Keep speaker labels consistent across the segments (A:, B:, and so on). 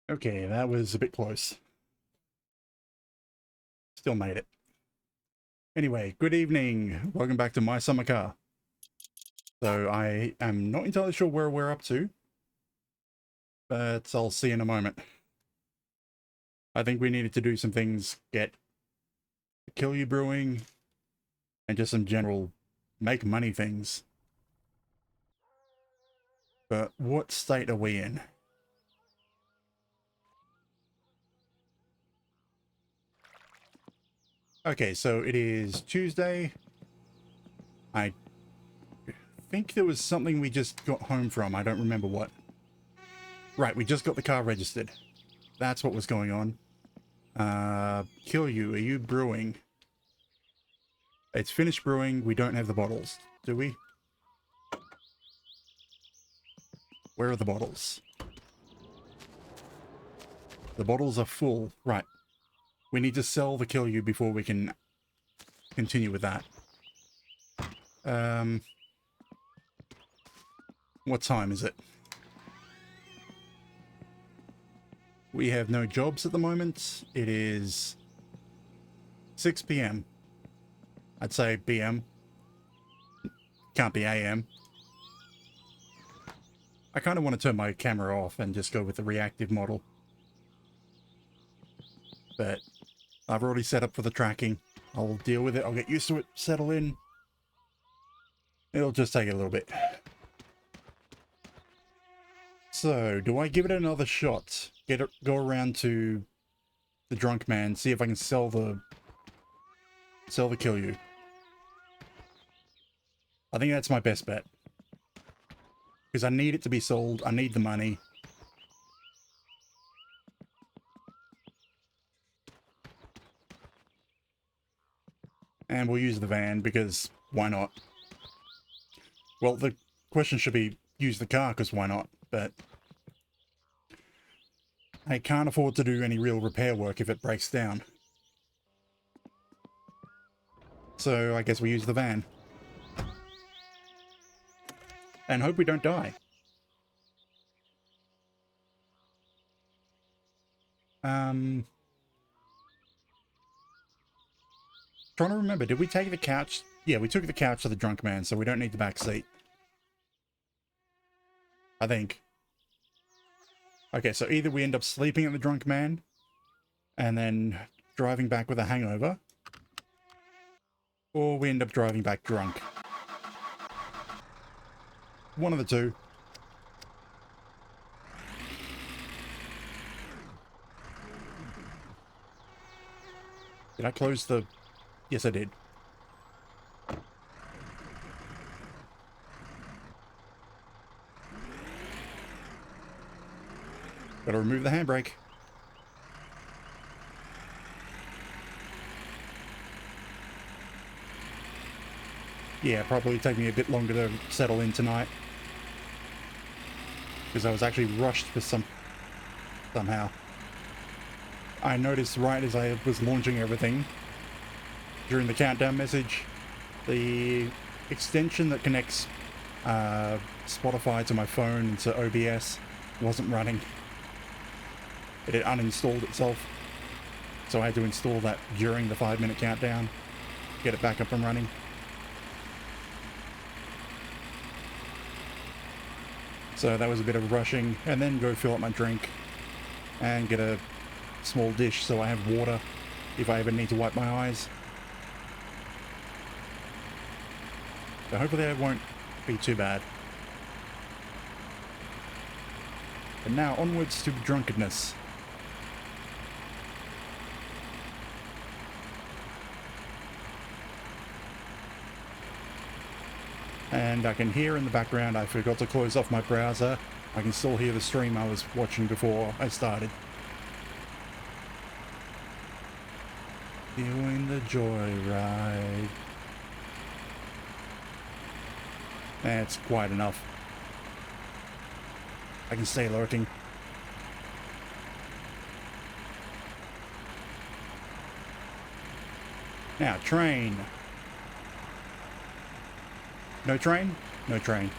A: Okay, that was a bit close. Still made it. Anyway, good evening. Welcome back to My Summer Car. So I am not entirely sure where we're up to, but I'll see in a moment. I think we needed to do some things, get Kill You Brewing, and just some general make money things. But what state are we in? Okay, so it is Tuesday. I think there was something we just got home from. I don't remember what. Right, we just got the car registered. That's what was going on. Kill You, are you brewing? It's finished brewing. We don't have the bottles, do we? Where are the bottles? The bottles are full. Right. We need to sell the Kill You before we can continue with that. What time is it? We have no jobs at the moment. It is 6 p.m. I'd say p.m. Can't be a.m. I kind of want to turn my camera off and just go with the reactive model. But I've already set up for the tracking. I'll deal with it. I'll get used to it, settle in. It'll just take a little bit. So, do I give it another shot? Go around to the drunk man, see if I can sell the Kill You. I think that's my best bet. Because I need it to be sold. I need the money. And we'll use the van because why not? Well, the question should be use the car because why not? But I can't afford to do any real repair work if it breaks down. So I guess we use the van. And hope we don't die. Trying to remember, did we take the couch? Yeah, we took the couch to the drunk man, so we don't need the back seat. I think. Okay, so either we end up sleeping at the drunk man and then driving back with a hangover, or we end up driving back drunk. One of the two. Did I close the... Yes, I did. Gotta remove the handbrake. Yeah, probably take me a bit longer to settle in tonight. Because I was actually rushed for somehow. I noticed right as I was launching everything, during the countdown message, the extension that connects Spotify to my phone and to OBS wasn't running. It had uninstalled itself. So I had to install that during the 5-minute countdown, get it back up and running. So that was a bit of rushing, and then go fill up my drink and get a small dish so I have water if I ever need to wipe my eyes. So hopefully that won't be too bad. And now onwards to drunkenness. And I can hear in the background, I forgot to close off my browser. I can still hear the stream I was watching before I started. Doing the joyride. That's quite enough. I can stay lurking. Now, train. No train? No train.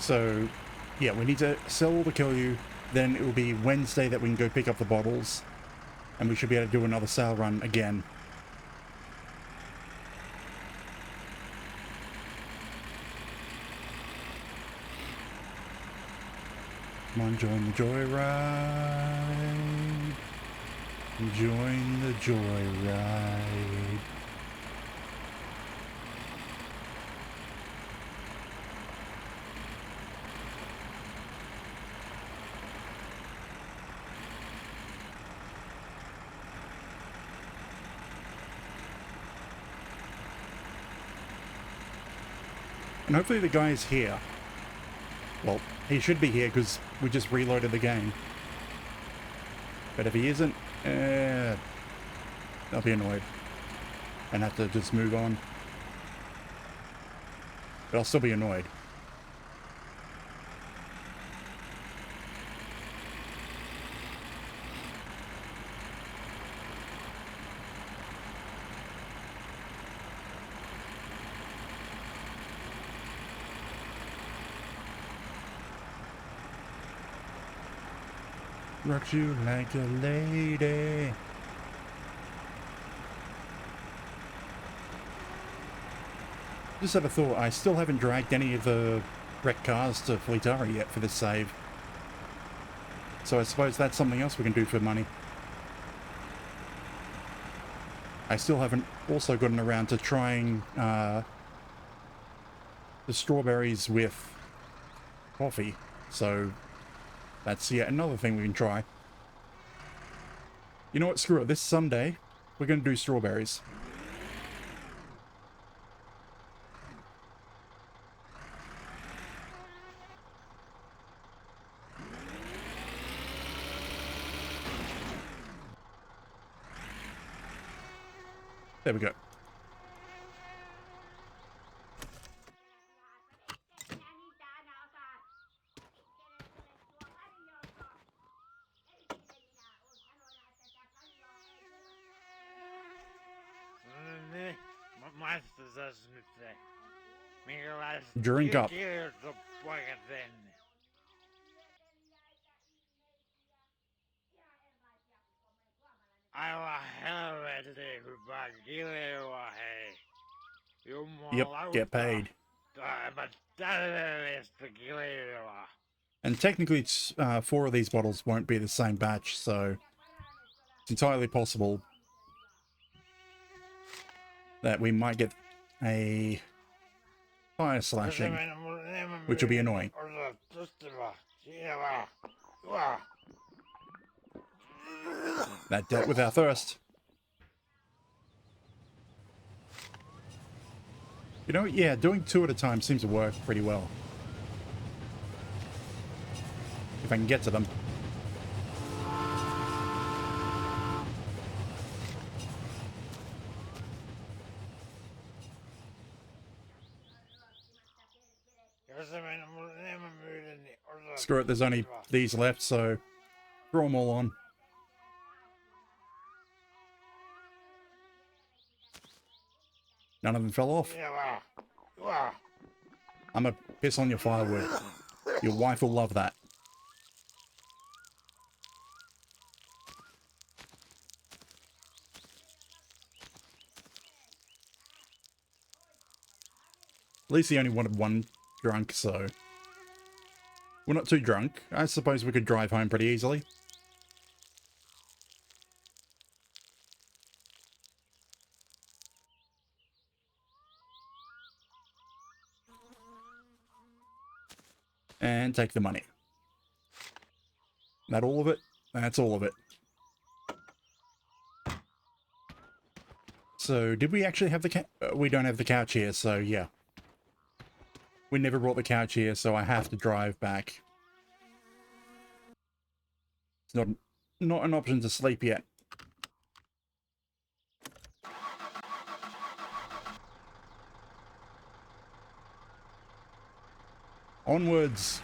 A: So, yeah, we need to sell all the Kiryu. Then it will be Wednesday that we can go pick up the bottles. And we should be able to do another sale run again. Come on, join the joyride. Join the joyride. And hopefully the guy is here. Well, he should be here because we just reloaded the game. But if he isn't, I'll be annoyed. And have to just move on. But I'll still be annoyed. Rock you like a lady. Just had a thought, I still haven't dragged any of the wrecked cars to Fleetari yet for this save. So I suppose that's something else we can do for money. I still haven't also gotten around to trying the strawberries with coffee. So that's yet another thing we can try. You know what, screw it. This Sunday, we're going to do strawberries. There we go. Drink up. Yep, get paid. And technically, 4 of these bottles won't be the same batch, so it's entirely possible that we might get a fire slashing, which will be annoying. That dealt with our thirst. You know, yeah, doing 2 at a time seems to work pretty well. If I can get to them. Screw it, there's only these left, so throw them all on. None of them fell off. I'm gonna piss on your firewood. Your wife will love that. At least he only wanted 1 drunk, so... We're not too drunk. I suppose we could drive home pretty easily. And take the money. That all of it? That's all of it. So, did we actually have the we don't have the couch here, so yeah. We never brought the couch here, so I have to drive back. It's not an option to sleep yet. Onwards.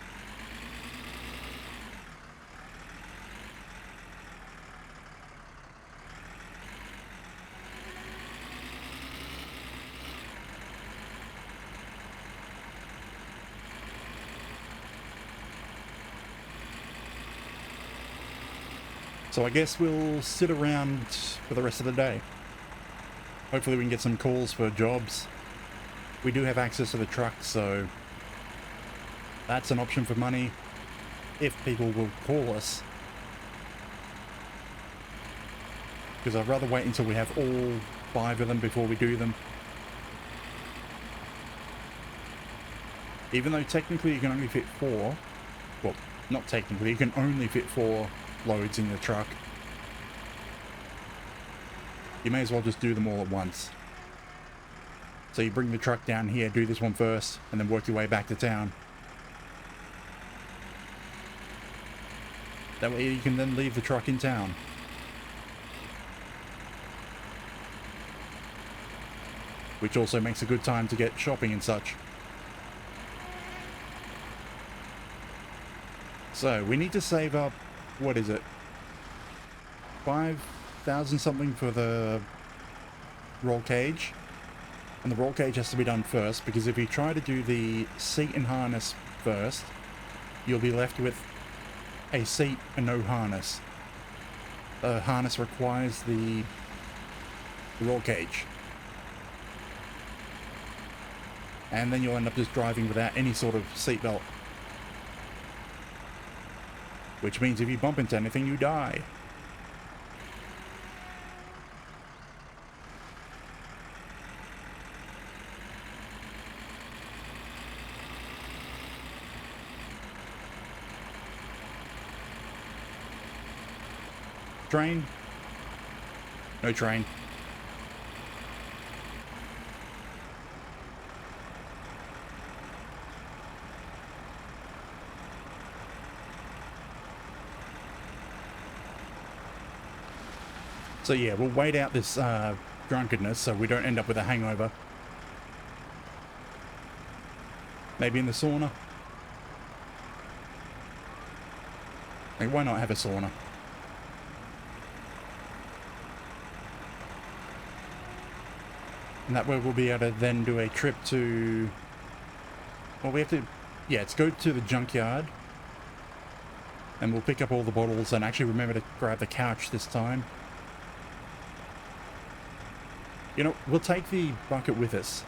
A: So I guess we'll sit around for the rest of the day. Hopefully we can get some calls for jobs. We do have access to the truck, so that's an option for money if people will call us. Because I'd rather wait until we have all 5 of them before we do them. Even though technically you can only fit 4. Well, not technically, you can only fit 4 loads in the truck. You may as well just do them all at once. So you bring the truck down here, do this one first, and then work your way back to town. That way you can then leave the truck in town. Which also makes a good time to get shopping and such. So, we need to save up, what is it? 5,000 something for the roll cage. And the roll cage has to be done first, because if you try to do the seat and harness first, you'll be left with a seat and no harness. The harness requires the roll cage. And then you'll end up just driving without any sort of seatbelt. Which means if you bump into anything, you die. Train? No train. So yeah, we'll wait out this drunkenness so we don't end up with a hangover. Maybe in the sauna. Like, why not have a sauna? And that way we'll be able to then do a trip to... Well, we have to... Yeah, let's go to the junkyard. And we'll pick up all the bottles and actually remember to grab the couch this time. You know, we'll take the bucket with us.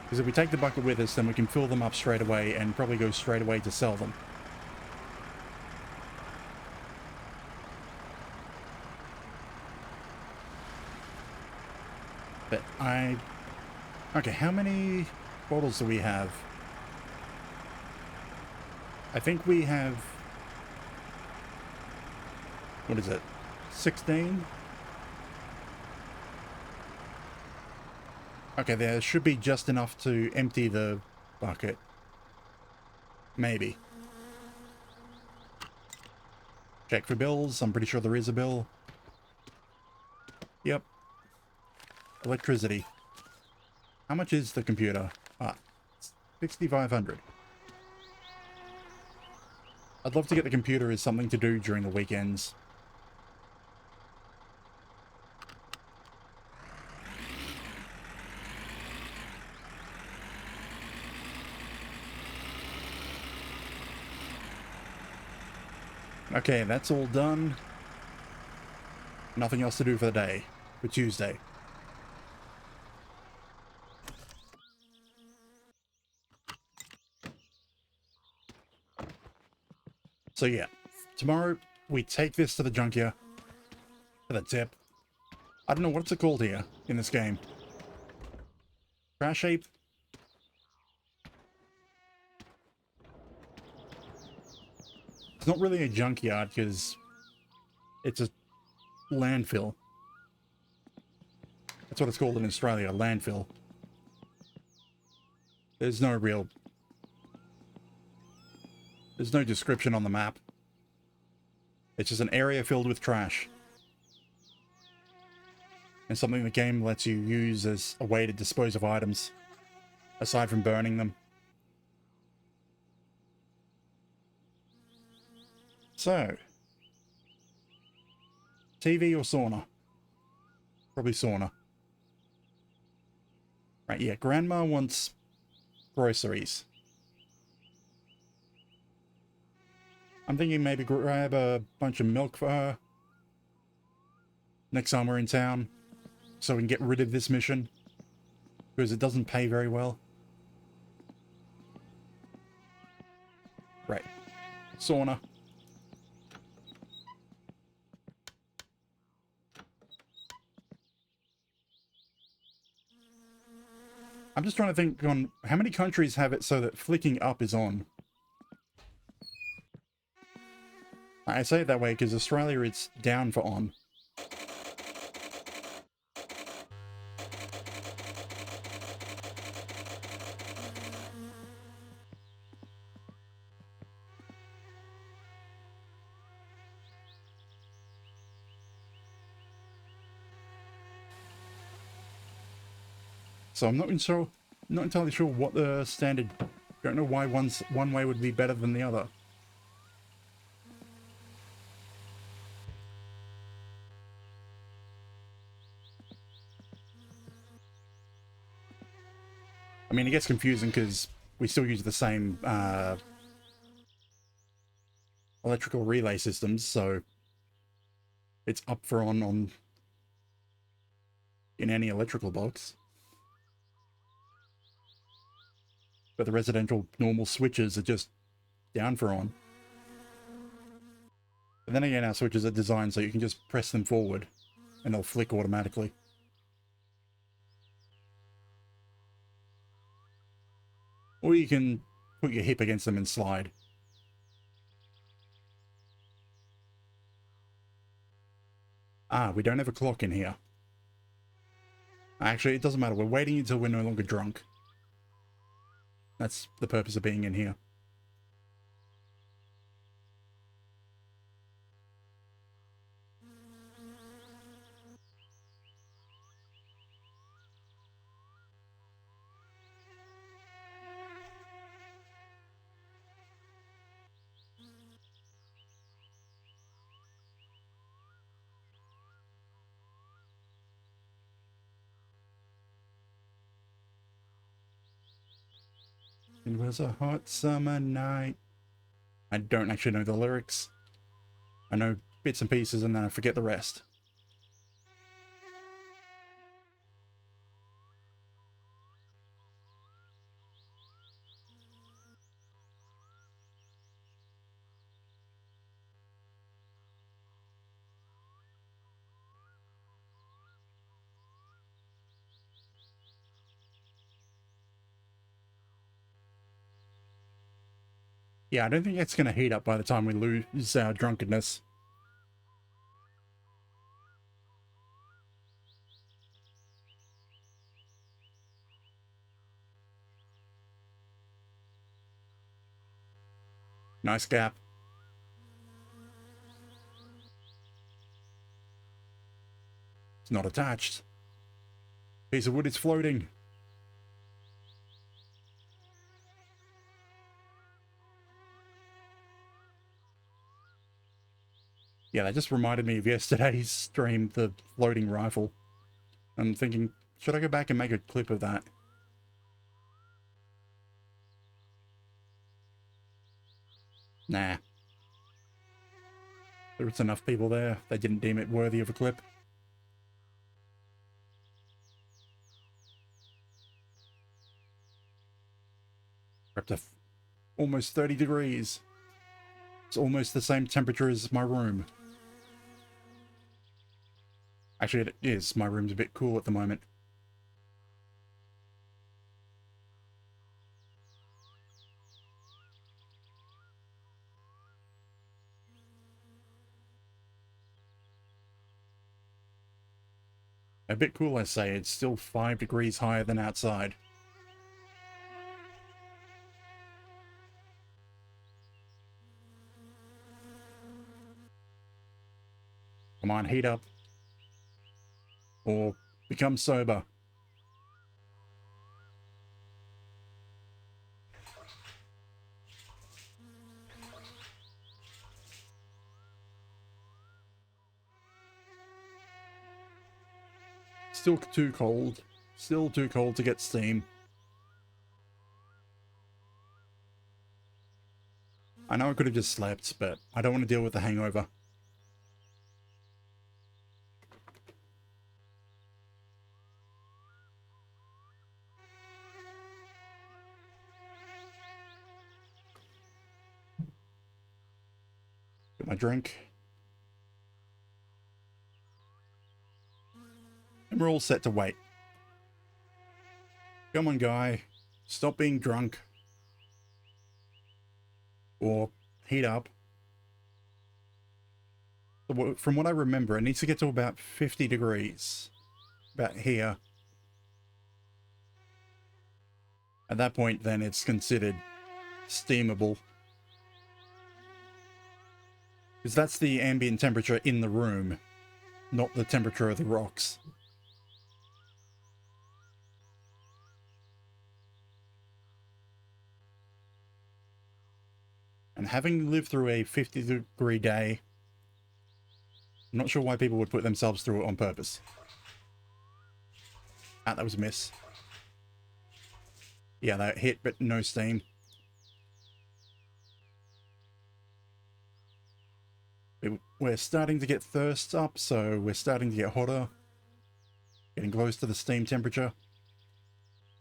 A: Because if we take the bucket with us, then we can fill them up straight away and probably go straight away to sell them. But okay, how many bottles do we have? I think we have... What is it? 16? Okay, there should be just enough to empty the bucket. Maybe. Check for bills. I'm pretty sure there is a bill. Yep. Electricity. How much is the computer? Ah, 6,500. I'd love to get the computer as something to do during the weekends. Okay, that's all done. Nothing else to do for the day. For Tuesday. So yeah, tomorrow we take this to the junkyard for the tip. I don't know what's it called here in this game. Trash heap? It's not really a junkyard because it's a landfill. That's what it's called in Australia, a landfill. There's no description on the map. It's just an area filled with trash. And something the game lets you use as a way to dispose of items, aside from burning them. So, TV or sauna? Probably sauna. Right, yeah, Grandma wants groceries. I'm thinking maybe grab a bunch of milk for her. next time we're in town, so we can get rid of this mission, because it doesn't pay very well. Right. Sauna. I'm just trying to think on how many countries have it so that flicking up is on. I say it that way because Australia, it's down for on. So I'm not entirely sure what the standard. Don't know why one way would be better than the other. I mean, it gets confusing because we still use the same electrical relay systems, so it's up for on in any electrical box. But the residential normal switches are just down for on. But then again, our switches are designed so you can just press them forward and they'll flick automatically. Or you can put your hip against them and slide. Ah, we don't have a clock in here. Actually, it doesn't matter. We're waiting until we're no longer drunk. That's the purpose of being in here. It was a hot summer night. I don't actually know the lyrics. I know bits and pieces and then I forget the rest. Yeah, I don't think it's going to heat up by the time we lose our drunkenness. Nice gap. It's not attached. Piece of wood is floating. Yeah, that just reminded me of yesterday's stream, the floating rifle. I'm thinking, should I go back and make a clip of that? Nah. There was enough people there. They didn't deem it worthy of a clip. We're up to almost 30 degrees. It's almost the same temperature as my room. Actually, it is. My room's a bit cool at the moment. A bit cool, I say. It's still 5 degrees higher than outside. Come on, heat up. Or become sober. Still too cold. Still too cold to get steam. I know I could have just slept, but I don't want to deal with the hangover. my drink. And we're all set to wait. Come on, guy. Stop being drunk. Or heat up. From what I remember, it needs to get to about 50 degrees. About here. At that point, then it's considered steamable. Because that's the ambient temperature in the room, not the temperature of the rocks. And having lived through a 50-degree day, I'm not sure why people would put themselves through it on purpose. Ah, that was a miss. Yeah, that hit, but no steam. We're starting to get thirst up, so we're starting to get hotter. Getting close to the steam temperature.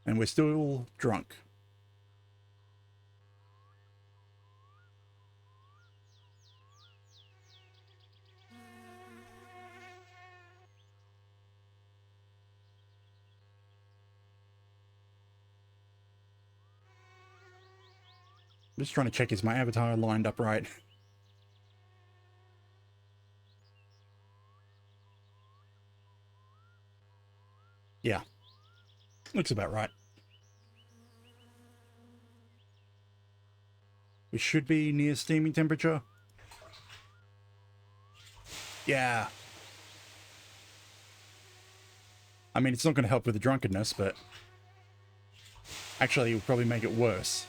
A: And we're still drunk. I'm just trying to check, is my avatar lined up right? Yeah. Looks about right. We should be near steaming temperature. Yeah. I mean, it's not going to help with the drunkenness, but actually it will probably make it worse.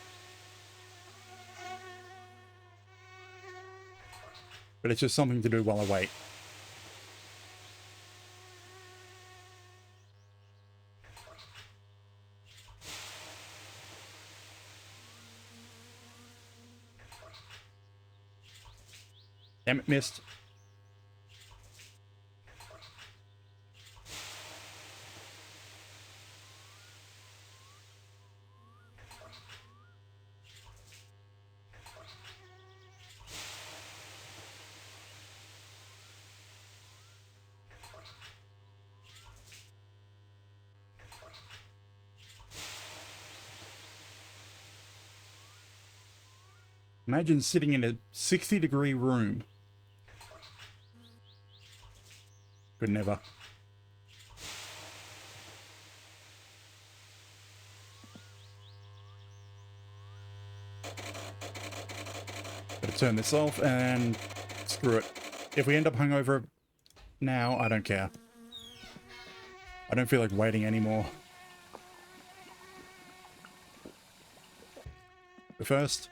A: But it's just something to do while I wait. Damn it, missed. Imagine sitting in a 60-degree room. Could never. Better turn this off and screw it. If we end up hungover now, I don't care. I don't feel like waiting anymore. But first,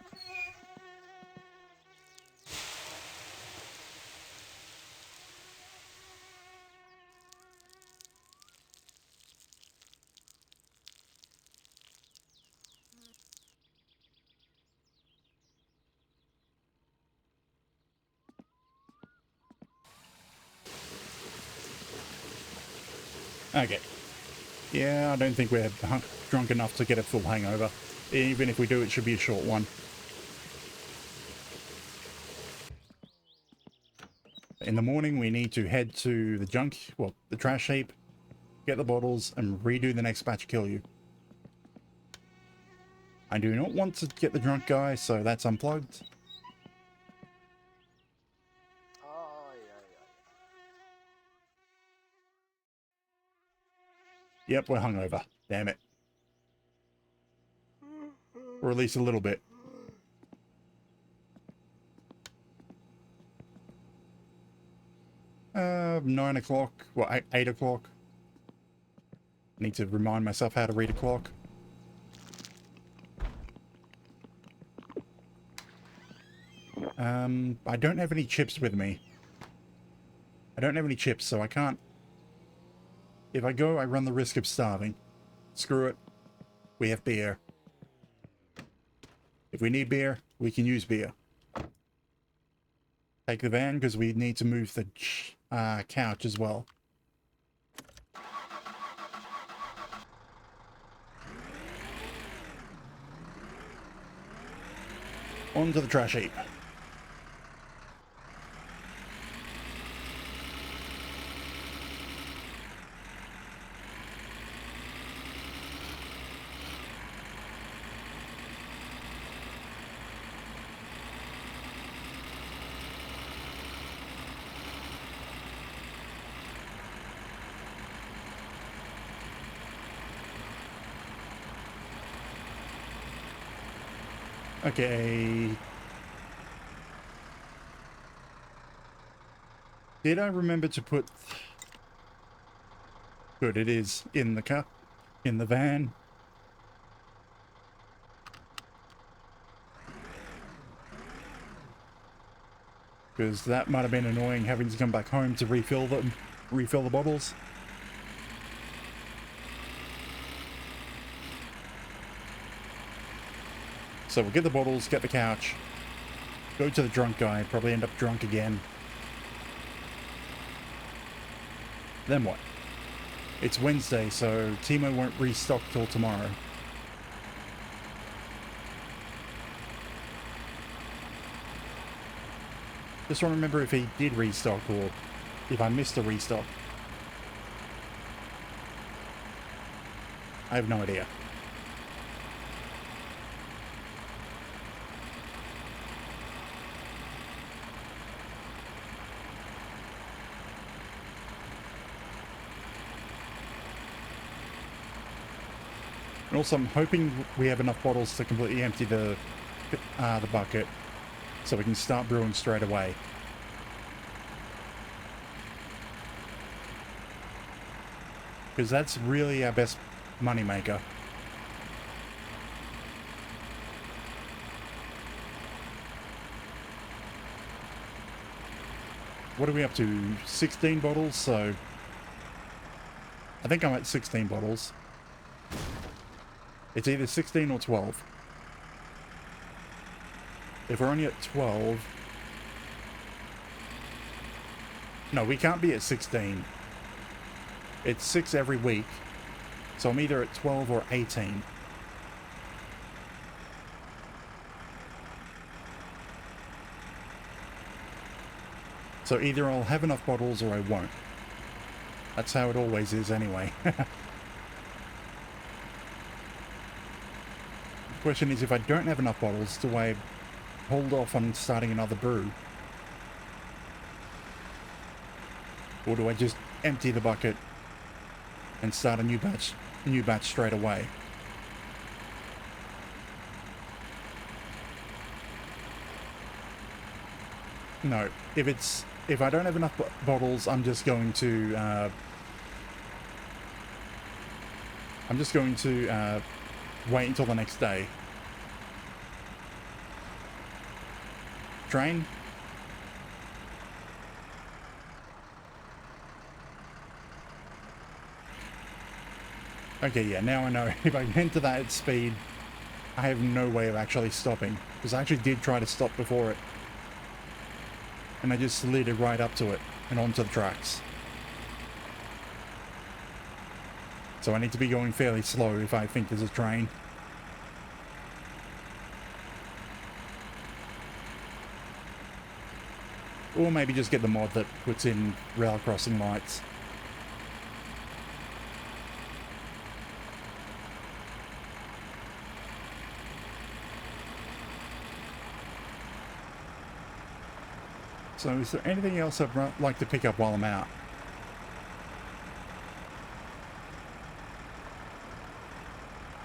A: okay. Yeah, I don't think we're drunk enough to get a full hangover. Even if we do, it should be a short one. In the morning, we need to head to the the trash heap, get the bottles, and redo the next batch kill you. I do not want to get the drunk guy, so that's unplugged. Yep, we're hungover. Damn it. Or at least a little bit. Uh, 9 o'clock. Well, 8 o'clock. I need to remind myself how to read a clock. I don't have any chips with me. I don't have any chips, so I can't... If I go, I run the risk of starving. Screw it. We have beer. If we need beer, we can use beer. Take the van, because we need to move the couch as well. Onto the trash heap. Okay. Did I remember to put... Good, it is in the car, in the van. Because that might have been annoying having to come back home to refill the bottles. So we'll get the bottles, get the couch, go to the drunk guy, probably end up drunk again. Then what? It's Wednesday, so Timo won't restock till tomorrow. Just want to remember if he did restock or if I missed a restock. I have no idea. And also, I'm hoping we have enough bottles to completely empty the bucket, so we can start brewing straight away. Because that's really our best moneymaker. What are we up to? 16 bottles, so... I think I'm at 16 bottles. It's either 16 or 12. If we're only at 12... No, we can't be at 16. It's 6 every week. So I'm either at 12 or 18. So either I'll have enough bottles or I won't. That's how it always is anyway. The question is, if I don't have enough bottles, do I hold off on starting another brew? Or do I just empty the bucket and start a new batch straight away? No, if I don't have enough bottles, I'm just going to wait until the next day. Train? Okay, yeah, now I know. If I get into that speed, I have no way of actually stopping. Because I actually did try to stop before it. And I just slid it right up to it and onto the tracks. So I need to be going fairly slow if I think there's a train. Or maybe just get the mod that puts in rail crossing lights. So is there anything else I'd like to pick up while I'm out?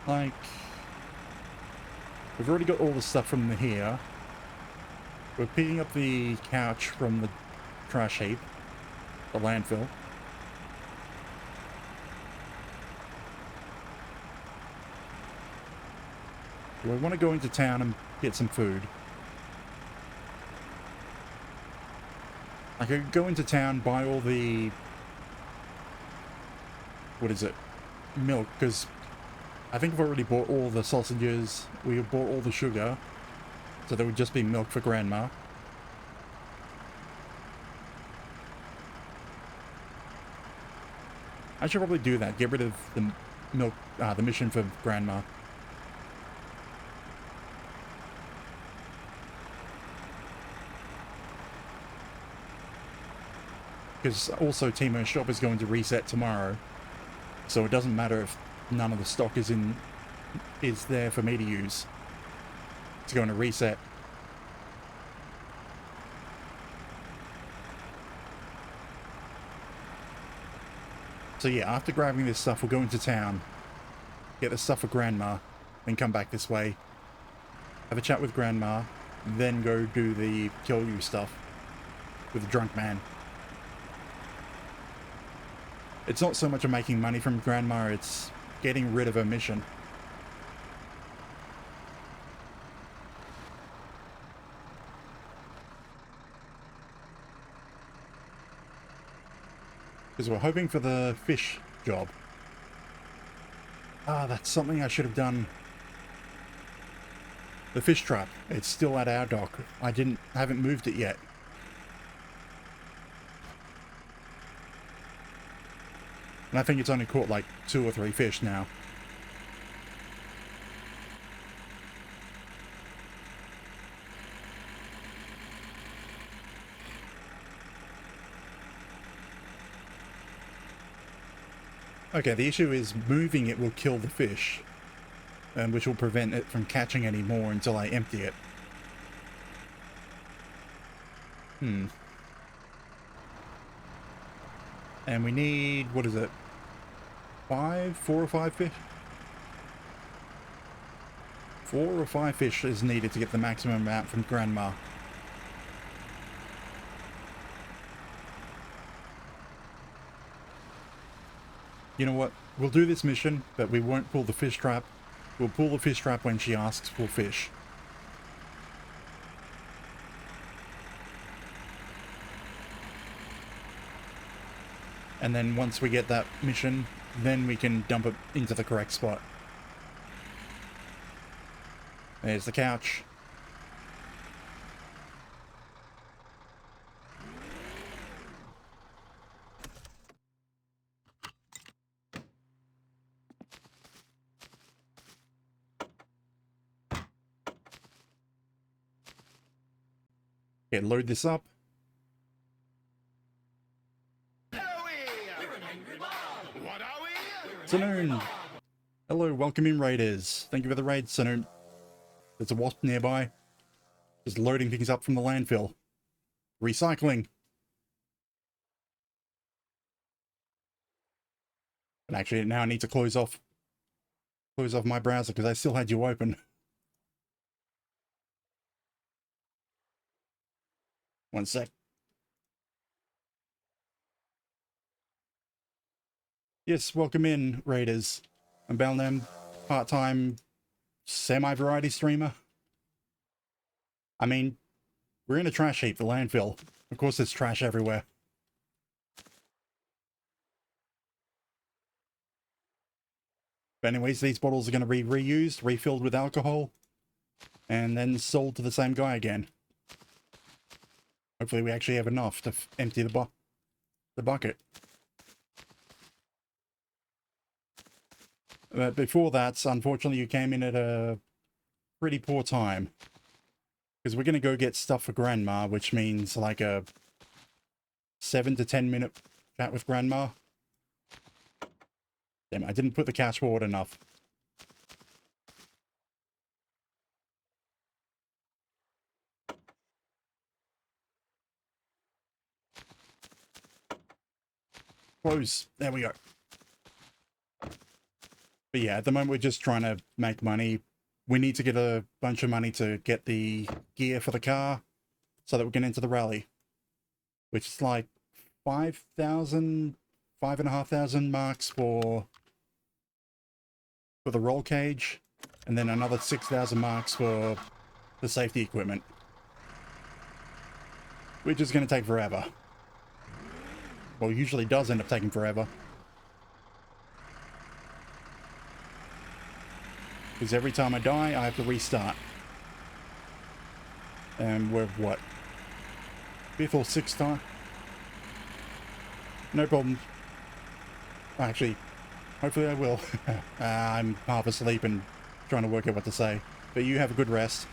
A: Like, we've already got all the stuff from here. We're picking up the couch from the trash heap, the landfill. Do I want to go into town and get some food? I could go into town, buy all the... what is it? Milk, because I think I've already bought all the sausages. We bought all the sugar. So there would just be milk for Grandma. I should probably do that. Get rid of the milk, the mission for Grandma. Because also Timo's shop is going to reset tomorrow. So it doesn't matter if none of the stock is there for me to use. It's going to reset. So yeah, after grabbing this stuff, we'll go into town, get the stuff for Grandma, then come back this way. have a chat with Grandma, then go do the kill you stuff with the drunk man. It's not so much of making money from Grandma, it's getting rid of her mission. Because we're hoping for the fish job. Ah, that's something I should have done. The fish trap. It's still at our dock. Haven't moved it yet. And I think it's only caught like 2 or 3 fish now. Okay, the issue is moving it will kill the fish, and which will prevent it from catching any more until I empty it. And we need, what is it? 4 or 5 fish? 4 or 5 fish is needed to get the maximum amount from Grandma. You know what? We'll do this mission, but we won't pull the fish trap. We'll pull the fish trap when she asks for fish. And then once we get that mission, then we can dump it into the correct spot. There's the couch. Okay, load this up. Saloon! Hello, welcome in, raiders. Thank you for the raid, Saloon. There's a wasp nearby. Just loading things up from the landfill. Recycling. And actually, now I need to close off my browser because I still had you open. One sec. Yes, welcome in, raiders. I'm Balnam, part-time semi-variety streamer. I mean, we're in a trash heap, the landfill. Of course there's trash everywhere. But anyways, these bottles are going to be reused, refilled with alcohol, and then sold to the same guy again. Hopefully we actually have enough to empty the bucket. But before that, unfortunately, you came in at a pretty poor time. Because we're going to go get stuff for Grandma, which means like a 7 to 10 minute chat with Grandma. Damn, I didn't put the cash forward enough. Close. There we go. But yeah, at the moment we're just trying to make money. We need to get a bunch of money to get the gear for the car so that we can enter the rally. Which is like 5,000, 5,500 marks for the roll cage, and then another 6,000 marks for the safety equipment. Which is going to take forever. Well, usually does end up taking forever. Because every time I die, I have to restart. And we're, what? 5th or 6th time? No problem. Actually, hopefully I will. I'm half asleep and trying to work out what to say. But you have a good rest.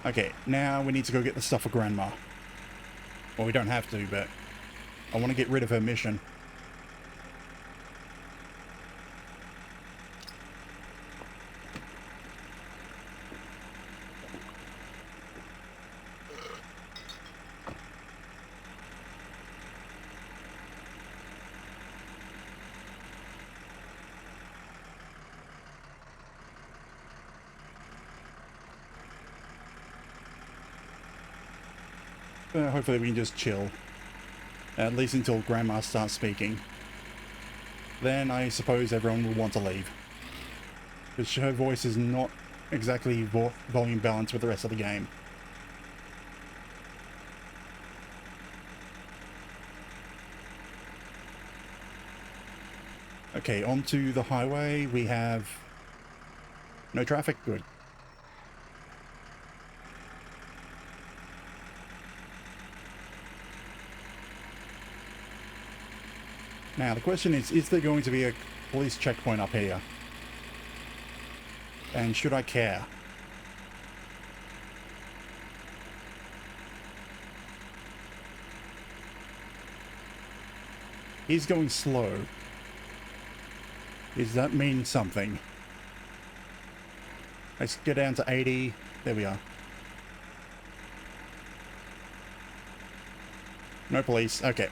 A: Okay, now we need to go get the stuff for Grandma. Well, we don't have to, but I want to get rid of her mission. hopefully we can just chill. At least until Grandma starts speaking. Then I suppose everyone will want to leave. Because her voice is not exactly volume balanced with the rest of the game. Okay, onto the highway. We have no traffic. Good. Now, the question is there going to be a police checkpoint up here? And should I care? He's going slow. Does that mean something? Let's get down to 80. There we are. No police. Okay.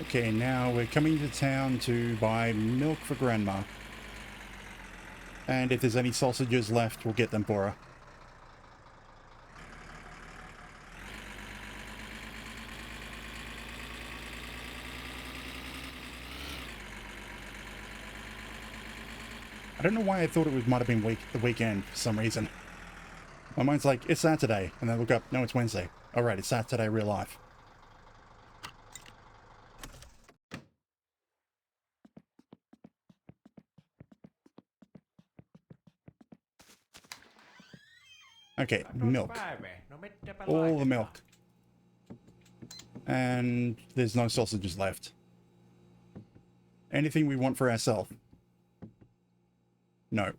A: Okay, now we're coming to town to buy milk for Grandma. And if there's any sausages left, we'll get them for her. I don't know why I thought it might have been the weekend for some reason. My mind's like, it's Saturday. And then I look up, no, it's Wednesday. Alright, it's Saturday real life. Okay, milk. All the milk. And there's no sausages left. Anything we want for ourselves? No.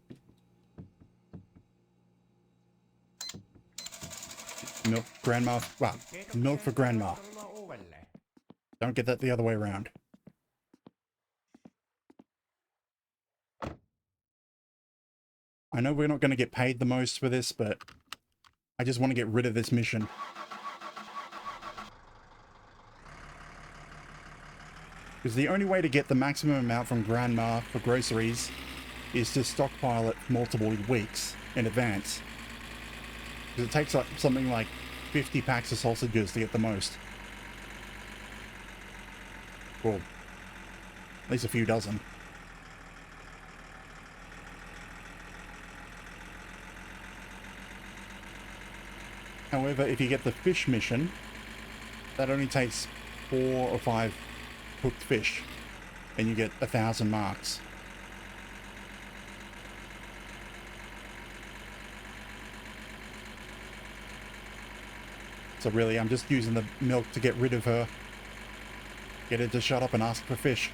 A: Milk, Grandma. Wow, milk for Grandma. Don't get that the other way around. I know we're not going to get paid the most for this, but I just want to get rid of this mission. Because the only way to get the maximum amount from Grandma for groceries is to stockpile it multiple weeks in advance. Because it takes something like 50 packs of sausages to get the most. Well, at least a few dozen. However, if you get the fish mission, that only takes 4 or 5 cooked fish, and you get 1,000 marks. So really, I'm just using the milk to get rid of her. Get her to shut up and ask for fish.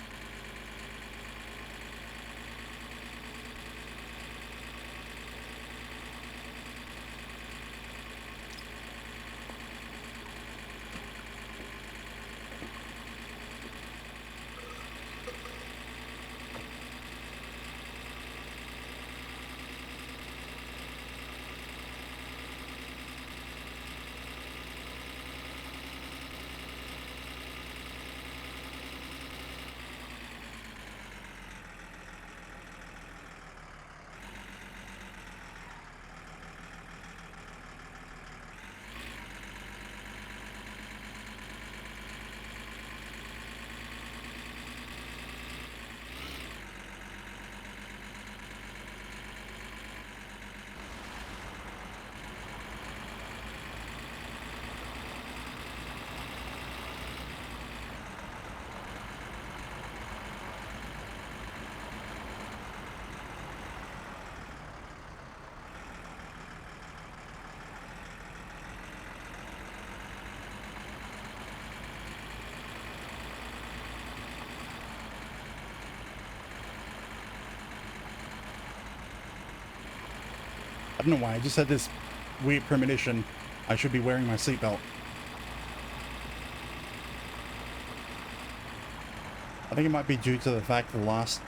A: I don't know why, I just had this weird premonition I should be wearing my seatbelt. I think it might be due to the fact the last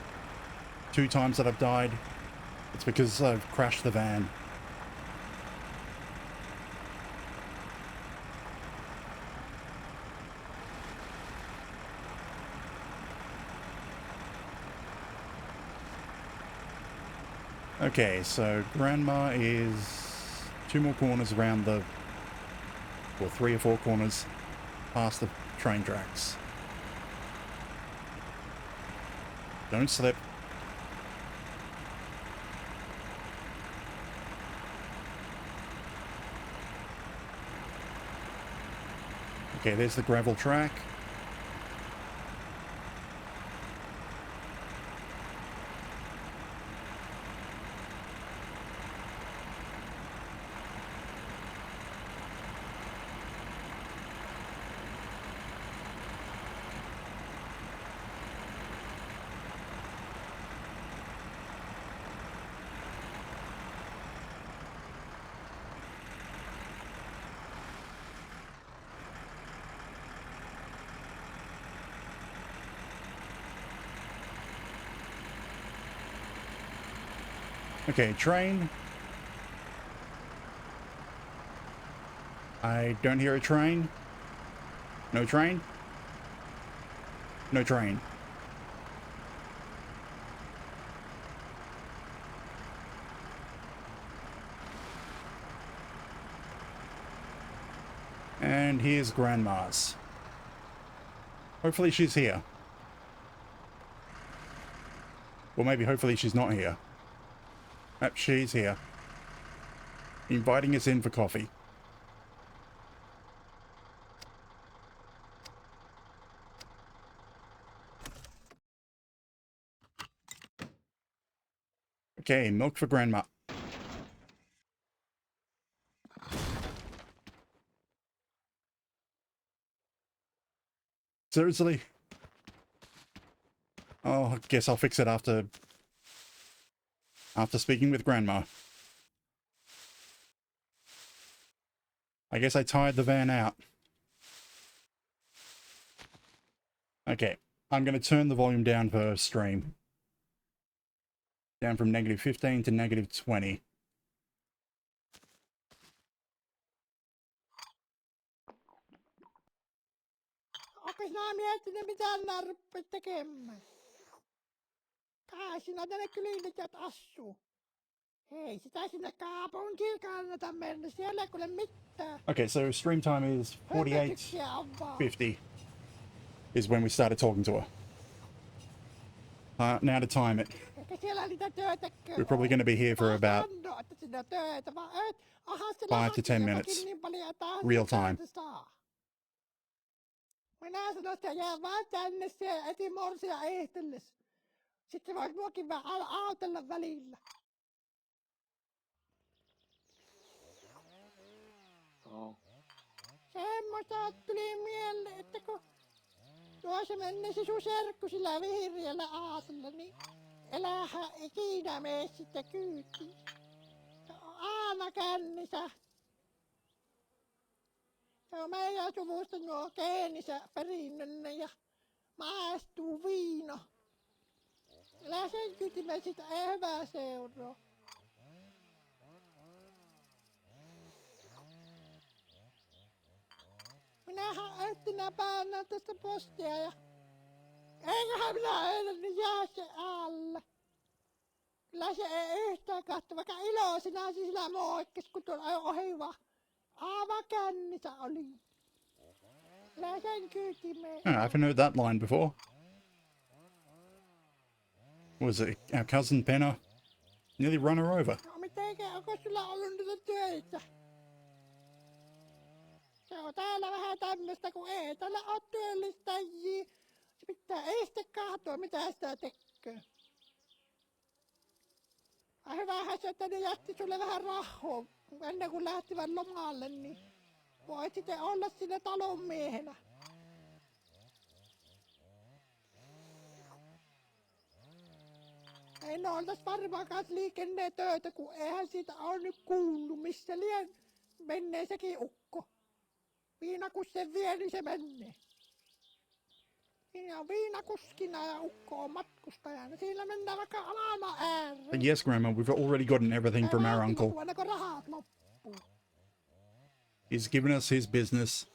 A: 2 times that I've died, It's because I've crashed the van. Okay, so Grandma is 2 more corners around the... or 3 or 4 corners past the train tracks. Don't slip. Okay, there's the gravel track. Okay, train. I don't hear a train. No train. No train. And here's Grandma's. Hopefully she's here. Or maybe hopefully she's not here. Yep, she's here. Inviting us in for coffee. Okay, milk for Grandma. Seriously? Oh, I guess I'll fix it after speaking with Grandma. I guess I tired the van out. Okay, I'm going to turn the volume down for stream. Down from -15 to -20.
B: Onko sinä miettinyt mitä nää ruppeet tekemään? Kai sinä tänne kyliin asuu. Ei sitä sinne kaupunkiin kannata mennä, siellä ei kuule mitään.
A: Okay, so stream time is
B: Hömpötyksiä on vaan.
A: 48:50 is when we started talking to her. Now to time it.
B: Eikä siellä niitä töitä
A: We're probably going to be here for about
B: sanoo, että sinä töitä, vaan et, aha,
A: 5 to 10 minutes.
B: niin paljon, että
A: Real time.
B: Minä sanoin, että jää vaan tänne se etimorsia ehtelles. Sitten voit muakin vähän autella välillä. Semmoista tuli mieleen, että kun tuossa mennä se sun serkku sillä vihreällä aasalla, niin elähän ikinä mene sitten kyytiin. Se on aina kännissä. Se on meidän suvusta nuo geenissä perinnöllinen ja maistuu viino. Elä sen kytimä sitä ei hyvää seuraa. Minähän etsinä päivänä tästä postia ja eiköhän minä eilen jää se alle. Kyllä se ei yhtään katso, vaikka iloisena sillä moikkis, kun tuolla ajoi ohi vaan. Aivan kännissä oli. Kyllä sen kytimeen.
A: I haven't heard that line before. Was it our cousin Penna nearly run her over?
B: No mitenkä, onko sulla ollut niitä töitä? Se on täällä vähän tämmöstä, kun ei täällä oo työllistäjiä. Se pitää itse katsoa, mitä sitä tekee. Hyvähän se, että ne jätti sulle vähän rahaa ennen kuin lähtivät lomalle, niin voit sitten olla siinä talon miehenä. Ei ne oltais varmaankaan liikenneen töitä, kun eihän siitä ole nyt kuullut, missä lien menee sekin ukko. Viina kun sen vie, niin se menee. Siinä on viinakuskina ja ukko on matkustajana. Siinä mennään vaikka maailman ääreen.
A: Yes, Grandma, we've already gotten everything from our uncle.
B: Ennen kuin rahat loppuu.
A: He's given us his business.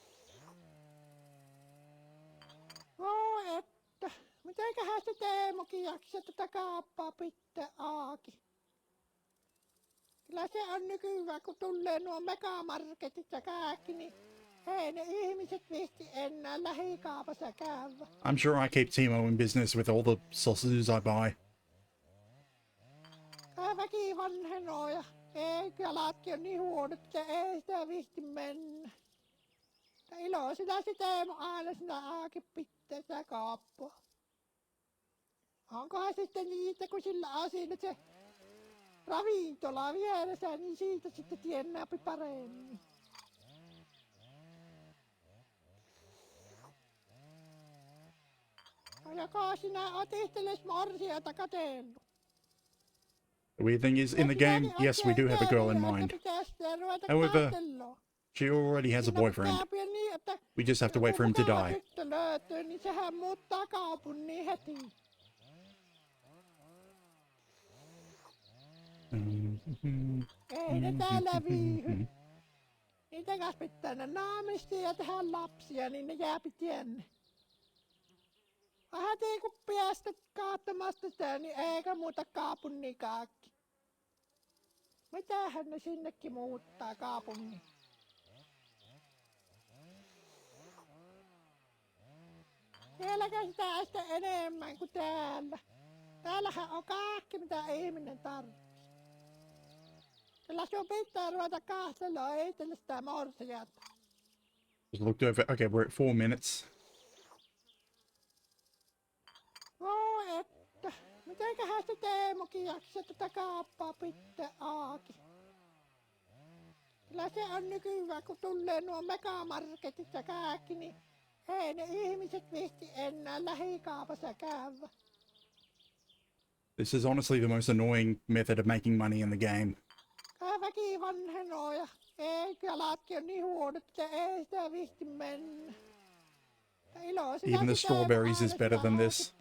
B: No että. Mitenköhän se Teemukin jaksaa tätä kauppaa pitää auki? Kyllä se on nykyään, kun tulee nuo megamarketit ja kaikki, niin ei ne ihmiset viitti enää lähikaupassa käydä.
A: I'm sure I keep Timo in business with all the sausages I buy.
B: Väki vanhenoo ja ei kalatkin on niin huonot, että ei sitä viitti mennä. Ja iloisena se Teemu aina sinä auki pitää sitä kauppaa. Onkohan sitten niitä, kun sillä on siinä se ravintola vieressä, niin siitä sitten tiennääpi paremmin. No joko sinä oot itsellesi morsiata katsellut?
A: The weird thing is, in the game, yes, we do have a girl in mind. However, she already has a boyfriend. We just have to wait for him to die.
B: Niin sehän muuttaa kaupungin heti. Ei ne täällä viihy. Niitä kanssa pitää ne naamistia ja tehdä lapsia, niin ne jääpi tienne. Vähän kun päästä kaattamasta sitä, niin eikä muuta kaupungin kaikki. Mitähän ne sinnekin muuttaa kaupungin? Sielläkö sitä sitten enemmän kuin täällä? Täällähän on kaikki, mitä ihminen tarvitsee. Kyllä sun pitää ruveta kahtelemaan itselle sitä morsiata.
A: Just looked over. Okay, we're at 4 minutes.
B: No että. Mitenköhän se Teemukin jaksaa tätä kauppaa pitää auki? Kyllä se on nykyään, kun tulee nuo megamarketit ja kaikki, niin ei ne ihmiset viitti enää lähikaupassa käydä.
A: This is honestly the most annoying method of making money in the game.
B: Väki vanhenoo ja ei kalatkin on niin huonot, että ei sitä viitti mennä.
A: Even the strawberries is better than this.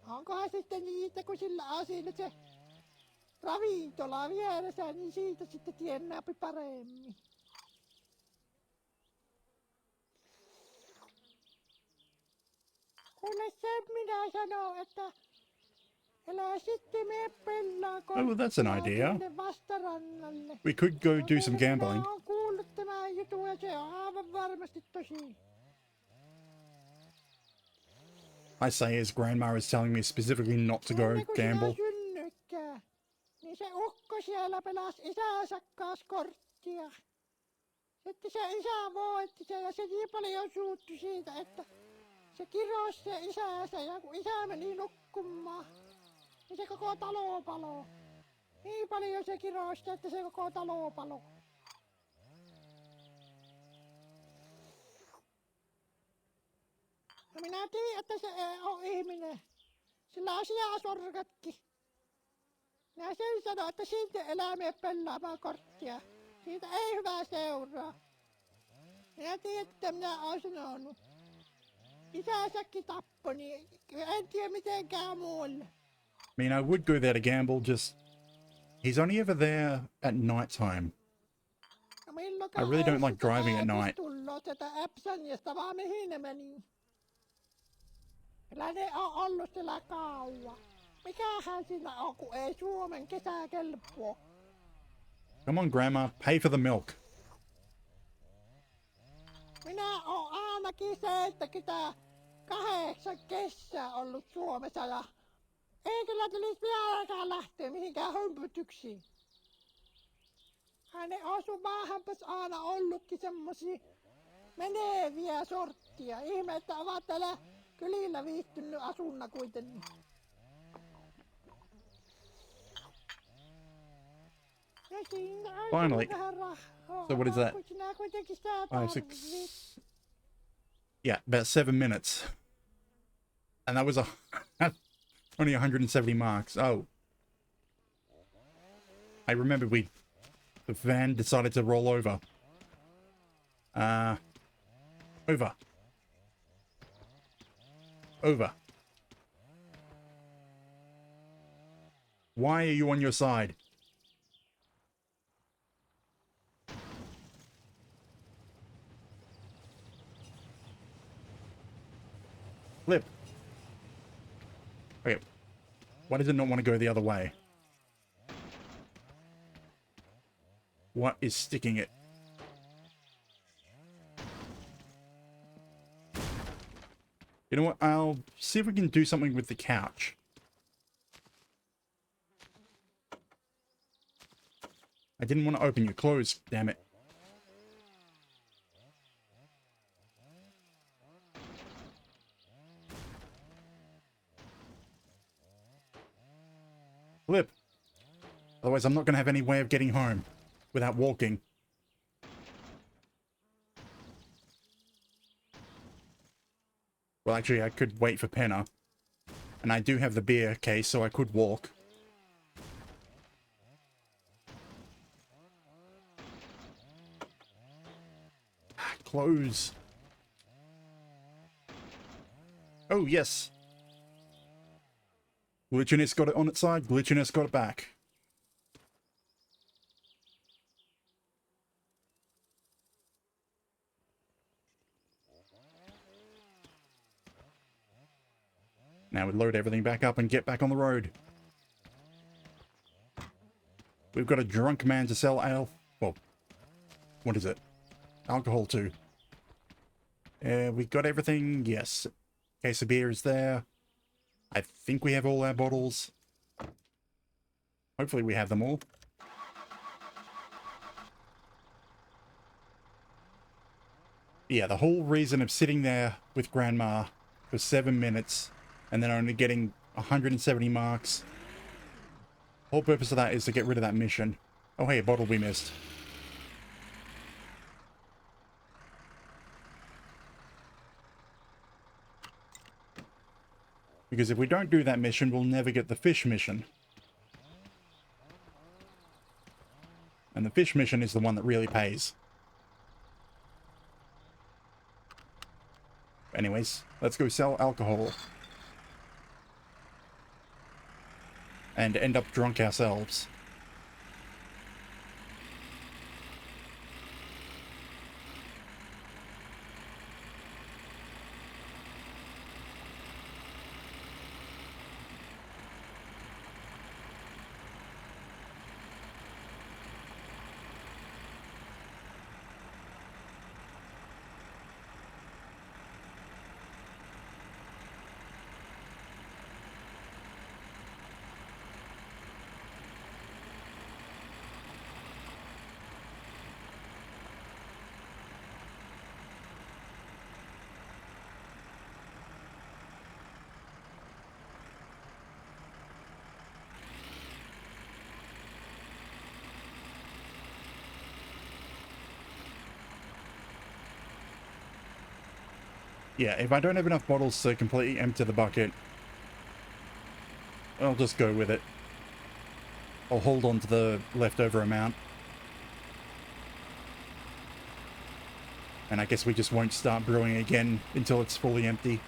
B: Onkohan sitten niitä, kun sillä on siinä se ravintola vieressä, niin siitä sitten tiennääpi paremmin. Kuule sen minä sanon, että älä sitten mene pellaan
A: that's an idea.
B: vastarannalle.
A: We could go do some gambling.
B: Mä oon kuullut tämän jutun ja se on aivan varmasti tosi.
A: I say as Grandma is telling me specifically not to go gamble.
B: Niin se ukko siellä pelasi isänsä kanssa korttia. Sitten se isä voitti sen ja se niin paljon suuttui siitä, että se kirosi se isänsä ja kun isä meni nukkumaan, niin se koko talo paloi. Niin paljon se kirosi, että se koko talo paloi. No minä tiedän, että se ei ole ihminen. Sillä on sijasorkatkin. Minä sen sanon, että silti eläimiä pelaamaan korttia. Siitä ei hyvää seuraa. Minä tiedän, että minä olen sanonut. Isänsäkin tappoi, niin en tiedä mitenkään muulle.
A: I mean, I would go there to gamble, just... He's only ever there at night time.
B: No
A: I really don't like driving at night.
B: Tullut sieltä Äpsänjästä, vaan mihin ne meni. Kyllä ne on ollut siellä kauan. Mikähän siinä on, kun ei Suomen kesä kelpoo.
A: Come on, Grandma, pay for the milk.
B: Minä oon ainakin 78 kesää ollut Suomessa ja ei kyllä tulisi vieläkään lähteä mihinkään hömpötyksiin. Ne on sun maahanpas aina ollutkin semmosia meneviä sorttia. Ihme, että ovat täällä kylillä viihtynyt asunna kuitenkin.
A: Finally. So what is that? 5, 6... Yeah, about 7 minutes. And that was only 170 marks. Oh. I remember the van decided to roll over. Over. Over. Why are you on your side? Flip. Okay. Why does it not want to go the other way? What is sticking it? You know what? I'll see if we can do something with the couch. I didn't want to open your clothes, damn it. Flip. Otherwise, I'm not going to have any way of getting home without walking. Well, actually, I could wait for Penna. And I do have the beer case, so I could walk. Close. Oh, yes. Glitchiness got it on its side, glitchiness got it back. Now we load everything back up and get back on the road. We've got a drunk man to sell ale. Well, what is it? Alcohol to. We got everything. Yes. Case of beer is there. I think we have all our bottles. Hopefully we have them all. Yeah, the whole reason of sitting there with Grandma for 7 minutes and then only getting 170 marks. Whole purpose of that is to get rid of that mission. Oh, hey, a bottle we missed. Because if we don't do that mission, we'll never get the fish mission. And the fish mission is the one that really pays. Anyways, let's go sell alcohol. And end up drunk ourselves. Yeah, if I don't have enough bottles to completely empty the bucket, I'll just go with it. I'll hold on to the leftover amount. And I guess we just won't start brewing again until it's fully empty.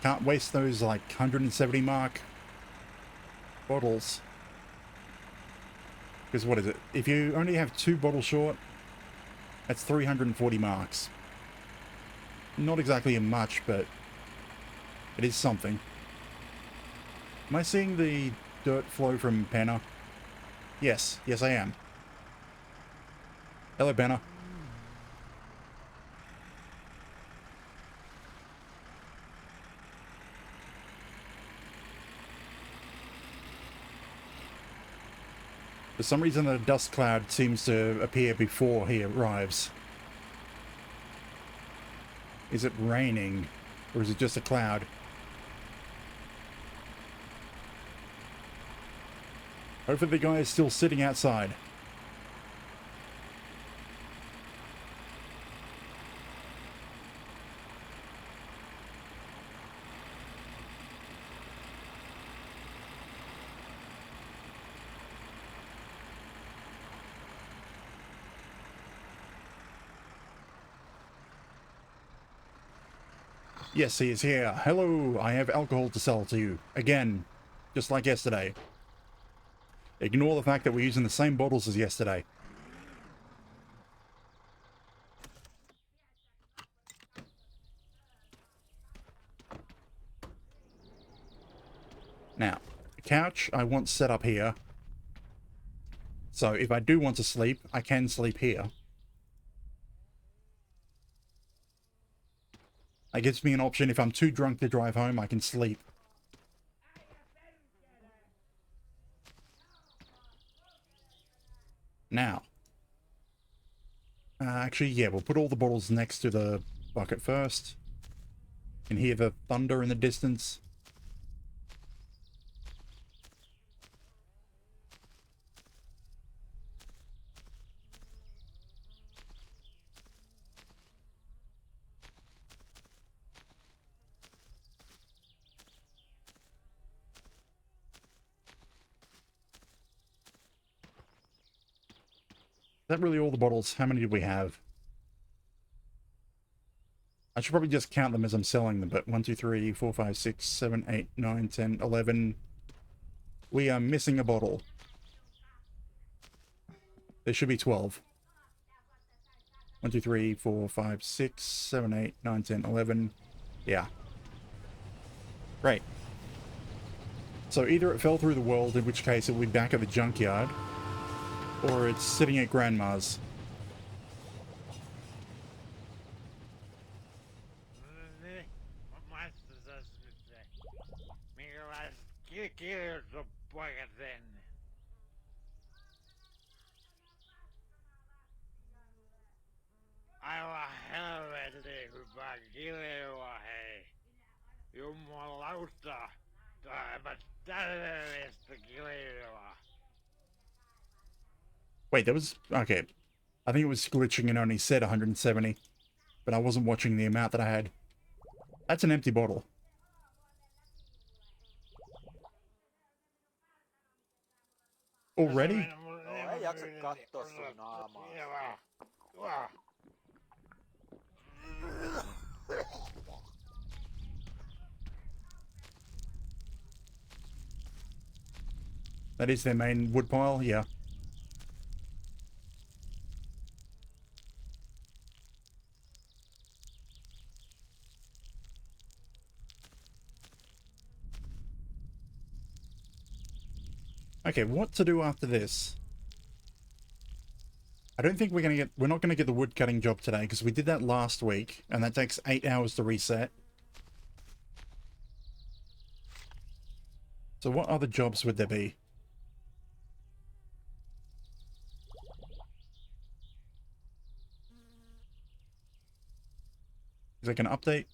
A: Can't waste those, like, 170 mark bottles. Because what is it? If you only have 2 bottles short, that's 340 marks. Not exactly much, but it is something. Am I seeing the dirt flow from Penna? Yes. Yes, I am. Hello, Penna. For some reason, a dust cloud seems to appear before he arrives. Is it raining? Or is it just a cloud? Hopefully the guy is still sitting outside. Yes, he is here. Hello, I have alcohol to sell to you. Again, just like yesterday. Ignore the fact that we're using the same bottles as yesterday. Now, the couch I want set up here. So if I do want to sleep, I can sleep here. That gives me an option. If I'm too drunk to drive home, I can sleep. Now. Actually, yeah, we'll put all the bottles next to the bucket first. Can hear the thunder in the distance. Is that really all the bottles? How many do we have? I should probably just count them as I'm selling them, but 1, 2, 3, 4, 5, 6, 7, 8, 9, 10, 11. We are missing a bottle. There should be 12. 1, 2, 3, 4, 5, 6, 7, 8, 9, 10, 11. Yeah. Great. So either it fell through the world, in which case it will be back at the junkyard, or it's sitting at Grandma's.
C: Aivan helvetti, hyvä kiljoa, hei. Jumalauta, aivan täydellistä kiljoa.
A: Wait, that was... Okay. I think it was glitching and only said 170, but I wasn't watching the amount that I had. That's an empty bottle. Already?
D: No, ei jaksa kattoo sun naamaa.
A: That is their main wood pile, yeah. Okay, what to do after this? I don't think we're not gonna get the wood cutting job today, because we did that last week, and that takes 8 hours to reset. So what other jobs would there be? Is there an update?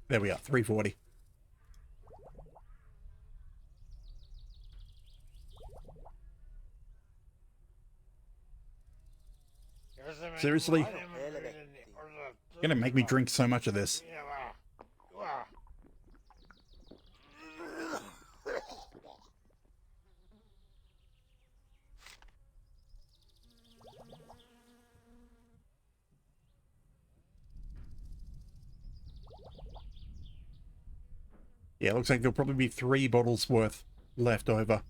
A: There we are, 340. Seriously? You're gonna make me drink so much of this. Yeah, it looks like there'll probably be 3 bottles worth left over.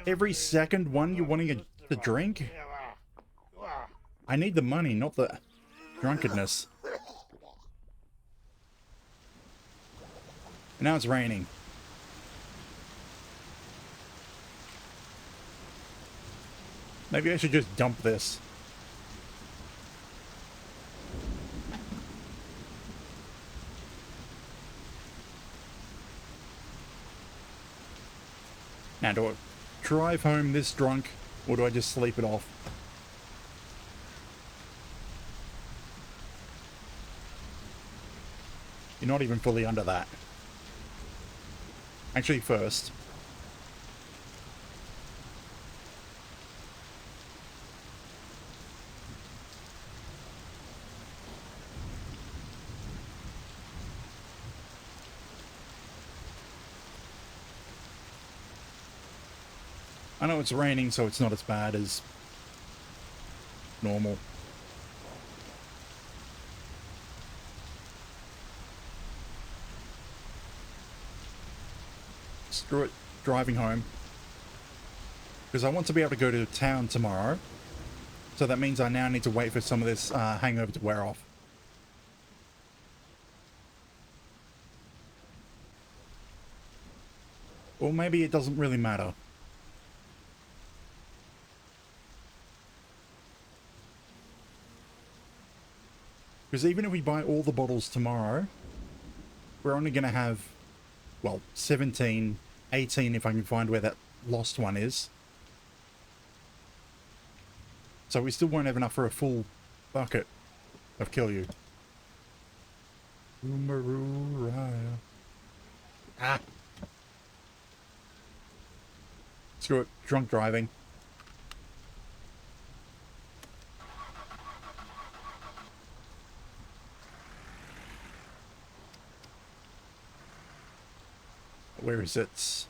A: Every second one you're wanting to drink? I need the money, not the drunkenness. And now it's raining. Maybe I should just dump this. Now, do I drive home this drunk, or do I just sleep it off? You're not even fully under that. Actually, first. I know it's raining, so it's not as bad as normal. screw it, driving home. Because I want to be able to go to town tomorrow. So that means I now need to wait for some of this hangover to wear off. Or maybe it doesn't really matter. Because even if we buy all the bottles tomorrow, we're only going to have, well, 17, 18 if I can find where that lost one is. So we still won't have enough for a full bucket of Kill You. Ah! Screw it. Drunk driving. Where is it?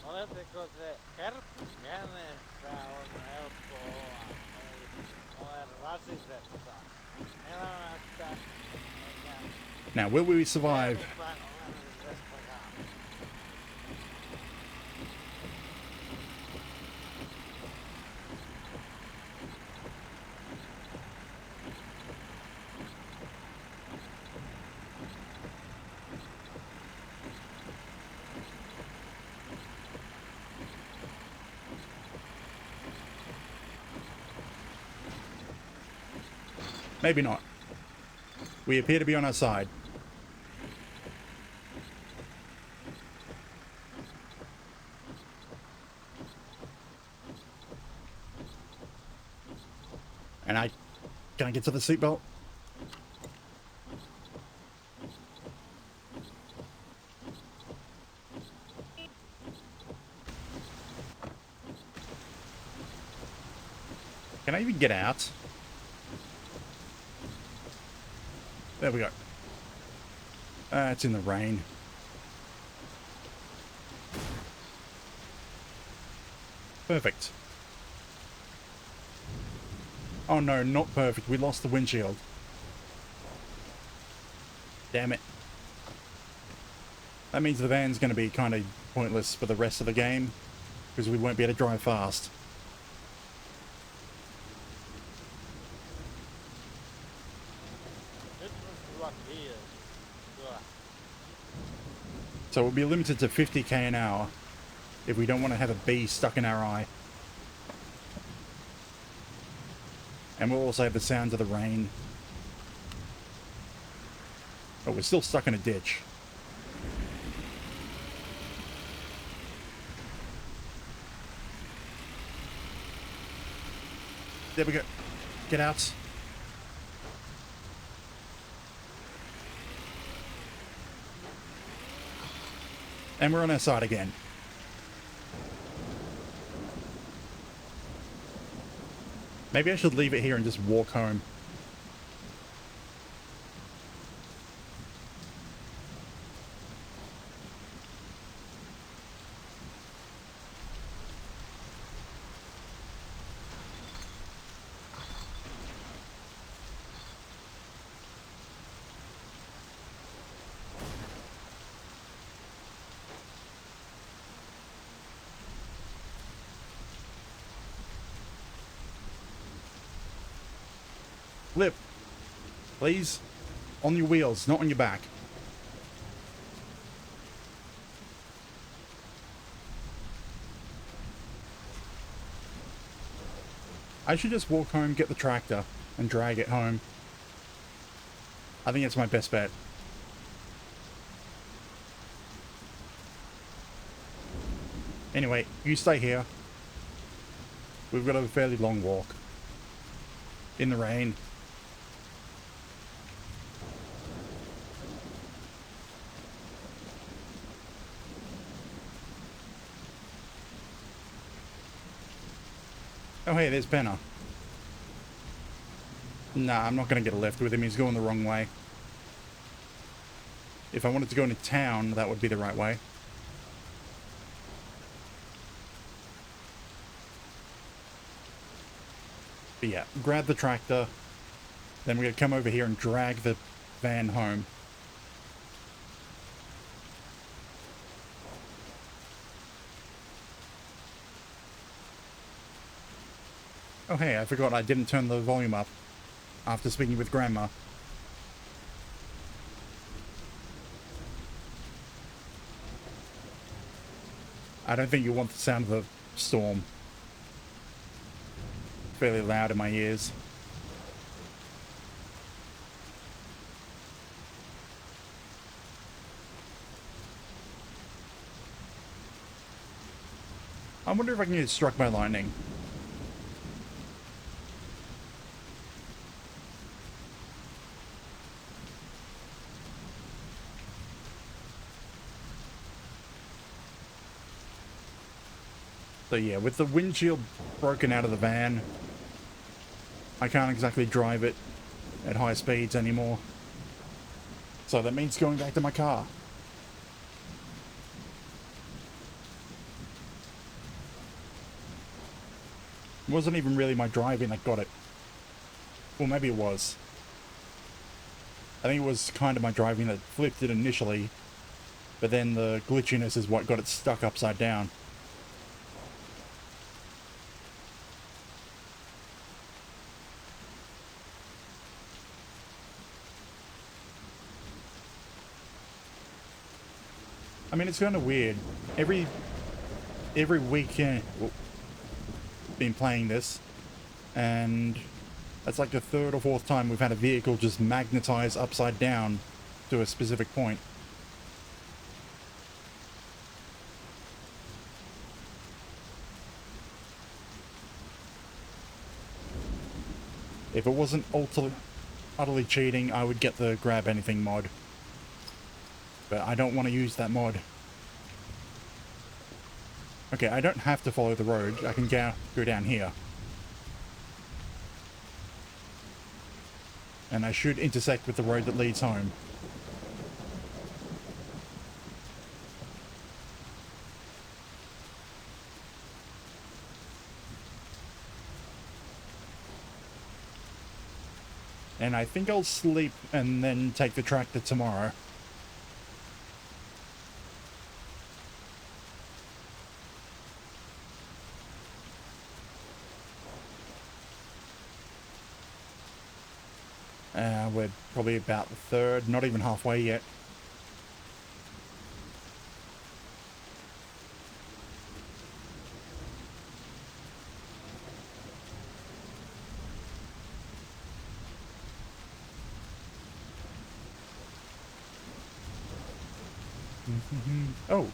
C: Oletteko se herpes käneessä on helppoa, ei ole rasitetta elämästä, eikä
A: Now, will we survive?
C: järjestään olemisestakaan.
A: Maybe not. We appear to be on our side. And can I get to the seatbelt? Can I even get out? There we go. It's in the rain. Perfect. Oh no, not perfect. We lost the windshield. Damn it. That means the van's going to be kind of pointless for the rest of the game, because we won't be able to drive fast.
C: Nyt on hyvä kieli. Hyvä.
A: So we'll be limited to 50k an hour if we don't want to have a bee stuck in our eye. And we'll also have the sounds of the rain. Oh, we're still stuck in a ditch. There we go. Get out. And we're on our side again. Maybe I should leave it here and just walk home. Flip, please. On your wheels, not on your back. I should just walk home, get the tractor, and drag it home. I think it's my best bet. Anyway, you stay here. We've got a fairly long walk. In the rain. Oh hey, there's Benner. Nah, I'm not going to get a left with him. He's going the wrong way. If I wanted to go into town, that would be the right way. But yeah, grab the tractor. Then we're going to come over here and drag the van home. Oh hey, I forgot I didn't turn the volume up after speaking with Grandma. I don't think you want the sound of the storm fairly loud in my ears. I wonder if I can get struck by lightning. So yeah, with the windshield broken out of the van, I can't exactly drive it at high speeds anymore. So that means going back to my car. It wasn't even really my driving that got it. Well, maybe it was. I think it was kind of my driving that flipped it initially, but then the glitchiness is what got it stuck upside down. I mean, it's kind of weird. Every weekend, well, been playing this, and that's like the third or fourth time we've had a vehicle just magnetize upside down to a specific point. If it wasn't utterly cheating, I would get the grab anything mod. But I don't want to use that mod. Okay, I don't have to follow the road. I can go down here. And I should intersect with the road that leads home. And I think I'll sleep and then take the tractor tomorrow. We're probably about the third, not even halfway yet. Oh.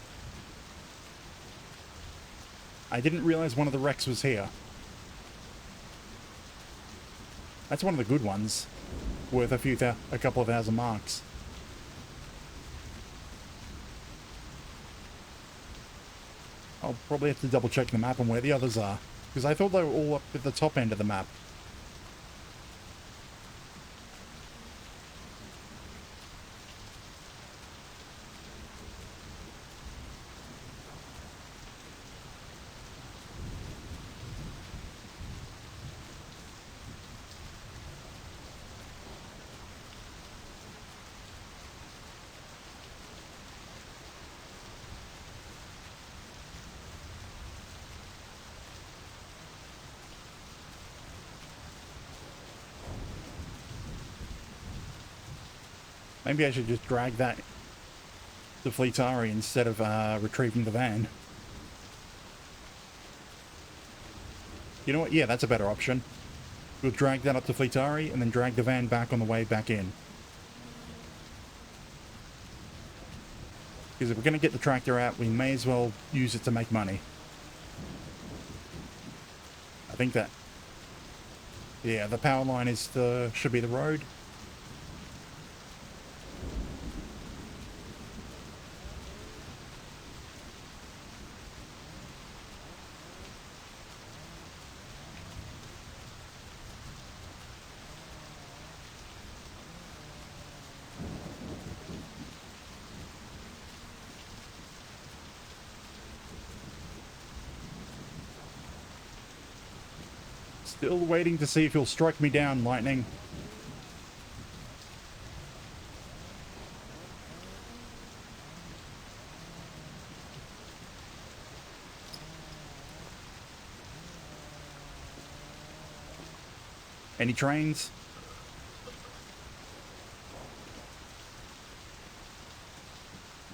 A: I didn't realize one of the wrecks was here. That's one of the good ones. Worth a couple of thousand marks. I'll probably have to double check the map on where the others are, because I thought they were all up at the top end of the map. Maybe I should just drag that to Fleetari instead of retrieving the van. You know what? Yeah, that's a better option. We'll drag that up to Fleetari and then drag the van back on the way back in. Because if we're going to get the tractor out, we may as well use it to make money. I think that... yeah, the power line is should be the road. Still waiting to see if he'll strike me down, lightning. Any trains?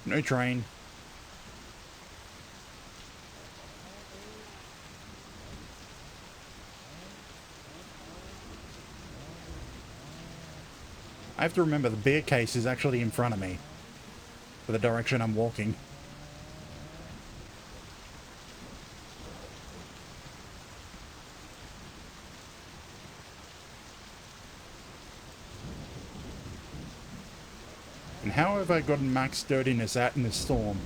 A: No train. I have to remember the beer case is actually in front of me for the direction I'm walking. And how have I gotten max dirtiness out in this storm?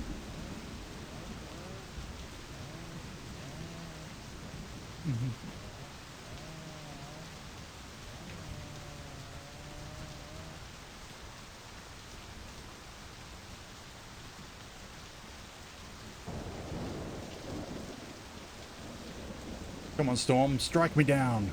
A: Come on, Storm, strike me down.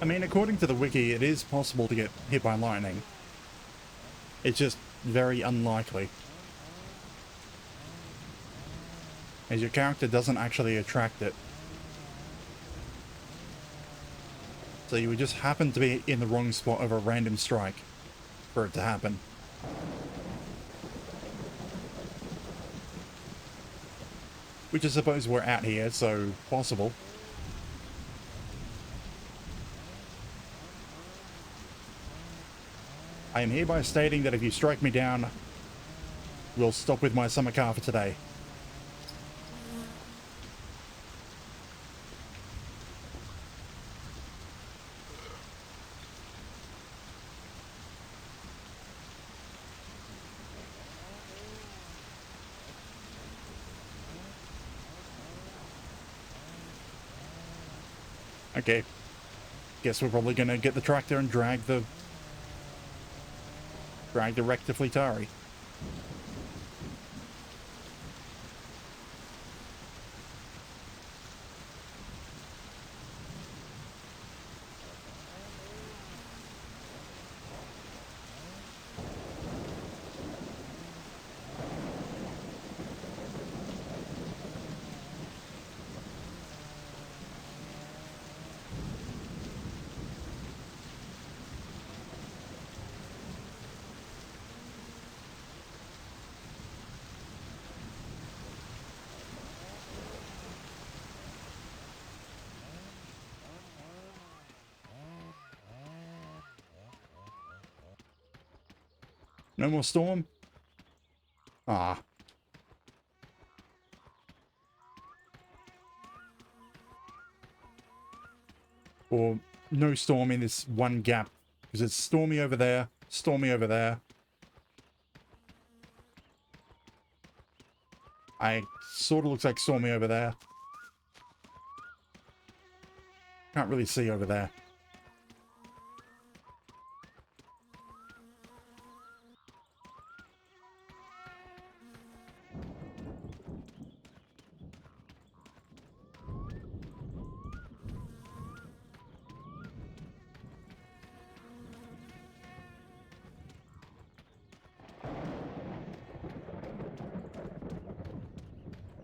A: I mean, according to the wiki, it is possible to get hit by lightning. It's just very unlikely, as your character doesn't actually attract it. So you would just happen to be in the wrong spot of a random strike for it to happen. Which I suppose we're out here, so possible. I am hereby stating that if you strike me down, we'll stop with my summer car for today. Okay. Guess we're probably gonna get the tractor and drag the Rectifleetari. No more storm? Ah. Or no storm in this one gap. Because it's stormy over there, stormy over there. Sort of looks like stormy over there. Can't really see over there.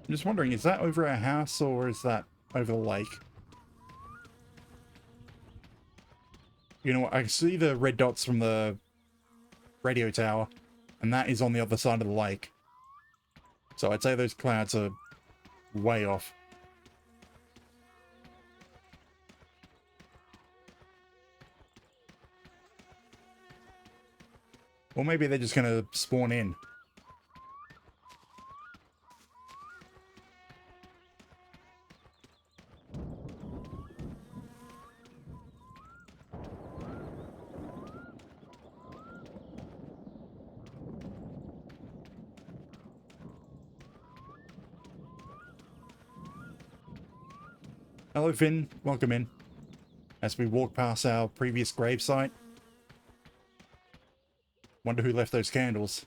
A: I'm just wondering, is that over our house or is that over the lake? You know what, I see the red dots from the radio tower, and that is on the other side of the lake. So I'd say those clouds are way off. Or maybe they're just gonna spawn in. Hello Finn, welcome in. As we walk past our previous gravesite. Wonder who left those candles.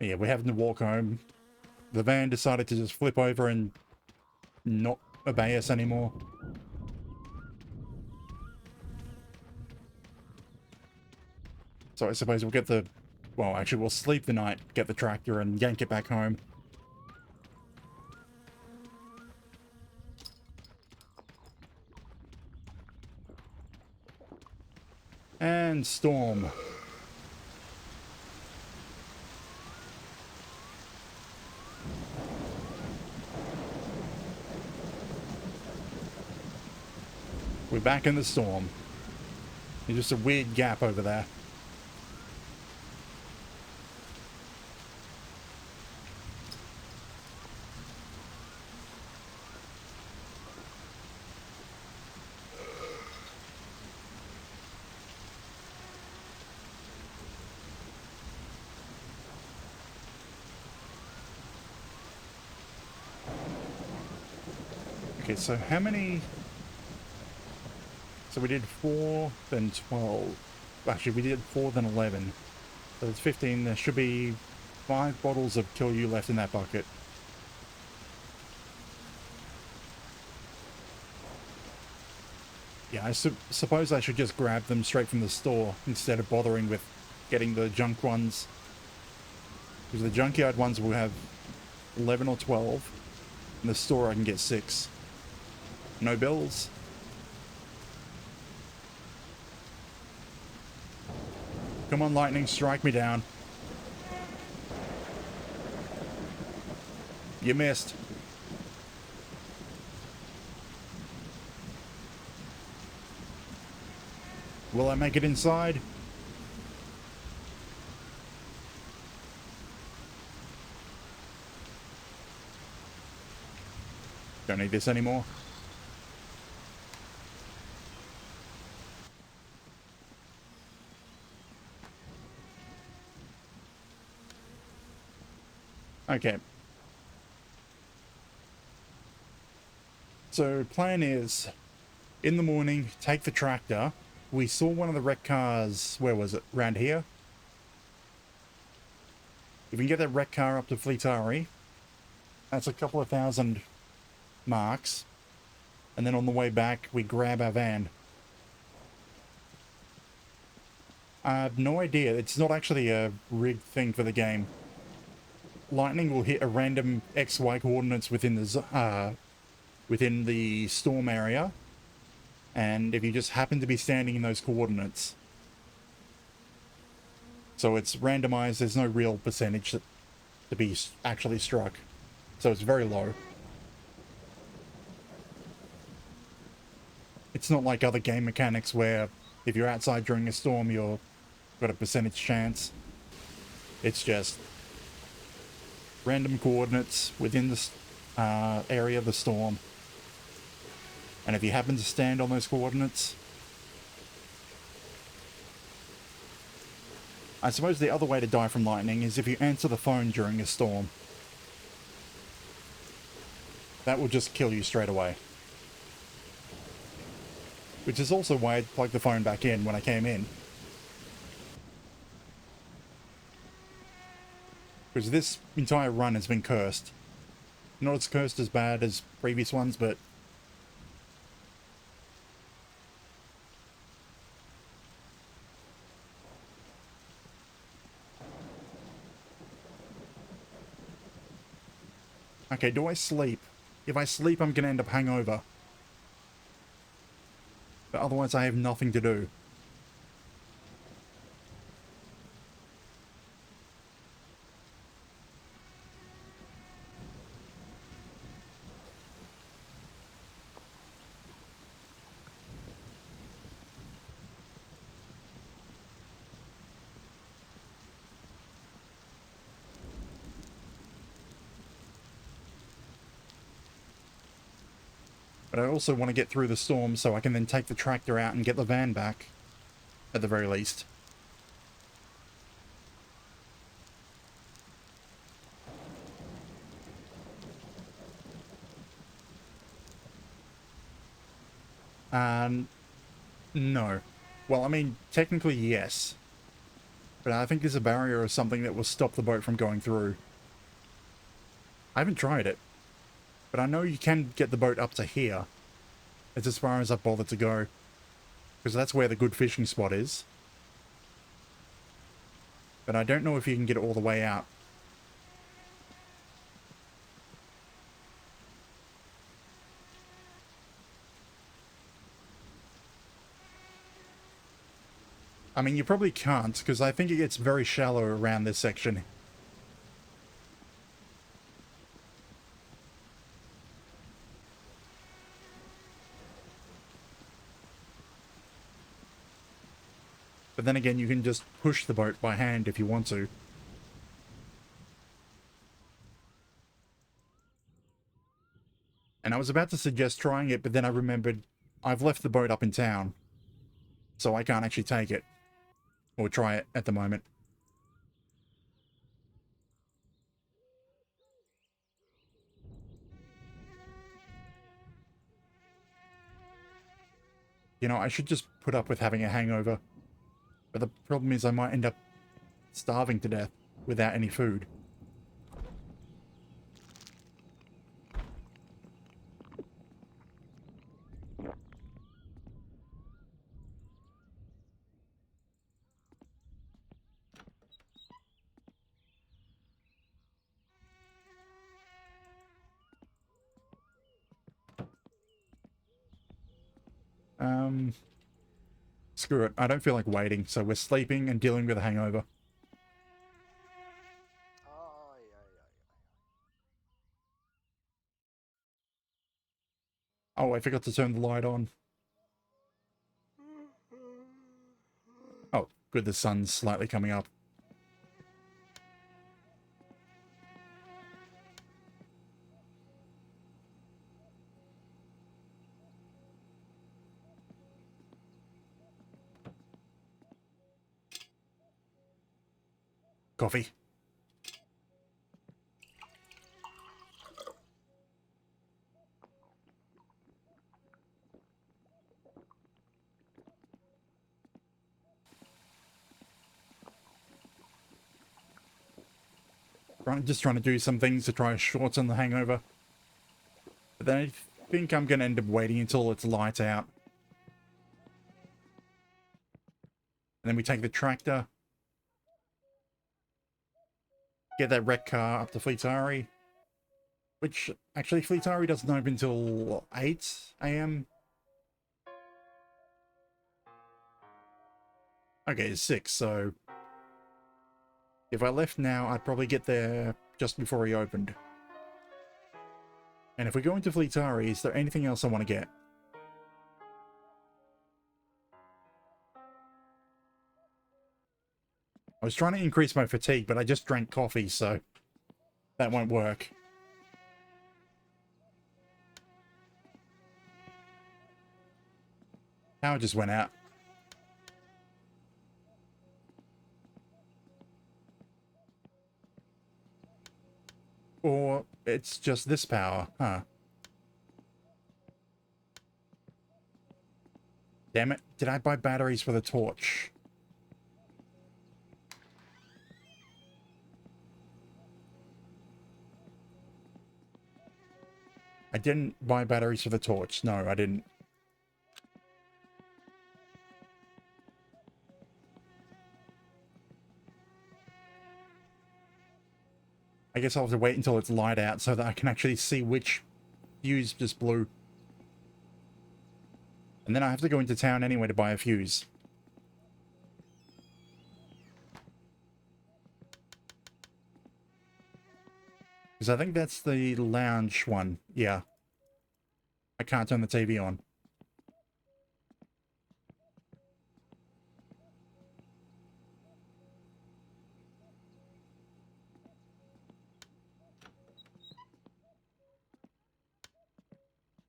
A: Yeah, we're having to walk home. The van decided to just flip over and not obey us anymore. So I suppose we'll get the... Well, actually, we'll sleep the night, get the tractor, and yank it back home. And storm. We're back in the storm. There's just a weird gap over there. Okay, so how many... So we did 4, then 12. Actually, we did 4, then 11. So it's 15. There should be 5 bottles of Kill You left in that bucket. Yeah, I suppose I should just grab them straight from the store instead of bothering with getting the junk ones. Because the junkyard ones will have 11 or 12. In the store I can get 6. No bills. Come on, lightning, strike me down. You missed. Will I make it inside? Don't need this anymore. Okay. So plan is, in the morning, take the tractor. We saw one of the wrecked cars, where was it? Around here? If we can get that wrecked car up to Fleetari, that's a couple of thousand marks. And then on the way back, we grab our van. I have no idea. It's not actually a rigged thing for the game. Lightning will hit a random XY coordinates within the storm area, and if you just happen to be standing in those coordinates, so it's randomized. There's no real percentage to be actually struck, so it's very low. It's not like other game mechanics where if you're outside during a storm, you've got a percentage chance. It's just random coordinates within the area of the storm. And if you happen to stand on those coordinates... I suppose the other way to die from lightning is if you answer the phone during a storm. That will just kill you straight away. Which is also why I plugged the phone back in when I came in. Because this entire run has been cursed. Not as cursed as bad as previous ones, but... Okay, do I sleep? If I sleep, I'm going to end up hangover. But otherwise, I have nothing to do. But I also want to get through the storm so I can then take the tractor out and get the van back. At the very least. No. Well, I mean, technically, yes. But I think there's a barrier or something that will stop the boat from going through. I haven't tried it, but I know you can get the boat up to here. It's as far as I've bothered to go, because that's where the good fishing spot is. But I don't know if you can get it all the way out. I mean, you probably can't, because I think it gets very shallow around this section. But then again, you can just push the boat by hand if you want to. And I was about to suggest trying it, but then I remembered I've left the boat up in town, so I can't actually take it or try it at the moment. You know, I should just put up with having a hangover. But the problem is I might end up starving to death without any food. Screw it. I don't feel like waiting, so we're sleeping and dealing with a hangover.
D: Ai, ai, ai.
A: Oh, I forgot to turn the light on. Oh, good, the sun's slightly coming up. Coffee. Just trying to do some things to try to shorten the hangover. But then I think I'm going to end up waiting until it's light out. And then we take the tractor. Get that wreck car up to Fleetari. Which, actually, Fleetari doesn't open until 8 AM. Okay, it's 6, so... if I left now, I'd probably get there just before he opened. And if we go into Fleetari, is there anything else I want to get? I was trying to increase my fatigue, but I just drank coffee, so that won't work. Power just went out. Or it's just this power, huh? Damn it, did I buy batteries for the torch? I didn't buy batteries for the torch. No, I didn't. I guess I'll have to wait until it's light out so that I can actually see which fuse just blew. And then I have to go into town anyway to buy a fuse. Because I think that's the lounge one. Yeah. I can't turn the TV on.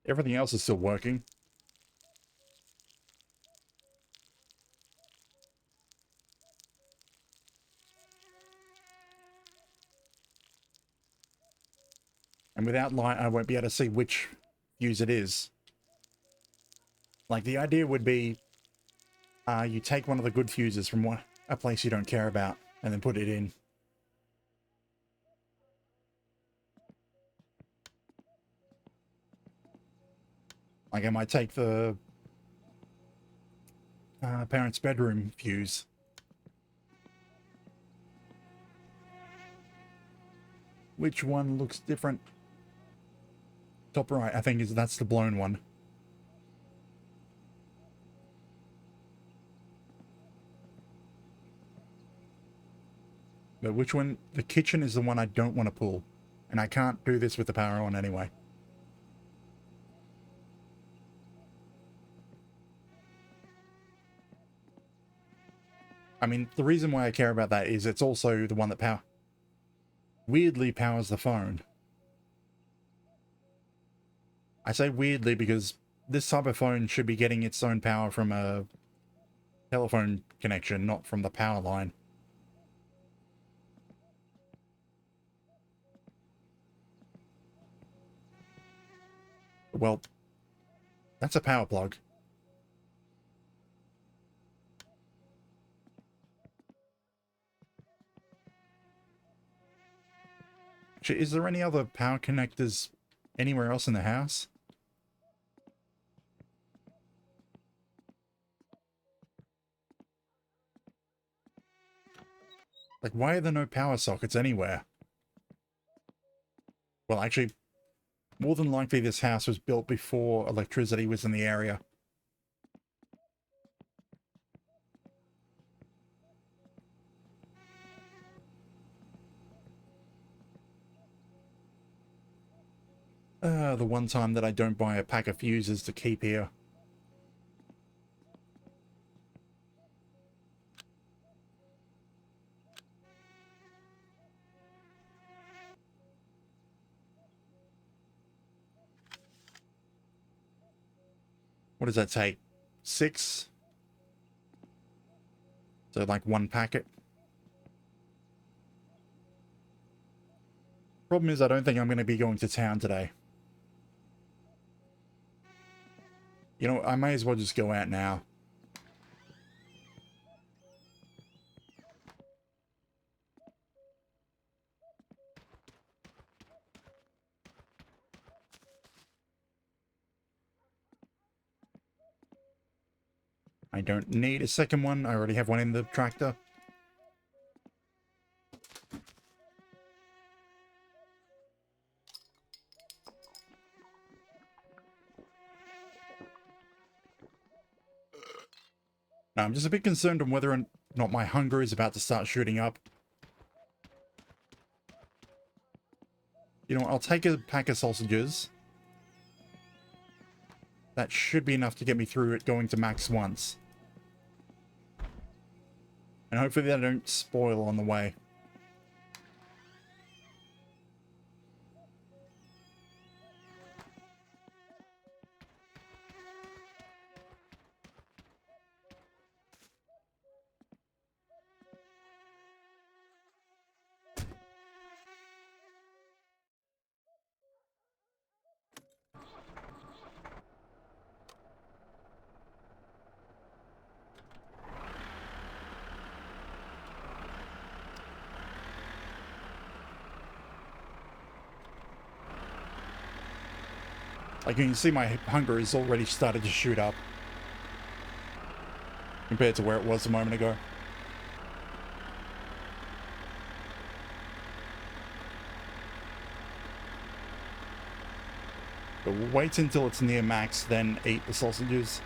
A: Everything else is still working. And without light, I won't be able to see which fuse it is. Like, the idea would be, you take one of the good fuses from a place you don't care about and then put it in. Like I might take the parents' bedroom fuse. Which one looks different? Top right, I think that's the blown one. But which one? The kitchen is the one I don't want to pull. And I can't do this with the power on anyway. I mean, the reason why I care about that is it's also the one that weirdly powers the phone. I say weirdly because this type of phone should be getting its own power from a telephone connection, not from the power line. Well, that's a power plug. Actually, is there any other power connectors anywhere else in the house? Like, why are there no power sockets anywhere? Well, actually, more than likely this house was built before electricity was in the area. The one time that I don't buy a pack of fuses to keep here. What does that take? 6? So like one packet. Problem is I don't think I'm going to be going to town today. You know, I may as well just go out now. I don't need a second one. I already have one in the tractor. Now, I'm just a bit concerned on whether or not my hunger is about to start shooting up. You know, I'll take a pack of sausages. That should be enough to get me through it going to max once. And hopefully they don't spoil on the way. Like you can see, my hunger has already started to shoot up compared to where it was a moment ago. But we'll wait until it's near max, then eat the sausages.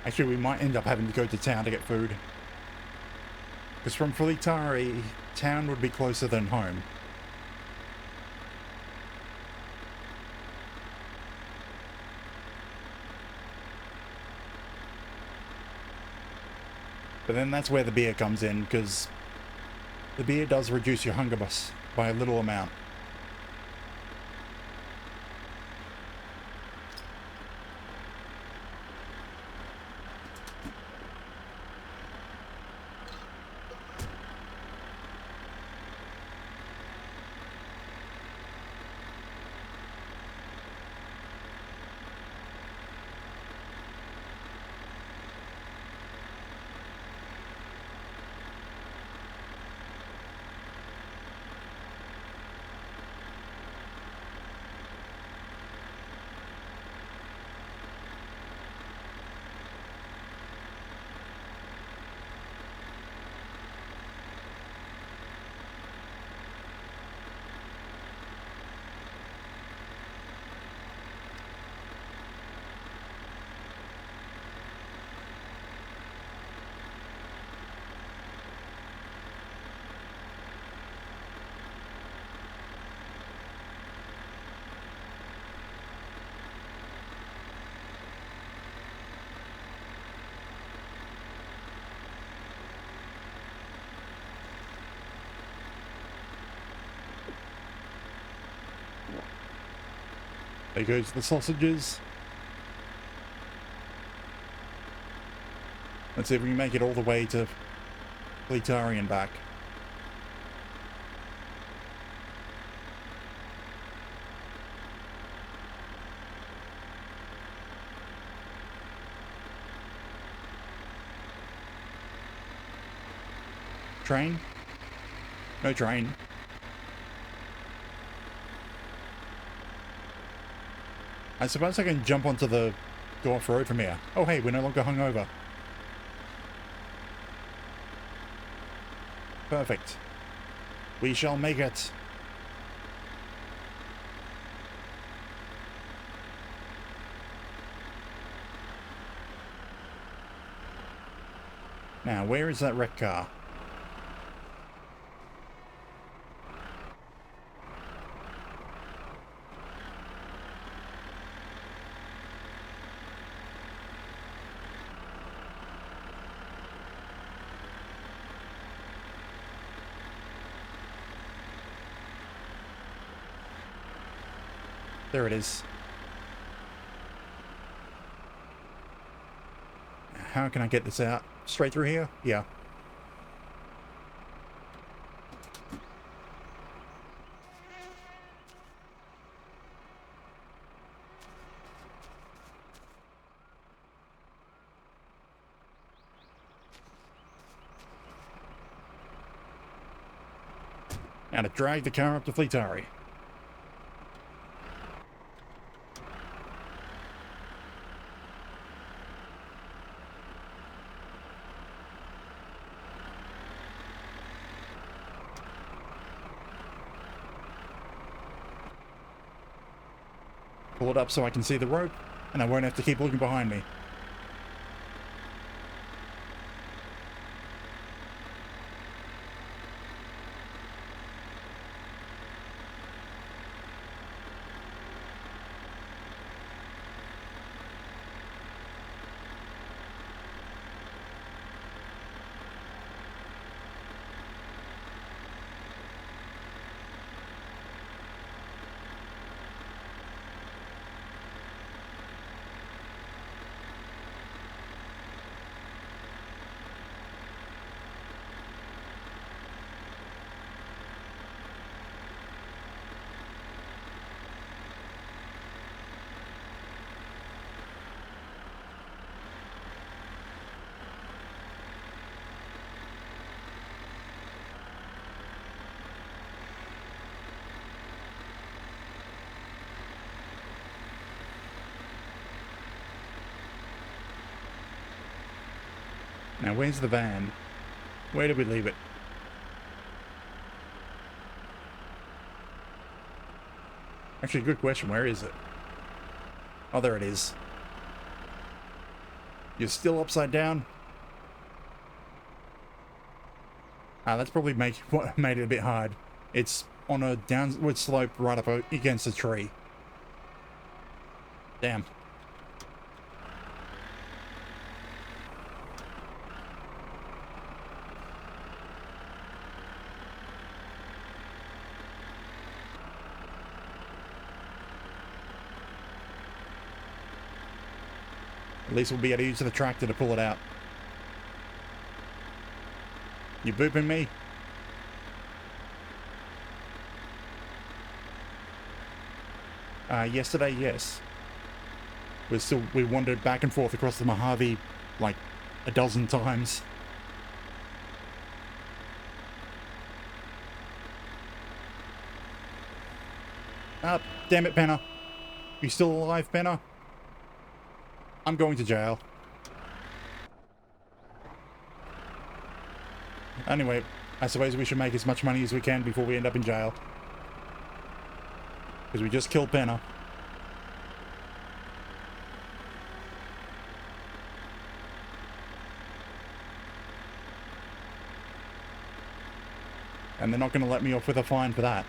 A: Actually, we might end up having to go to town to get food. Because from Filitari, town would be closer than home. But then that's where the beer comes in, because the beer does reduce your hunger by a little amount. There goes the sausages. Let's see if we can make it all the way to Fleetari and back. Train? No train. I suppose I can jump onto the go off road from here. Oh hey, we're no longer hungover. Perfect. We shall make it. Now, where is that wrecked car? There it is. How can I get this out? Straight through here? Yeah. Now to drag the car up to Fleetari. Pull it up so I can see the rope, and I won't have to keep looking behind me. Now, where's the van? Where did we leave it? Actually, good question. Where is it? Oh, there it is. You're still upside down? Ah, that's probably what made it a bit hard. It's on a downward slope right up against a tree. Damn. At least we'll be able to use the tractor to pull it out. You booping me? Yesterday, yes. We wandered back and forth across the Mojave like a dozen times. Ah, damn it, Penner. You still alive, Penner? I'm going to jail. Anyway, I suppose we should make as much money as we can before we end up in jail. Because we just killed Penner. And they're not going to let me off with a fine for that.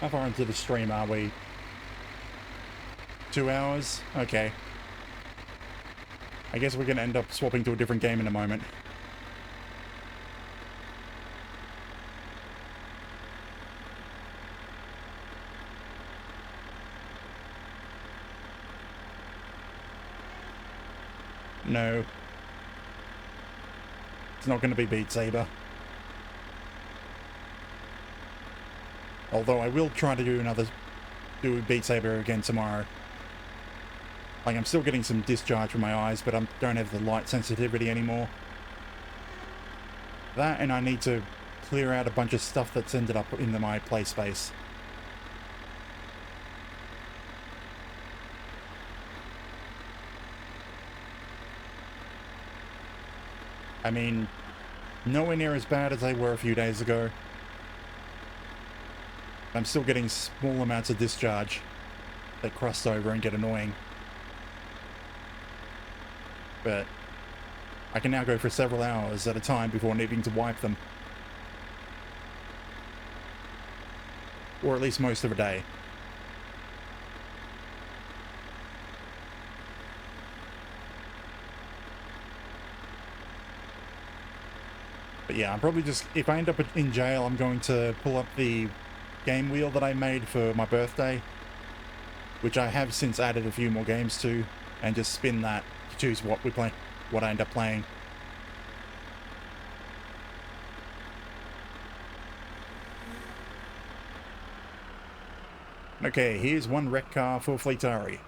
A: How far into the stream are we? 2 hours? Okay. I guess we're going to end up swapping to a different game in a moment. No. It's not going to be Beat Saber. Although I will try to do Beat Saber again tomorrow. Like, I'm still getting some discharge from my eyes, but I don't have the light sensitivity anymore. That, and I need to clear out a bunch of stuff that's ended up in my play space. I mean, nowhere near as bad as they were a few days ago. I'm still getting small amounts of discharge that crust over and get annoying. But I can now go for several hours at a time before needing to wipe them. Or at least most of a day. But yeah, I'm probably just, if I end up in jail, I'm going to pull up the game wheel that I made for my birthday, which I have since added a few more games to, and just spin that to choose what we play, what I end up playing. Okay, here's one wreck car for Fleetari.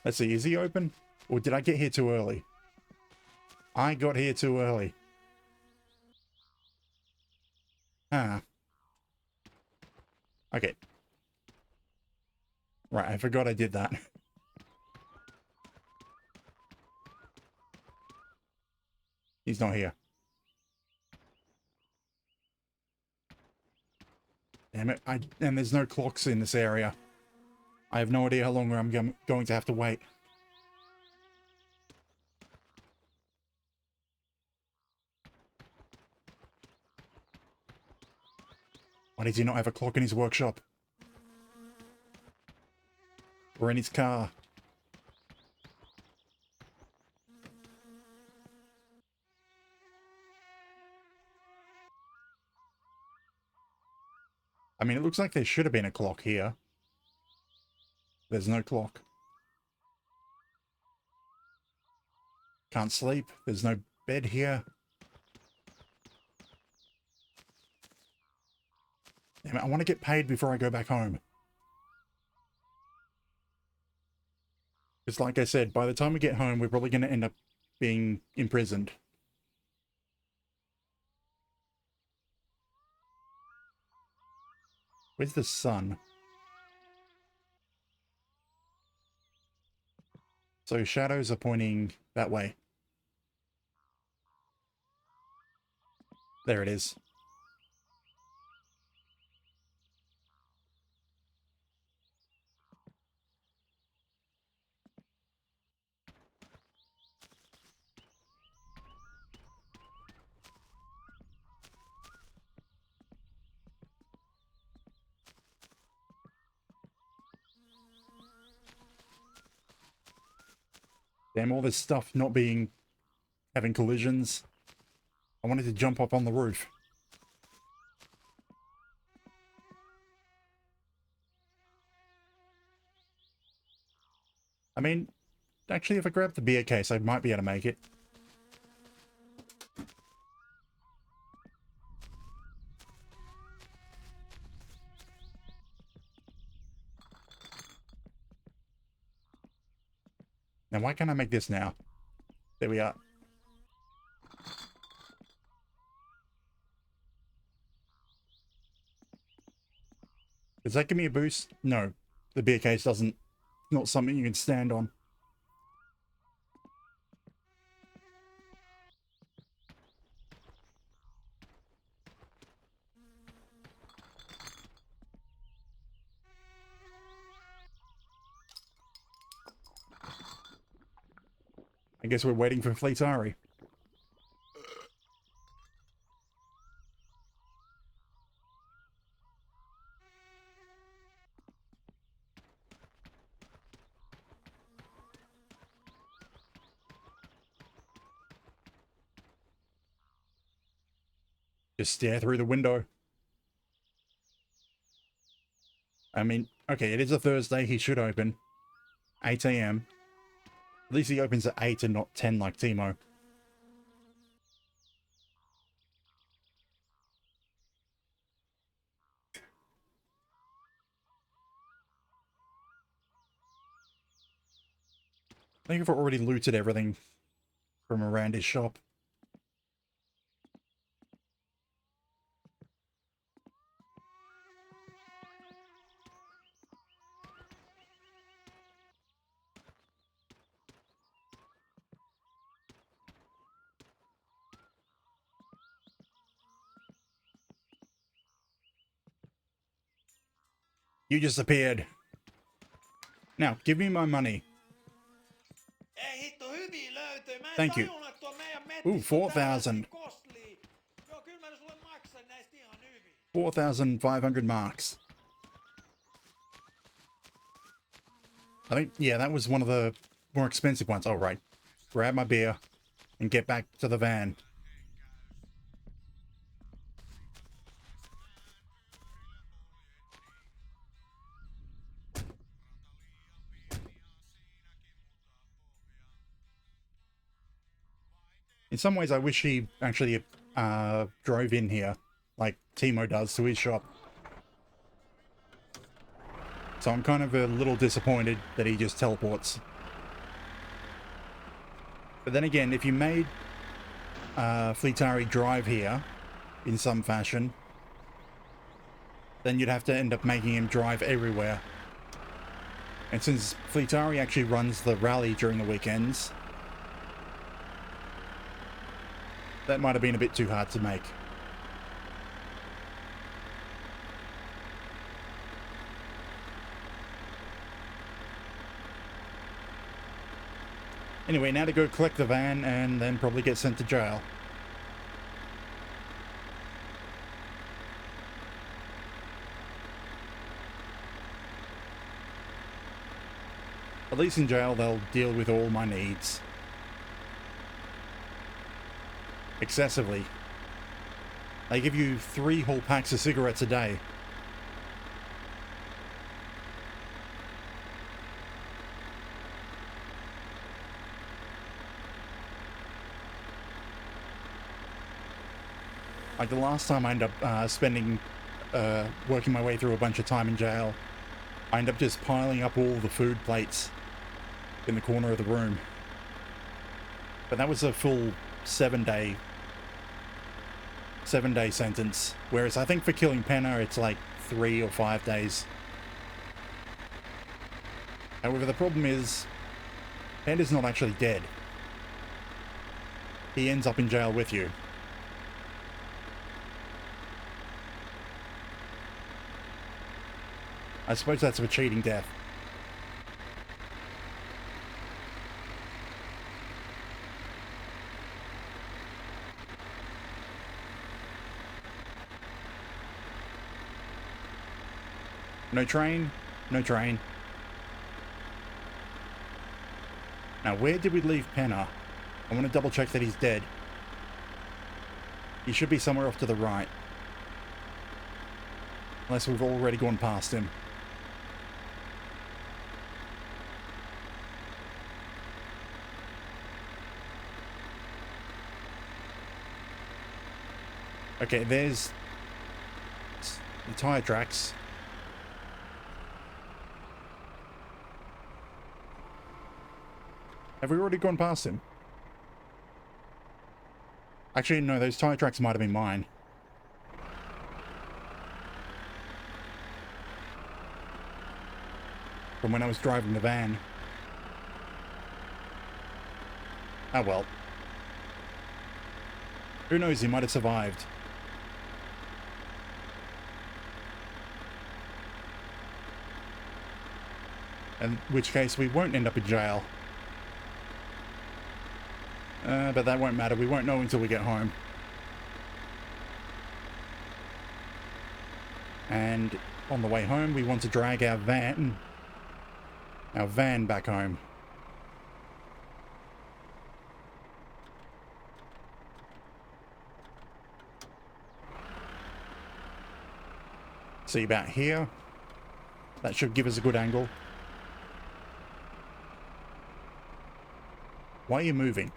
A: Let's see, is he open? Or did I get here too early? I got here too early. Ah. Okay. Right, I forgot I did that. He's not here. Damn it, and there's no clocks in this area. I have no idea how long I'm going to have to wait. Why does he not have a clock in his workshop? Or in his car? I mean, it looks like there should have been a clock here. There's no clock. Can't sleep. There's no bed here. Damn it, I want to get paid before I go back home. Because like I said, by the time we get home, we're probably going to end up being imprisoned. Where's the sun? So shadows are pointing that way. There it is. Damn, all this stuff not having collisions. I wanted to jump up on the roof. I mean, actually, if I grab the beer case, I might be able to make it. Now, why can't I make this now? There we are. Does that give me a boost? No. The beer case doesn't. Not something you can stand on. I guess we're waiting for Fleetari. Just stare through the window. I mean, okay, it is a Thursday. He should open 8 a.m. At least he opens at 8 and not 10 like Timo. I think I've already looted everything from around his shop. You just appeared. Now, give me my money.
C: Ei hitto hyviä löytöjä. Mä en
A: Thank you.
C: tajunnut, että tuo meidän
A: Ooh,
C: metsissä on
A: 4,000.
C: tällaisia kostlia. Joo, kyllä mä sulle maksan näistä ihan hyvin.
A: 4,500 marks. I think, yeah, that was one of the more expensive ones. All right. Grab my beer and get back to the van. In some ways, I wish he actually drove in here, like Timo does, to his shop. So I'm kind of a little disappointed that he just teleports. But then again, if you made Fleetari drive here in some fashion, then you'd have to end up making him drive everywhere. And since Fleetari actually runs the rally during the weekends, that might have been a bit too hard to make. Anyway, now to go collect the van and then probably get sent to jail. At least in jail, they'll deal with all my needs. Excessively. They give you 3 whole packs of cigarettes a day. Like the last time I ended up working my way through a bunch of time in jail, I ended up just piling up all the food plates in the corner of the room. But that was a full 7-day sentence, whereas I think for killing Penna it's like 3 or 5 days. However, the problem is Penna's not actually dead. He ends up in jail with you. I suppose that's a cheating death. No train, no train. Now, where did we leave Penna? I want to double check that he's dead. He should be somewhere off to the right. Unless we've already gone past him. Okay, there's the tire tracks. Have we already gone past him? Actually, no, those tire tracks might have been mine. From when I was driving the van. Oh well. Who knows, he might have survived. In which case we won't end up in jail. But that won't matter. We won't know until we get home. And on the way home, we want to drag our van back home. See about here. That should give us a good angle. Why are you moving?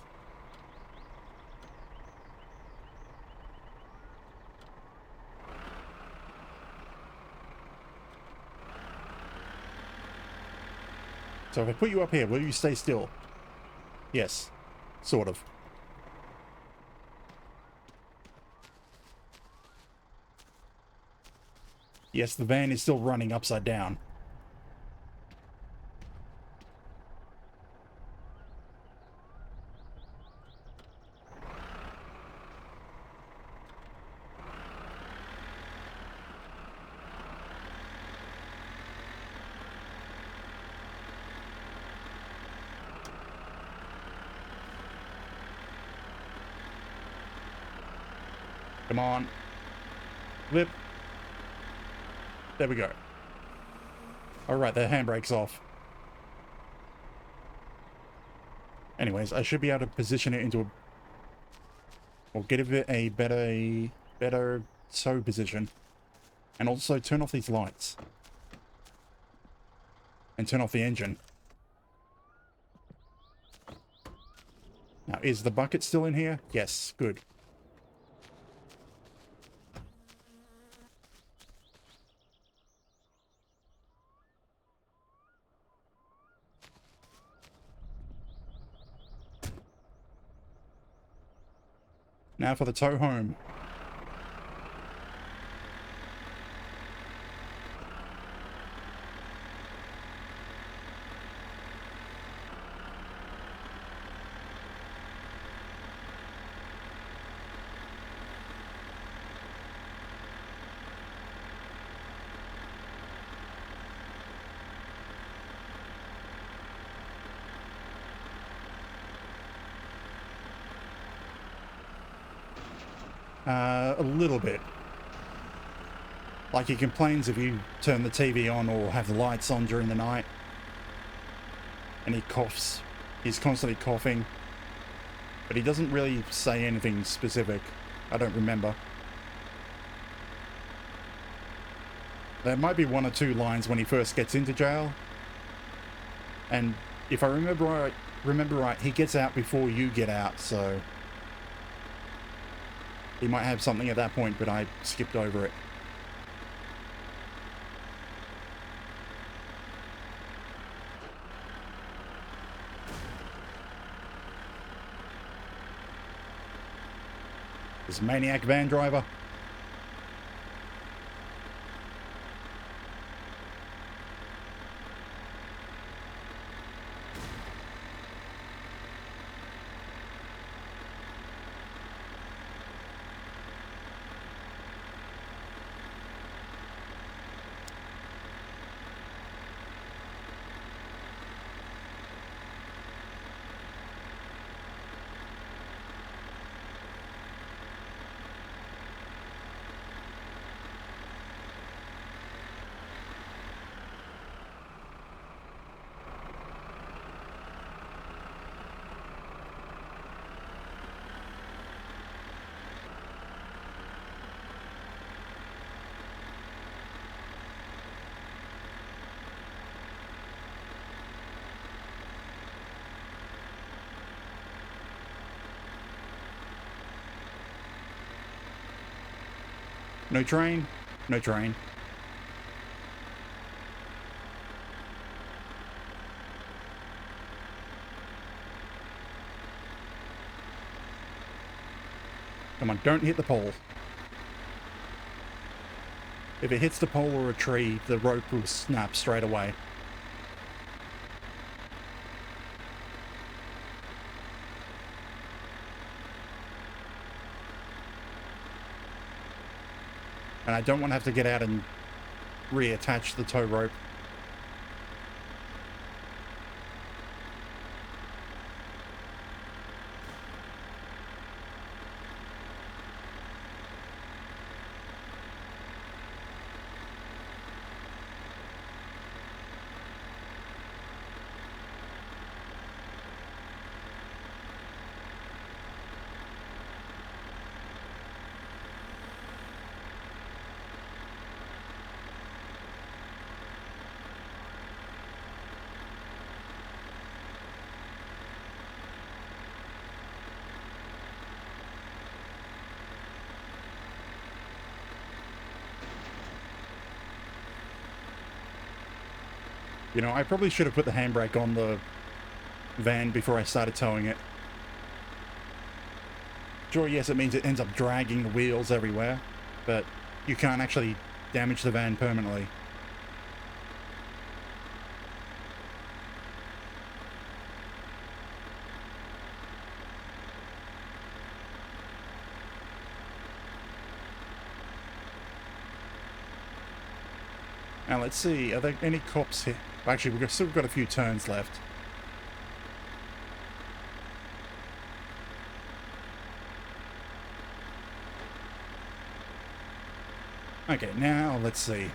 A: So if I put you up here, will you stay still? Yes. Sort of. Yes, the van is still running upside down. Come on. Flip. There we go. Alright, the handbrake's off. Anyways, I should be able to position it into a... or give it a better tow position. And also turn off these lights. And turn off the engine. Now, is the bucket still in here? Yes, good. Now for the tow home. A little bit. Like he complains if you turn the TV on or have the lights on during the night. And he coughs. He's constantly coughing. But he doesn't really say anything specific. I don't remember. There might be one or two lines when he first gets into jail. And if I remember right, he gets out before you get out, so... he might have something at that point, but I skipped over it. This maniac van driver. No train? No train. Come on, don't hit the pole. If it hits the pole or a tree, the rope will snap straight away. And I don't want to have to get out and reattach the tow rope. You know, I probably should have put the handbrake on the van before I started towing it. Sure, yes, it means it ends up dragging the wheels everywhere, but you can't actually damage the van permanently. Now let's see, are there any cops here? Actually, we've still got a few turns left. Okay, now let's see.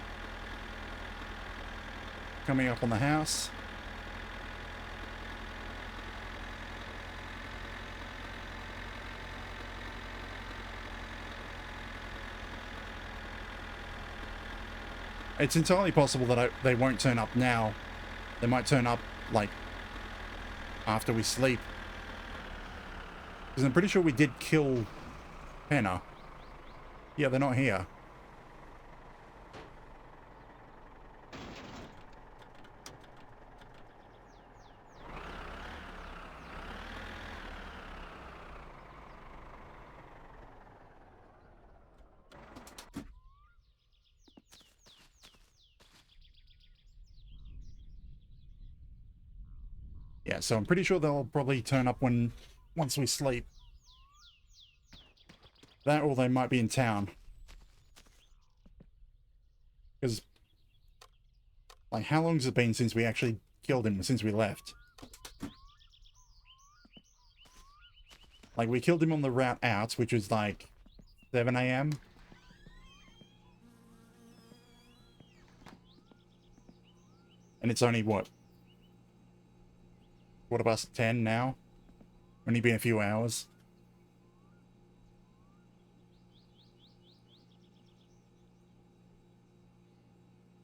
A: Coming up on the house. It's entirely possible that they won't turn up now. They might turn up, like, after we sleep. Because I'm pretty sure we did kill Penna. Yeah, they're not here. Yeah, so I'm pretty sure they'll probably turn up once we sleep. That or they might be in town. Because, like, how long has it been since we actually killed him, since we left? Like, we killed him on the route out, which was like 7 AM. And it's only, what? Quarter past 10 now? Only been a few hours.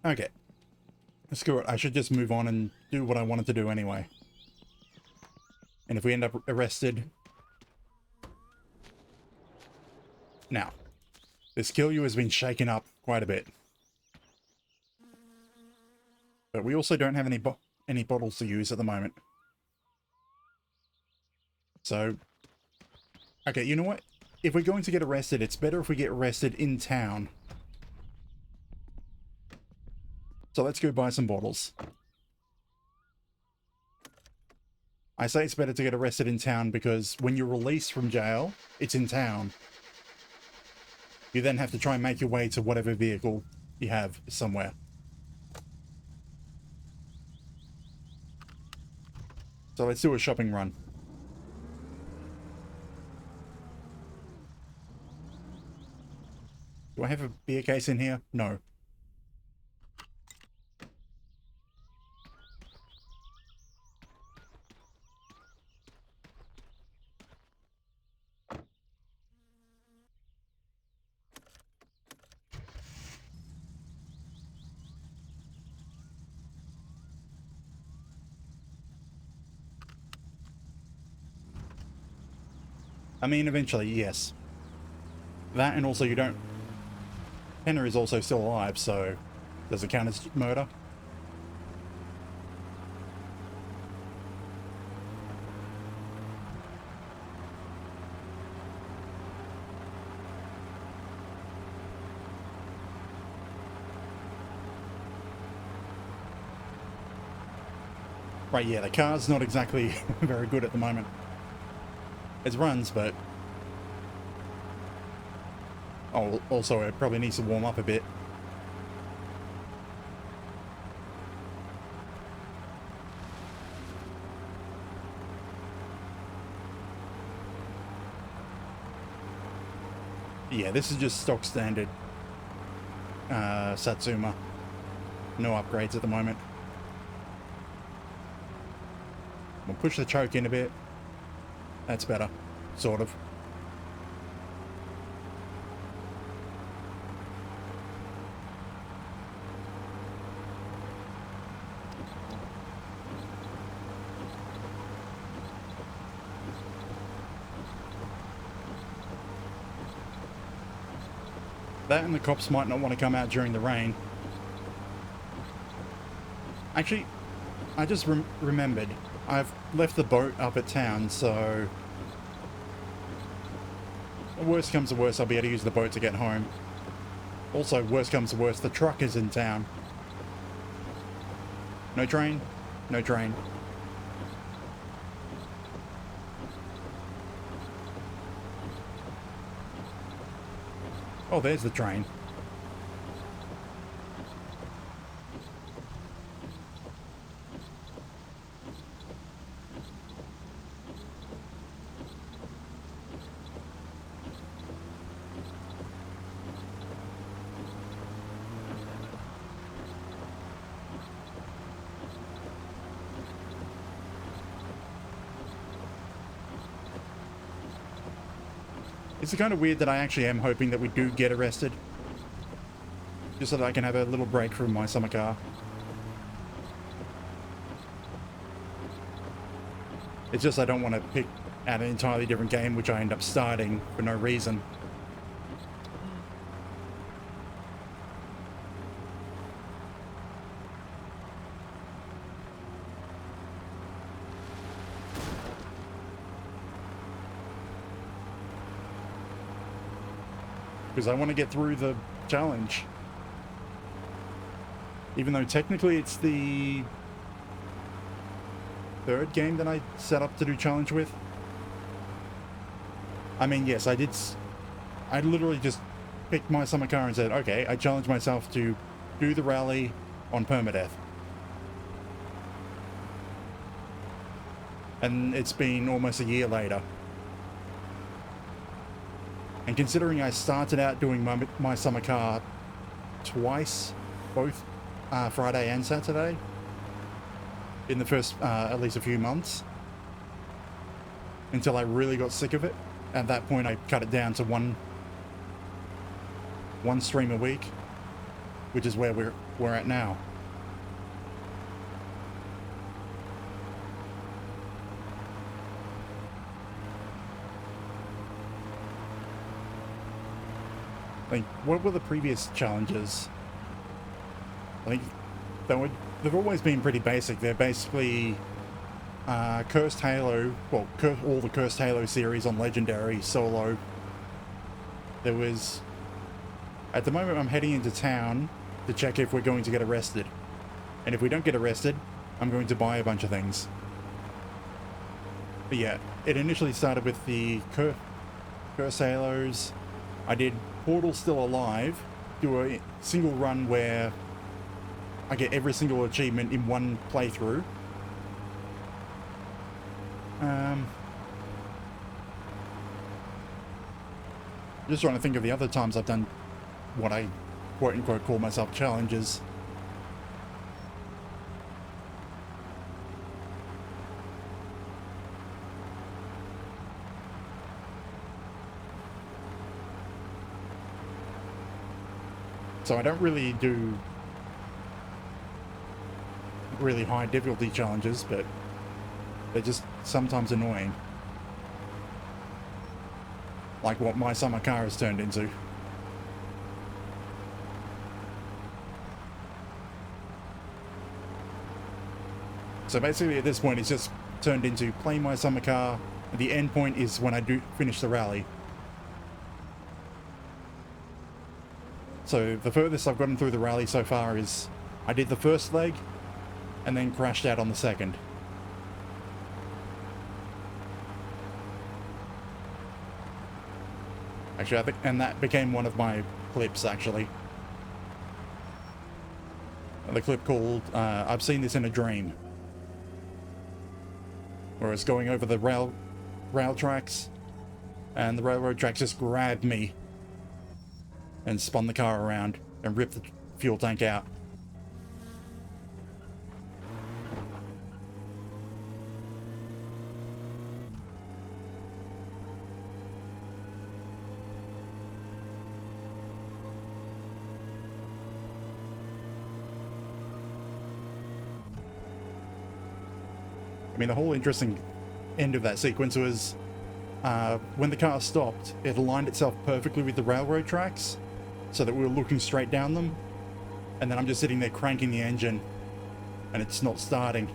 A: Okay. Screw it. I should just move on and do what I wanted to do anyway. And if we end up arrested... Now, this kill you has been shaken up quite a bit. But we also don't have any bottles to use at the moment. So, okay, you know what? If we're going to get arrested, it's better if we get arrested in town. So let's go buy some bottles. I say it's better to get arrested in town because when you're released from jail, it's in town. You then have to try and make your way to whatever vehicle you have somewhere. So let's do a shopping run. Do I have a beer case in here? No. I mean, eventually, yes. That, and also you don't... Penna is also still alive, so... Does it count as murder? Right, yeah, the car's not exactly very good at the moment. It runs, but... Oh, also, it probably needs to warm up a bit. Yeah, this is just stock standard Satsuma. No upgrades at the moment. We'll push the choke in a bit. That's better. Sort of. That and the cops might not want to come out during the rain. Actually, I just remembered. I've left the boat up at town, so... Worst comes to worst, I'll be able to use the boat to get home. Also, worst comes to worst, the truck is in town. No train? No train. Oh, there's the train. It's kind of weird that I actually am hoping that we do get arrested. Just so that I can have a little break from my summer car. It's just I don't want to pick out an entirely different game, which I end up starting for no reason. Because I want to get through the challenge. Even though technically it's the third game that I set up to do challenge with. I mean, yes, I literally just picked my summer car and said, okay, I challenged myself to do the rally on Permadeath. And it's been almost a year later. And considering I started out doing my summer car twice, both Friday and Saturday, in the first at least a few months, until I really got sick of it. At that point, I cut it down to one stream a week, which is where we're at now. Like, what were the previous challenges? I think they've always been pretty basic. They're basically Cursed Halo, well, all the Cursed Halo series on Legendary, solo. There was... At the moment, I'm heading into town to check if we're going to get arrested. And if we don't get arrested, I'm going to buy a bunch of things. But yeah, it initially started with the Cursed Halos. I did Portal Still Alive, do a single run where I get every single achievement in one playthrough. Just trying to think of the other times I've done what I quote-unquote call myself challenges. So I don't really do really high difficulty challenges, but they're just sometimes annoying. Like what my summer car has turned into. So basically at this point it's just turned into play my summer car. The end point is when I do finish the rally. So the furthest I've gotten through the rally so far is I did the first leg and then crashed out on the second. Actually, I think, and that became one of my clips, actually. The clip called, I've Seen This in a Dream. Where it's going over the rail tracks, and the railroad tracks just grabbed me and spun the car around and ripped the fuel tank out. I mean, the whole interesting end of that sequence was when the car stopped, it aligned itself perfectly with the railroad tracks so that we were looking straight down them. And then I'm just sitting there cranking the engine and it's not starting.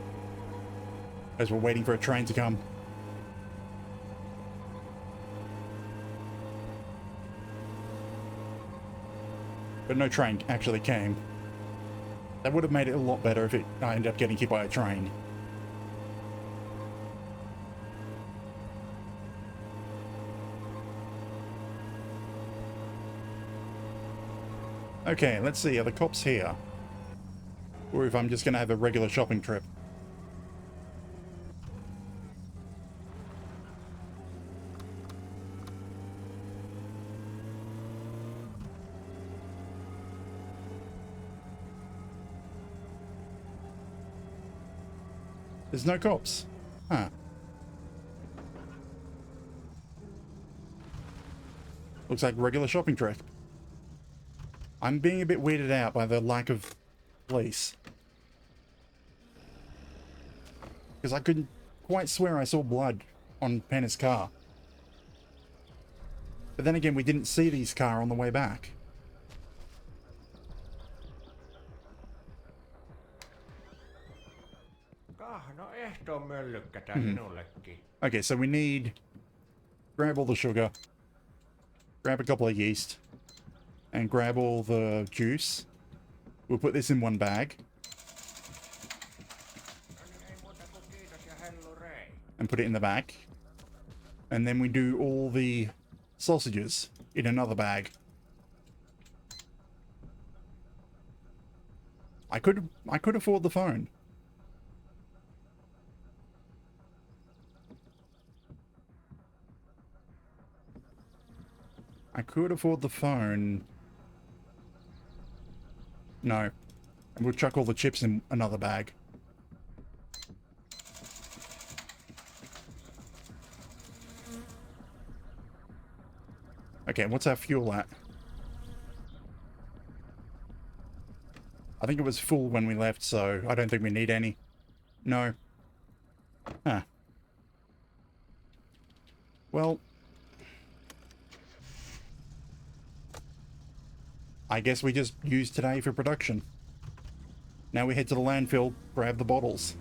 A: as we're waiting for a train to come. But no train actually came. That would have made it a lot better if I ended up getting hit by a train. Okay, let's see, are the cops here? Or if I'm just gonna have a regular shopping trip. There's no cops. Huh. Looks like regular shopping trip. I'm being a bit weirded out by the lack of police. Because I couldn't quite swear I saw blood on Penna's car. But then again, we didn't see his car on the way back.
E: No ehtoon möllykkätä minullekin.
A: Okay, so we need... Grab all the sugar. Grab a couple of yeast. And grab all the juice. We'll put this in one bag.
E: Ei muuta kuin kiitos ja hellurei.
A: And put it in the back. And then we do all the sausages in another bag. I could afford the phone. I could afford the phone. No. We'll chuck all the chips in another bag. Okay, what's our fuel at? I think it was full when we left, so I don't think we need any. No. Huh. Well... I guess we just use today for production. Now we head to the landfill, grab the bottles.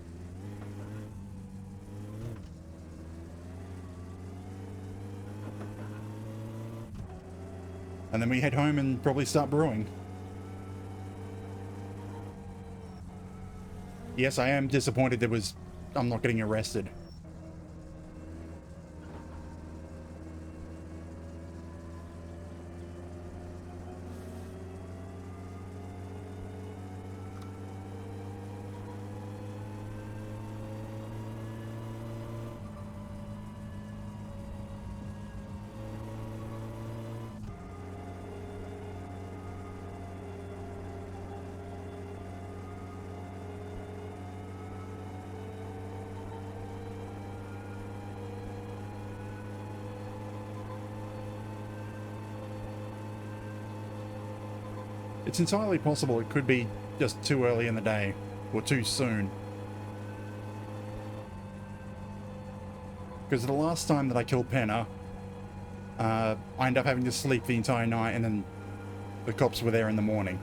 A: And then we head home and probably start brewing. Yes, I am disappointed I'm not getting arrested. It's entirely possible it could be just too early in the day, or too soon. Because the last time that I killed Penna, I ended up having to sleep the entire night, and then the cops were there in the morning.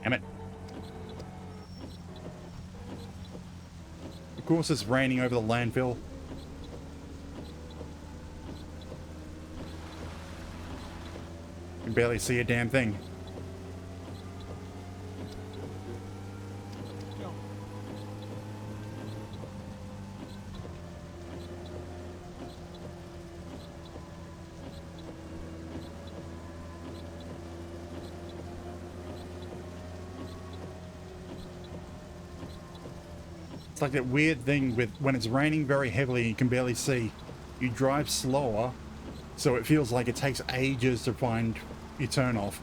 A: Damn it. Of course it's raining over the landfill. You can barely see a damn thing. It's like that weird thing with when it's raining very heavily and you can barely see. You drive slower, so it feels like it takes ages to find your turn off.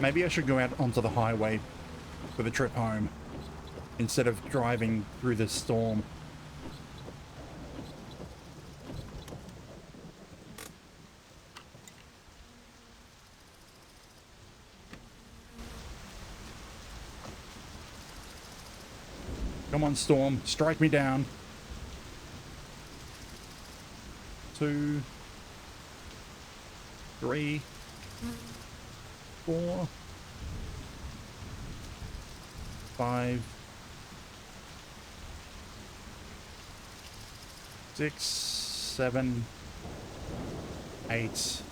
A: Maybe I should go out onto the highway for the trip home instead of driving through the storm. Come on, storm, strike me down. 2, 3, 4, 5, 6, 7, 8,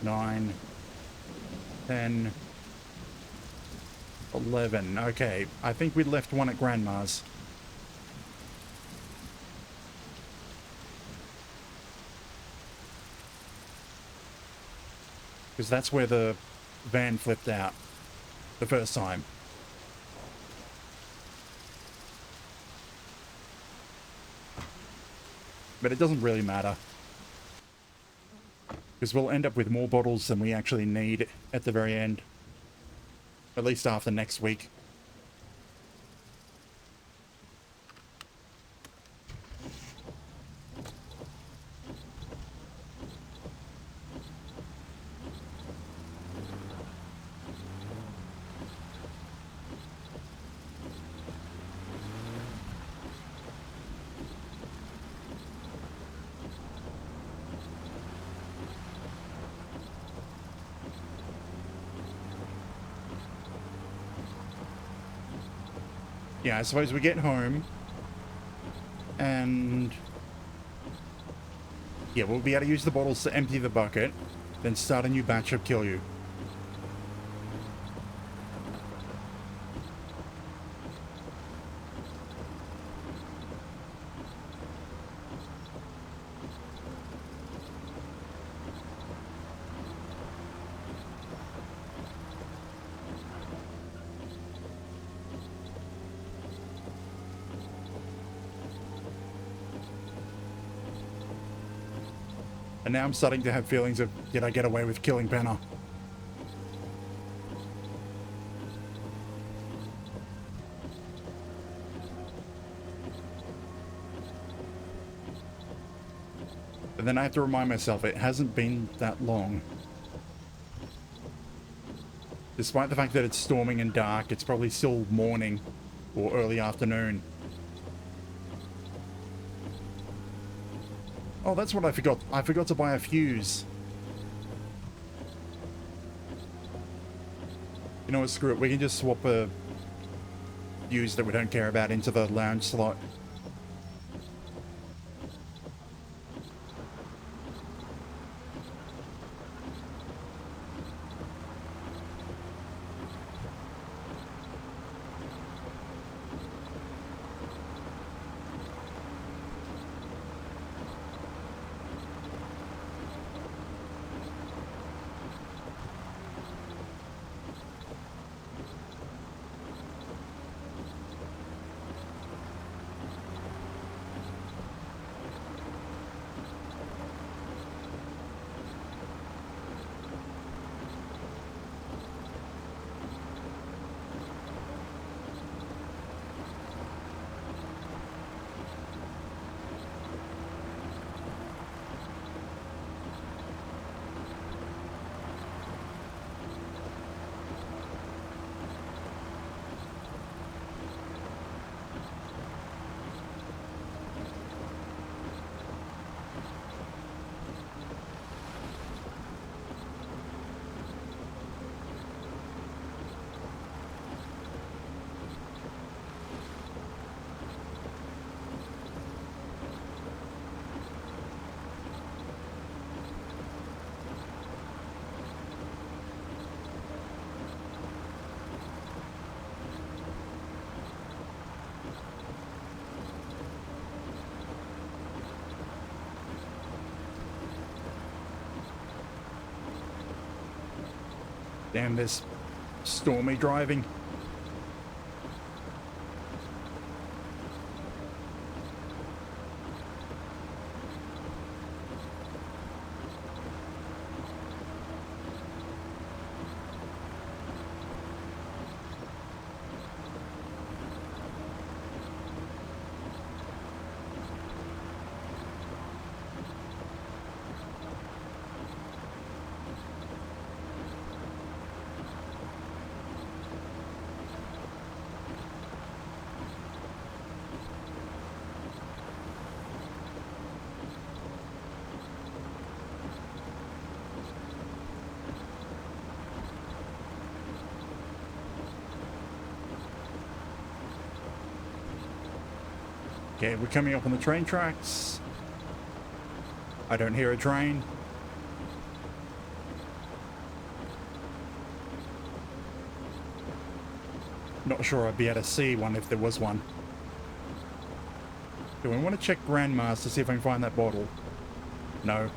A: 9, 10, 11. Okay, I think we left one at Grandma's. Because that's where the van flipped out the first time. But it doesn't really matter. Because we'll end up with more bottles than we actually need at the very end. At least after next week. Yeah, I suppose we get home and yeah, we'll be able to use the bottles to empty the bucket, then start a new batch of Kill You. And now I'm starting to have feelings of, did I get away with killing Penner? And then I have to remind myself, it hasn't been that long. Despite the fact that it's storming and dark, it's probably still morning or early afternoon. Oh, that's what I forgot. I forgot to buy a fuse. You know what, screw it. We can just swap a fuse that we don't care about into the lounge slot. Damn this stormy driving. Okay, we're coming up on the train tracks. I don't hear a train. Not sure I'd be able to see one if there was one. Do I want to check Grandma's to see if I can find that bottle? No.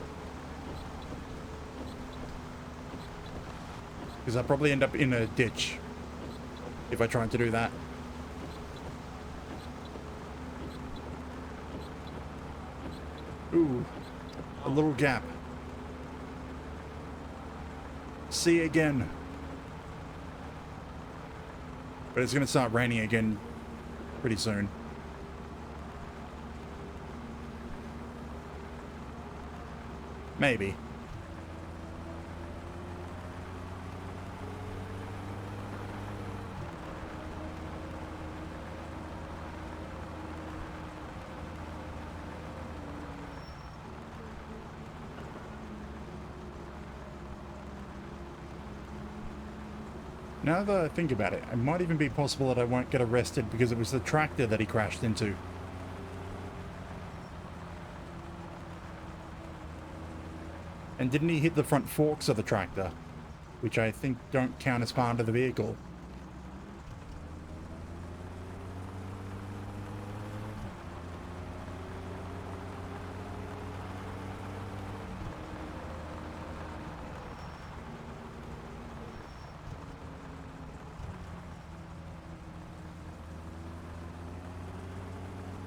A: Because I'll probably end up in a ditch if I try to do that. Ooh, a little gap. See again. But it's going to start raining again pretty soon. Maybe. Now that I think about it, it might even be possible that I won't get arrested because it was the tractor that he crashed into. And didn't he hit the front forks of the tractor? Which I think don't count as part of the vehicle.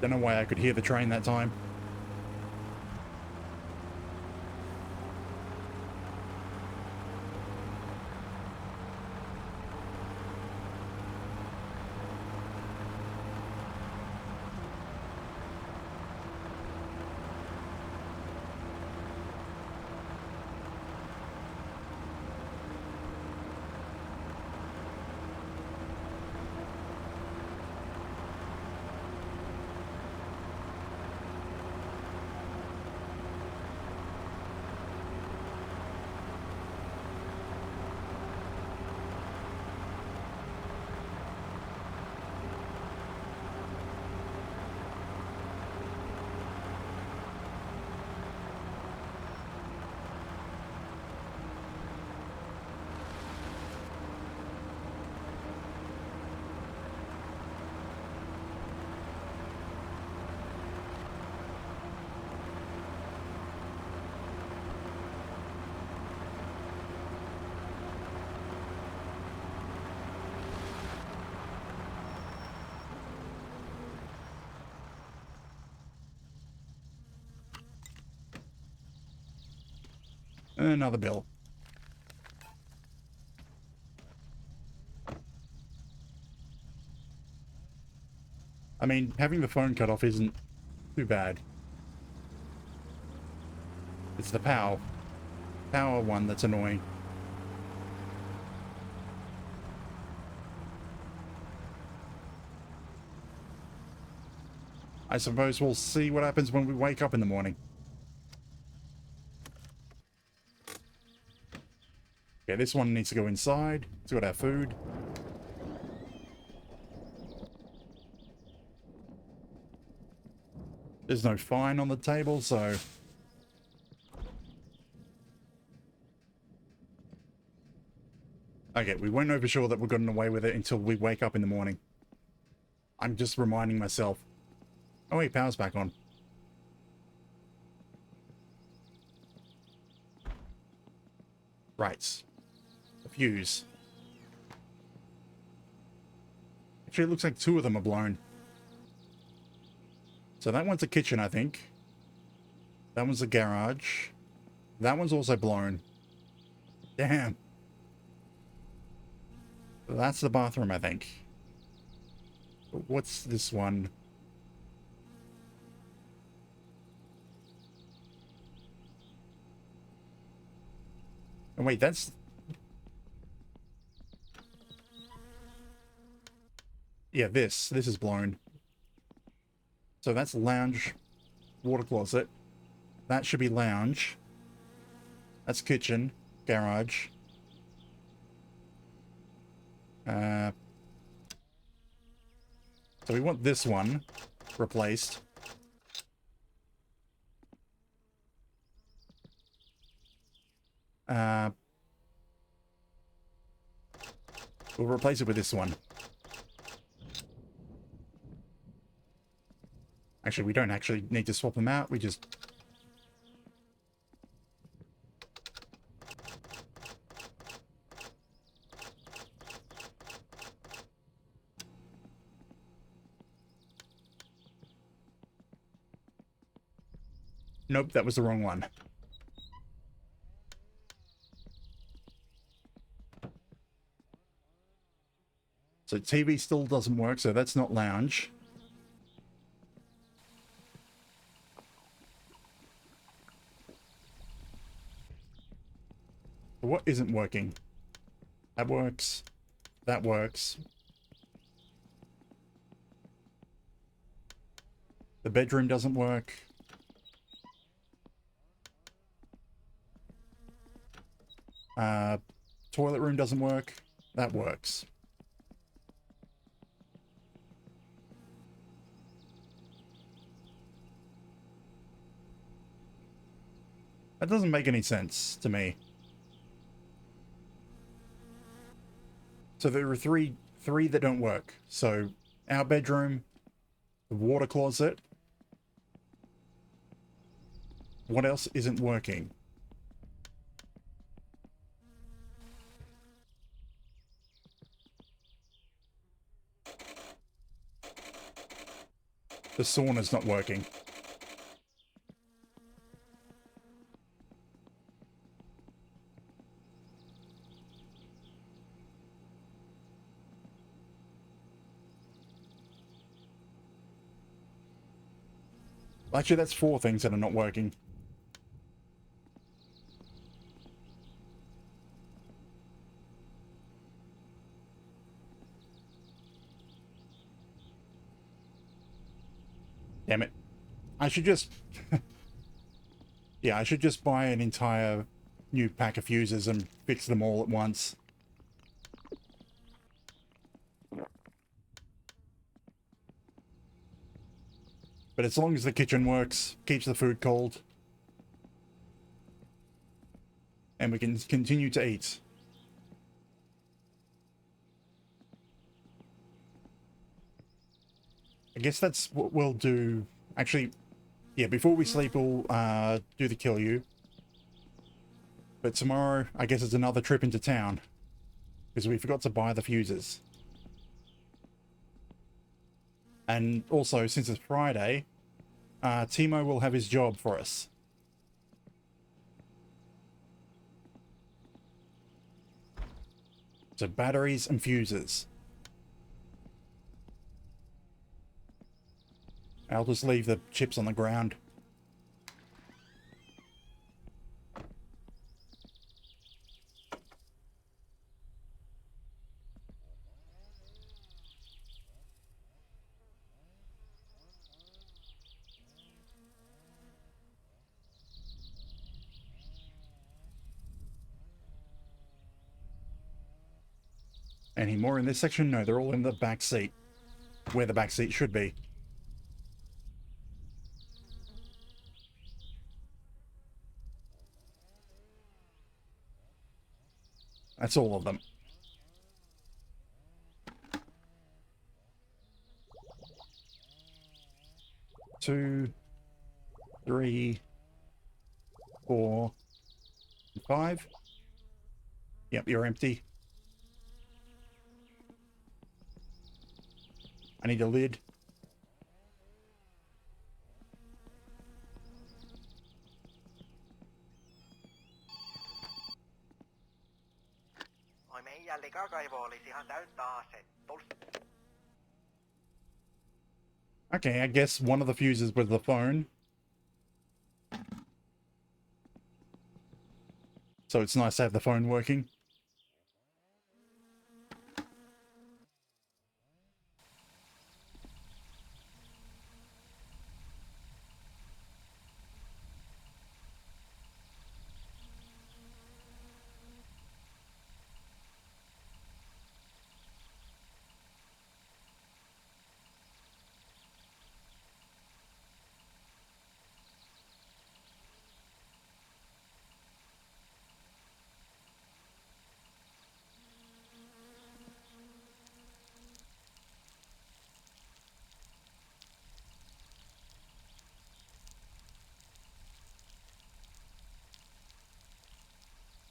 A: Don't know why I could hear the train that time. Another bill. I mean, having the phone cut off isn't too bad. It's the power one that's annoying. I suppose we'll see what happens when we wake up in the morning. Okay, this one needs to go inside. It's got our food. There's no fine on the table, so... Okay, we won't know for sure that we've gotten away with it until we wake up in the morning. I'm just reminding myself. Oh wait, power's back on. Right. A fuse. Actually, it looks like two of them are blown. So that one's a kitchen, I think. That one's a garage. That one's also blown. Damn. That's the bathroom, I think. What's this one? Oh, wait, that's... Yeah, this is blown. So that's lounge, water closet. That should be lounge. That's kitchen, garage. So we want this one. replaced. We'll replace it with this one. Actually, we don't actually need to swap them out. We just... Nope, that was the wrong one. So TV still doesn't work, so that's not lounge. What isn't working? That works. That works. The bedroom doesn't work. Toilet room doesn't work. That works. That doesn't make any sense to me. So there are three that don't work. So our bedroom, the water closet. What else isn't working? The sauna's not working. Actually, that's 4 things that are not working. Damn it. I should just... yeah, I should just buy an entire new pack of fuses and fix them all at once. But as long as the kitchen works, keeps the food cold, and we can continue to eat. I guess that's what we'll do. Actually, yeah, before we sleep, we'll do the kill you. But tomorrow, I guess it's another trip into town, because we forgot to buy the fuses. And also, since it's Friday, Timo will have his job for us. So batteries and fuses. I'll just leave the chips on the ground. Any more in this section? No, they're all in the back seat. Where the back seat should be. That's all of them. Two, 3, 4, 5. Yep, you're empty. I need a lid.
D: Oi, meidän likakaivo olisi ihan täyttä asetusta.
A: Okay, I guess one of the fuses was the phone. So it's nice to have the phone working.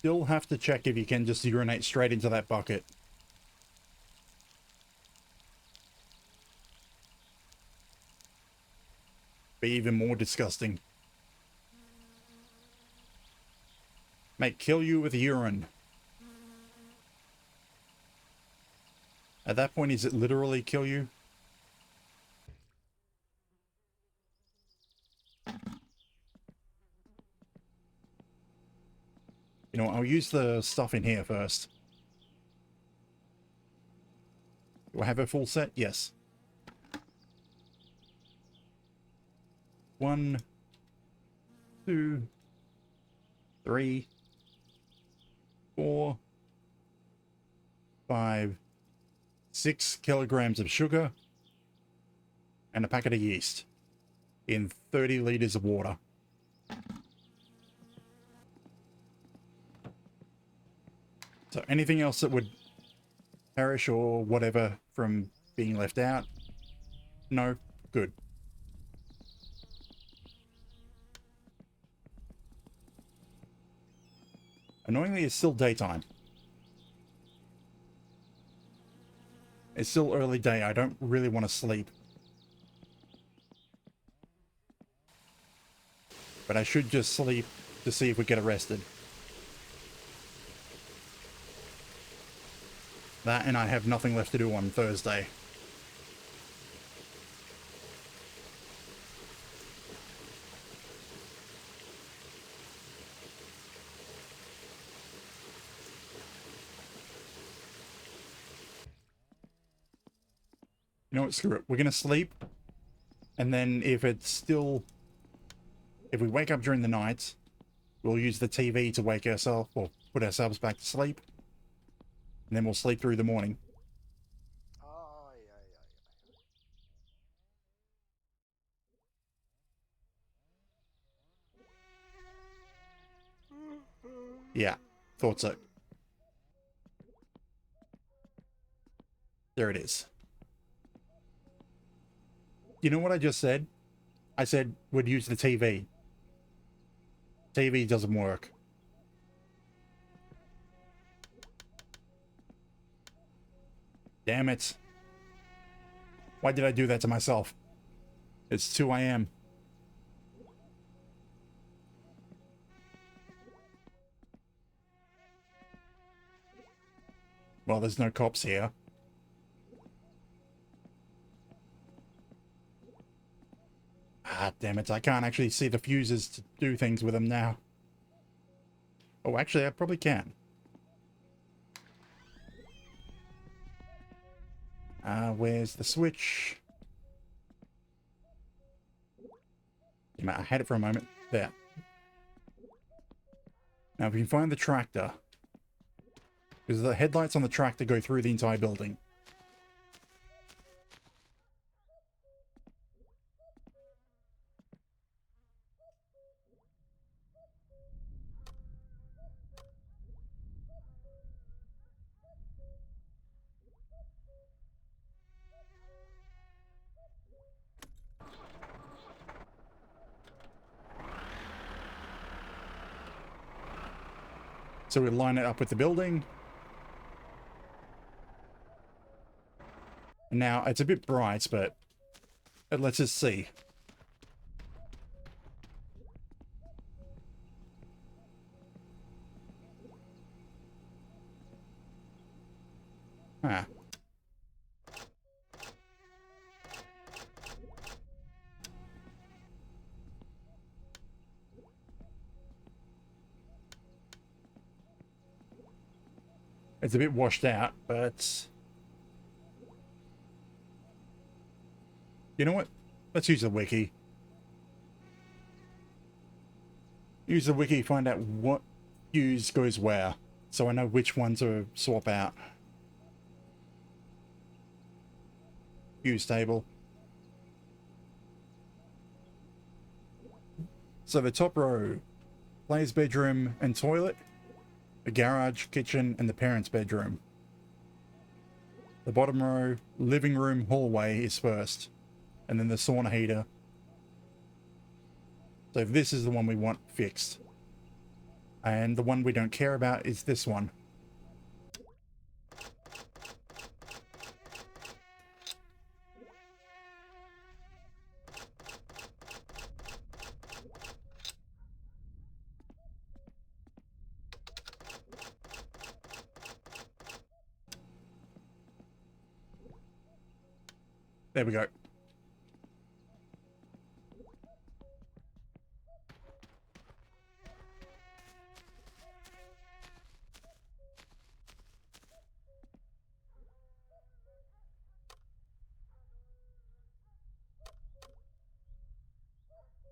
A: still have to check if you can just urinate straight into that bucket. Be even more disgusting. May kill you with urine. At that point, is it literally kill you? You know, I'll use the stuff in here first. Do I have a full set? Yes. 1, 2, 3, 4, 5, 6 kilograms of sugar and a packet of yeast in 30 liters of water. So anything else that would perish or whatever from being left out? No? Good. Annoyingly, it's still daytime. It's still early day. I don't really want to sleep. But I should just sleep to see if we get arrested. That, and I have nothing left to do on Thursday. You know what, screw it. We're gonna sleep. And then if it's still... If we wake up during the night, we'll use the TV to wake ourselves, or put ourselves back to sleep. And then we'll sleep through the morning. Yeah, thought so. There it is. You know what I just said? I said we'd use the TV. TV doesn't work. Damn it. Why did I do that to myself? It's 2 a.m. Well, there's no cops here. Ah, damn it. I can't actually see the fuses to do things with them now. Oh, actually, I probably can. Where's the switch? I had it for a moment. There. Now, if you can find the tractor, because the headlights on the tractor go through the entire building. So we line it up with the building. Now, it's a bit bright, but it lets us see. Ah. It's a bit washed out, but... You know what? Let's use the wiki. Use the wiki, find out what fuse goes where, so I know which one to swap out. Fuse table. So the top row, player's bedroom and toilet. The garage, kitchen, and the parents' bedroom. The bottom row, living room, hallway is first. And then the sauna heater. So this is the one we want fixed. And the one we don't care about is this one. There we go.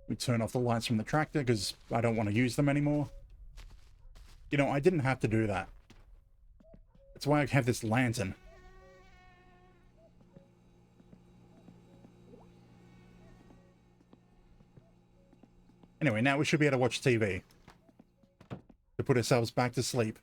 A: We turn off the lights from the tractor because I don't want to use them anymore. You know, I didn't have to do that. That's why I have this lantern. Anyway, now we should be able to watch TV. To put ourselves back to sleep.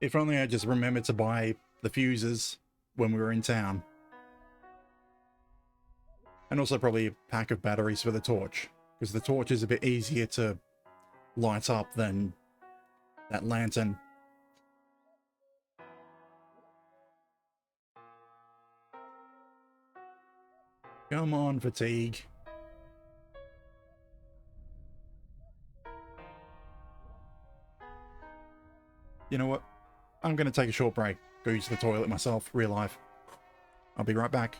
A: If only I just remembered to buy the fuses when we were in town. And also probably a pack of batteries for the torch, because the torch is a bit easier to light up than that lantern. Come on, fatigue. You know what? I'm going to take a short break. Go use the toilet myself, real life. I'll be right back.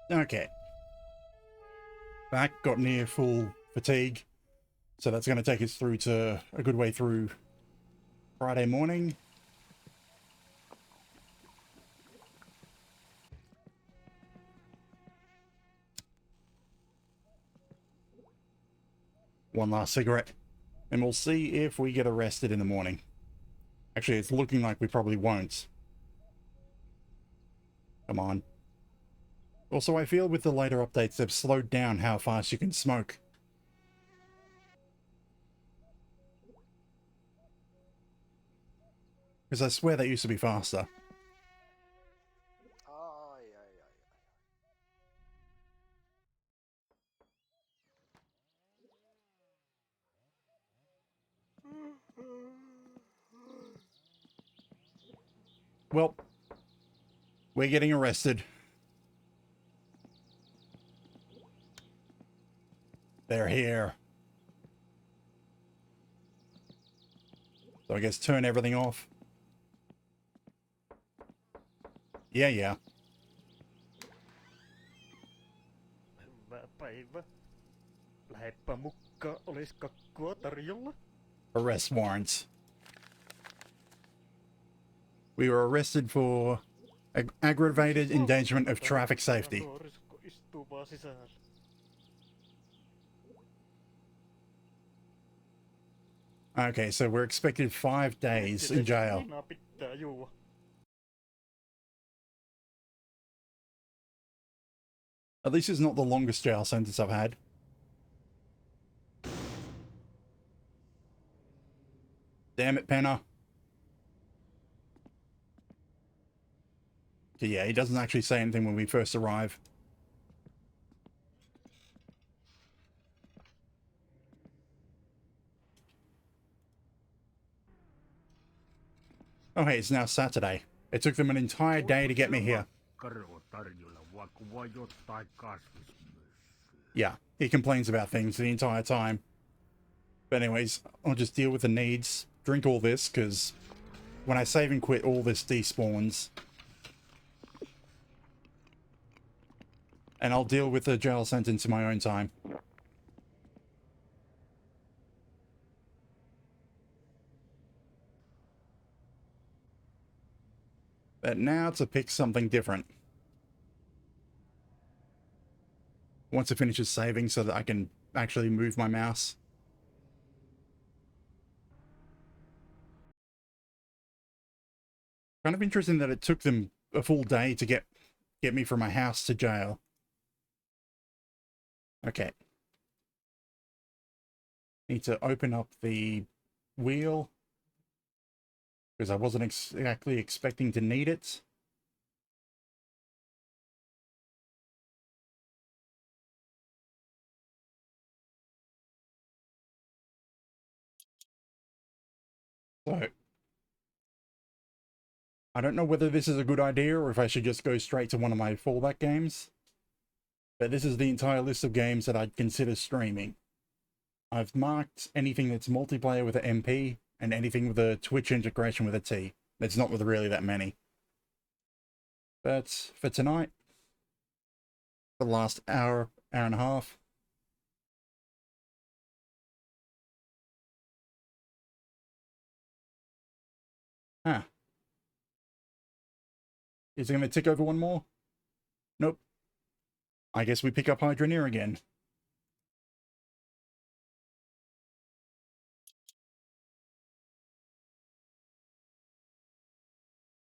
A: Okay. Back, got near full fatigue. So that's going to take us through to a good way through Friday morning. One last cigarette. And we'll see if we get arrested in the morning. Actually, it's looking like we probably won't. Come on. Also, I feel with the later updates, they've slowed down how fast you can smoke. Because I swear that used to be faster. Well, we're getting arrested. They're here. So I guess turn everything off. Yeah, yeah.
F: Hyvää päivää. Lähepä mukaan, olis kakkua tarjolla.
A: Arrest warrants. We were arrested for aggravated endangerment of traffic safety.
F: Nuorisko istuu vaan sisällä.
A: Okay, so we're expected 5 days in jail.
F: Viinaa pitää juua.
A: At least it's not the longest jail sentence I've had. Damn it, Penner. Yeah, he doesn't actually say anything when we first arrive. Oh hey, it's now Saturday. It took them an entire day to get me here. Yeah, he complains about things the entire time. But anyways, I'll just deal with the needs. Drink all this, because when I save and quit, all this despawns. And I'll deal with the jail sentence in my own time. But now to pick something different. Once it finishes saving so that I can actually move my mouse. Kind of interesting that it took them a full day to get me from my house to jail. Okay. Need to open up the wheel, because I wasn't exactly expecting to need it. So, I don't know whether this is a good idea or if I should just go straight to one of my fallback games. But this is the entire list of games that I'd consider streaming. I've marked anything that's multiplayer with an MP and anything with a Twitch integration with a T. There's not really that many. But for tonight, for the last hour and a half, is it going to tick over one more? Nope. I guess we pick up Hydroneer again.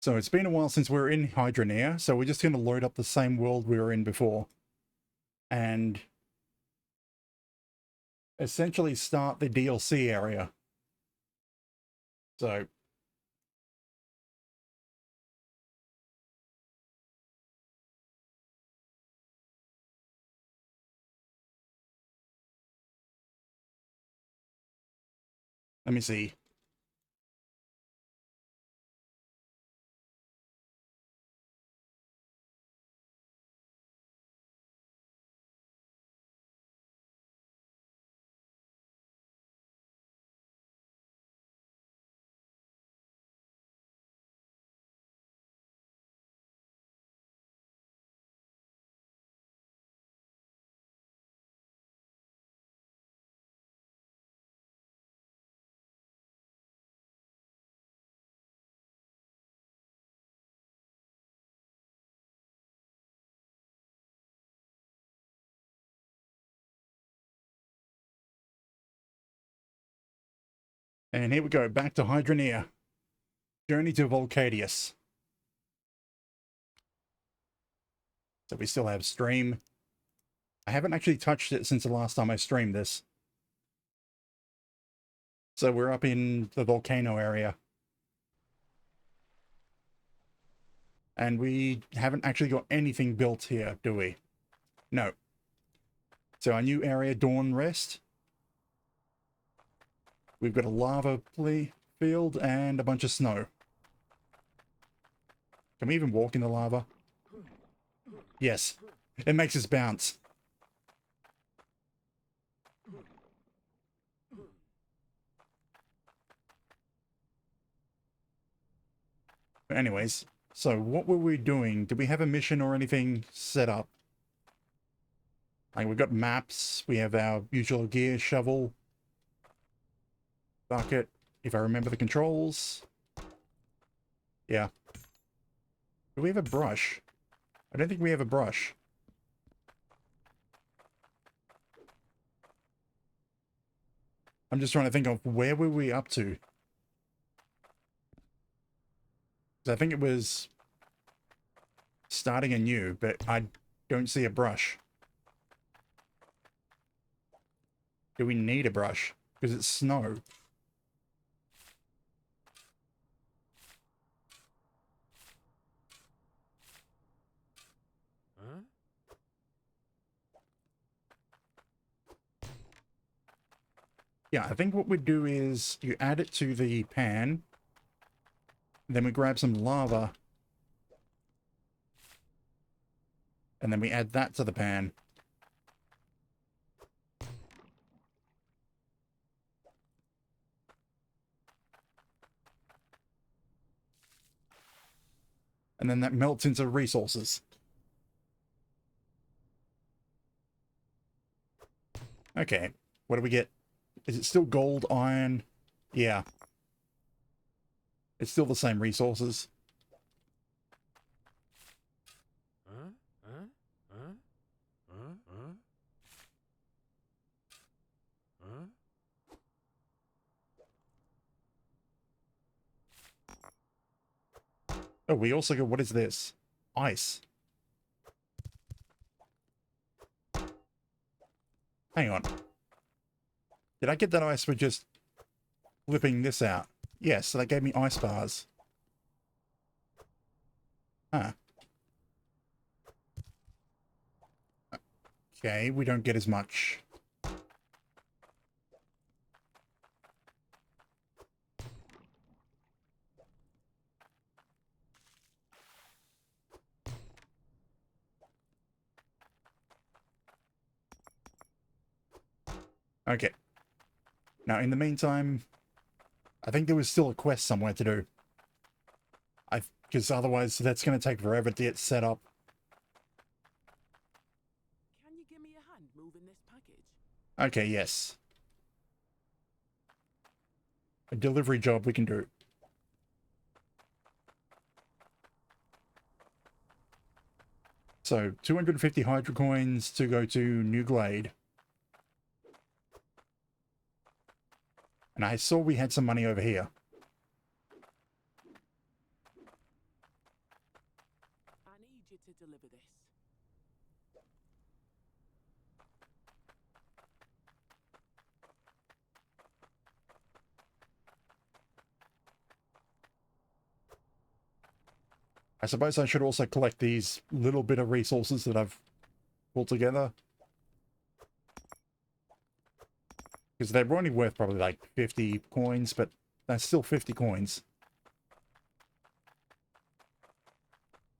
A: So it's been a while since we were in Hydroneer, so we're just going to load up the same world we were in before. And essentially start the DLC area. So let me see. And here we go, back to Hydroneer. Journey to Volcadius. So we still have stream. I haven't actually touched it since the last time I streamed this. So we're up in the volcano area. And we haven't actually got anything built here, do we? No. So our new area, Dawn Rest. We've got a lava field and a bunch of snow. Can we even walk in the lava? Yes. It makes us bounce. But anyways, So what were we doing? Did we have a mission or anything set up? Like, we've got maps, we have our usual gear, shovel, bucket, if I remember the controls. Yeah. Do we have a brush? I don't think we have a brush. I'm just trying to think of where were we up to? 'Cause I think it was starting anew, but I don't see a brush. Do we need a brush? Because it's snow.
E: Huh?
A: Yeah, I think what we do is you add it to the pan, then we grab some lava, and then we add that to the pan. And then that melts into resources. Okay, what do we get? Is it still gold, iron? Yeah. It's still the same resources.
E: Huh? Huh? Huh? Huh? Huh? Huh?
A: Oh, we also got, what is this? Ice. Hang on. Did I get that ice for just flipping this out? Yes, so that gave me ice bars. Huh. Okay, we don't get as much. Okay. Now, in the meantime, I think there was still a quest somewhere to do. Because otherwise that's going to take forever to get set up.
G: Can you give me a hand moving this package?
A: Okay, yes. A delivery job we can do. So, 250 Hydra coins to go to New Glade. And I saw we had some money over here.
G: I need you to deliver this.
A: I suppose I should also collect these little bit of resources that I've pulled together. Because they're only worth probably like 50 coins, but that's still 50 coins.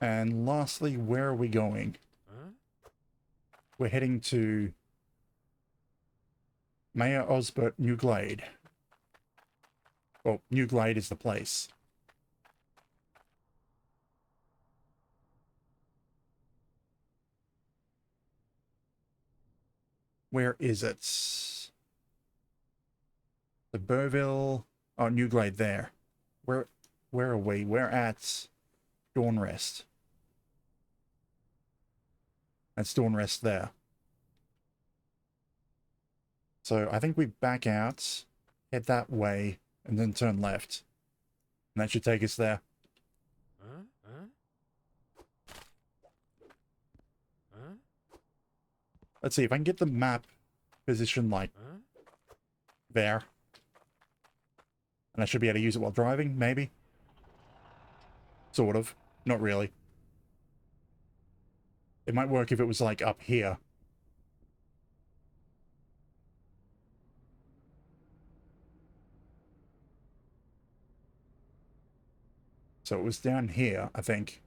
A: And lastly, where are we going?
E: Huh?
A: We're heading to Mayor Osbert New Glade. Well, New Glade is the place. Where is it? The Burville... Oh, New Glade there. Where are we? We're at Dawn Rest. That's Dawn Rest there. So I think we back out, head that way, and then turn left. And that should take us there.
E: Huh? Huh? Huh?
A: Let's see if I can get the map positioned like
E: Huh?
A: there. And I should be able to use it while driving, maybe. Sort of. Not really. It might work if it was like up here. So it was down here, I think.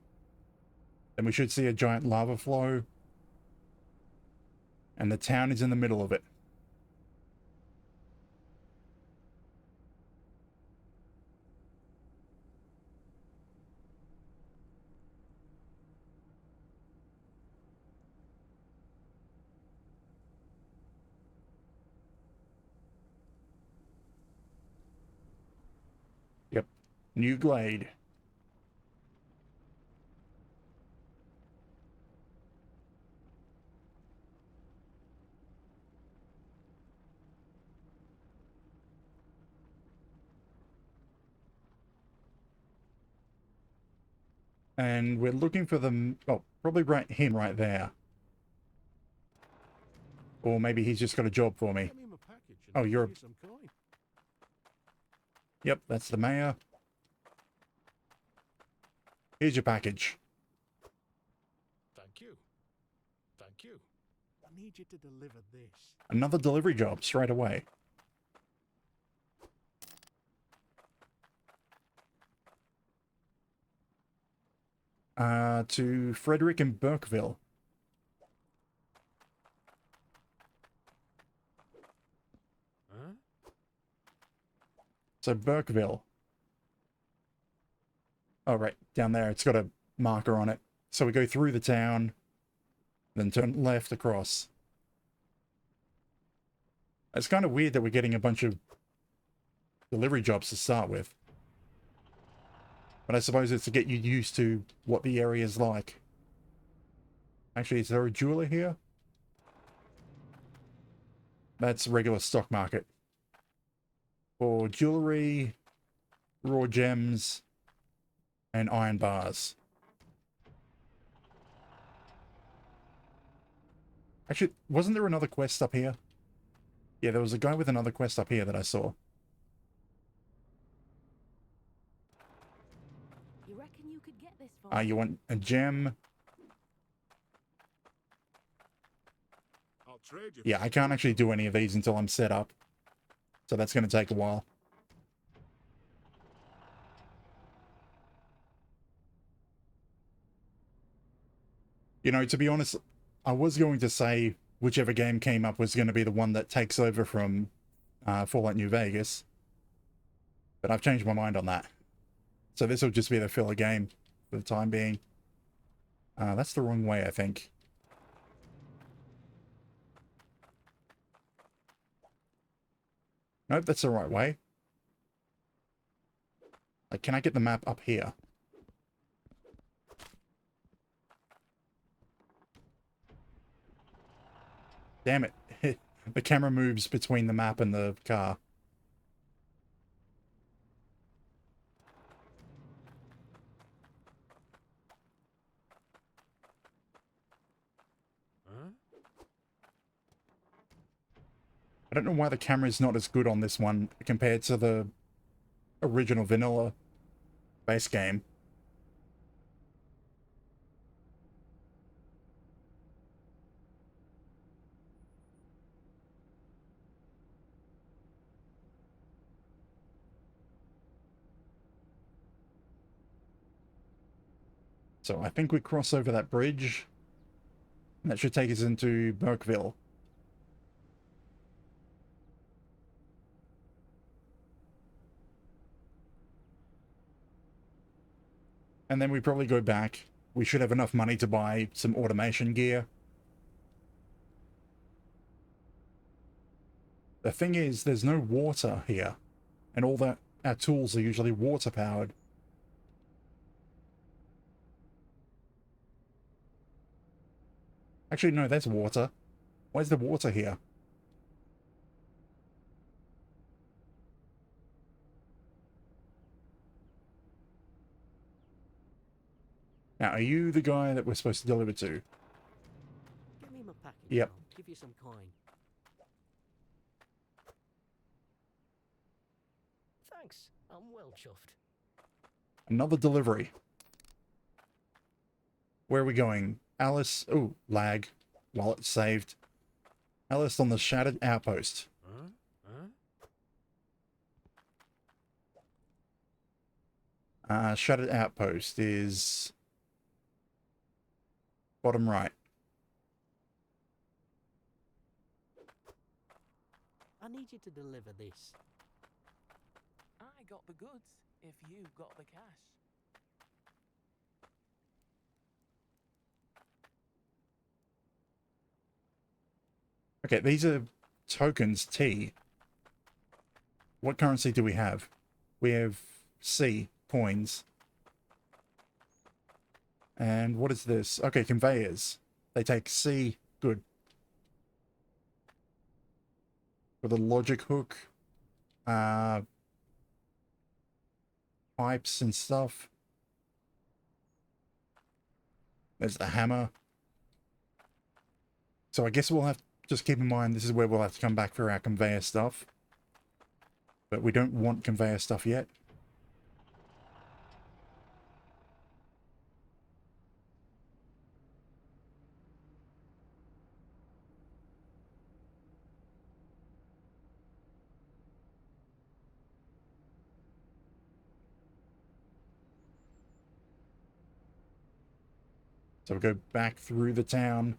A: Then we should see a giant lava flow. And the town is in the middle of it. New Glade. And we're looking for them. Oh, probably right him right there. Or maybe he's just got a job for me.
E: Get me my package and
A: Oh,
E: I'll
A: you're-
E: give you some coin.
A: Yep, that's the mayor. Here's your package.
E: Thank you. Thank you. I need you to deliver this.
A: Another delivery job straight away. To Frederick and Burkeville.
E: Huh?
A: So Burkeville. Oh, right. Down there. It's got a marker on it. So we go through the town, then turn left across. It's kind of weird that we're getting a bunch of delivery jobs to start with. But I suppose it's to get you used to what the area is like. Actually, is there a jeweler here? That's regular stock market. For jewelry, raw gems, and iron bars. Actually, wasn't there another quest up here? Yeah, there was a guy with another quest up here that I saw.
H: You reckon you could get this for
A: You want a gem?
E: I'll trade you.
A: Yeah, I can't actually do any of these until I'm set up. So that's going to take a while. You know, to be honest, I was going to say whichever game came up was going to be the one that takes over from Fallout New Vegas. But I've changed my mind on that. So this will just be the filler game for the time being. That's the wrong way, I think. Nope, that's the right way. Like, can I get the map up here? Damn it. The camera moves between the map and the car.
E: Huh?
A: I don't know why the camera is not as good on this one compared to the original vanilla base game. So I think we cross over that bridge. And that should take us into Burkeville. And then we probably go back. We should have enough money to buy some automation gear. The thing is, there's no water here. And all that our tools are usually water powered. Actually, no, there's water. Where's the water here? Now, are you the guy that we're supposed to deliver to?
I: Give me my package.
A: Yep.
I: I'll give you some coin. Thanks. I'm well chuffed.
A: Another delivery. Where are we going? Alice. Oh, lag. Wallet saved. Alice on the Shattered Outpost.
E: Huh? Huh?
A: Shattered Outpost is bottom right.
I: I need you to deliver this.
G: I got the goods if you got the cash.
A: Okay, these are tokens T. What currency do we have? We have C. coins. And what is this? Okay, conveyors. They take C. Good. For the logic hook. Pipes and stuff. There's the hammer. So I guess we'll have to just keep in mind this is where we'll have to come back for our conveyor stuff. But we don't want conveyor stuff yet. So we'll go back through the town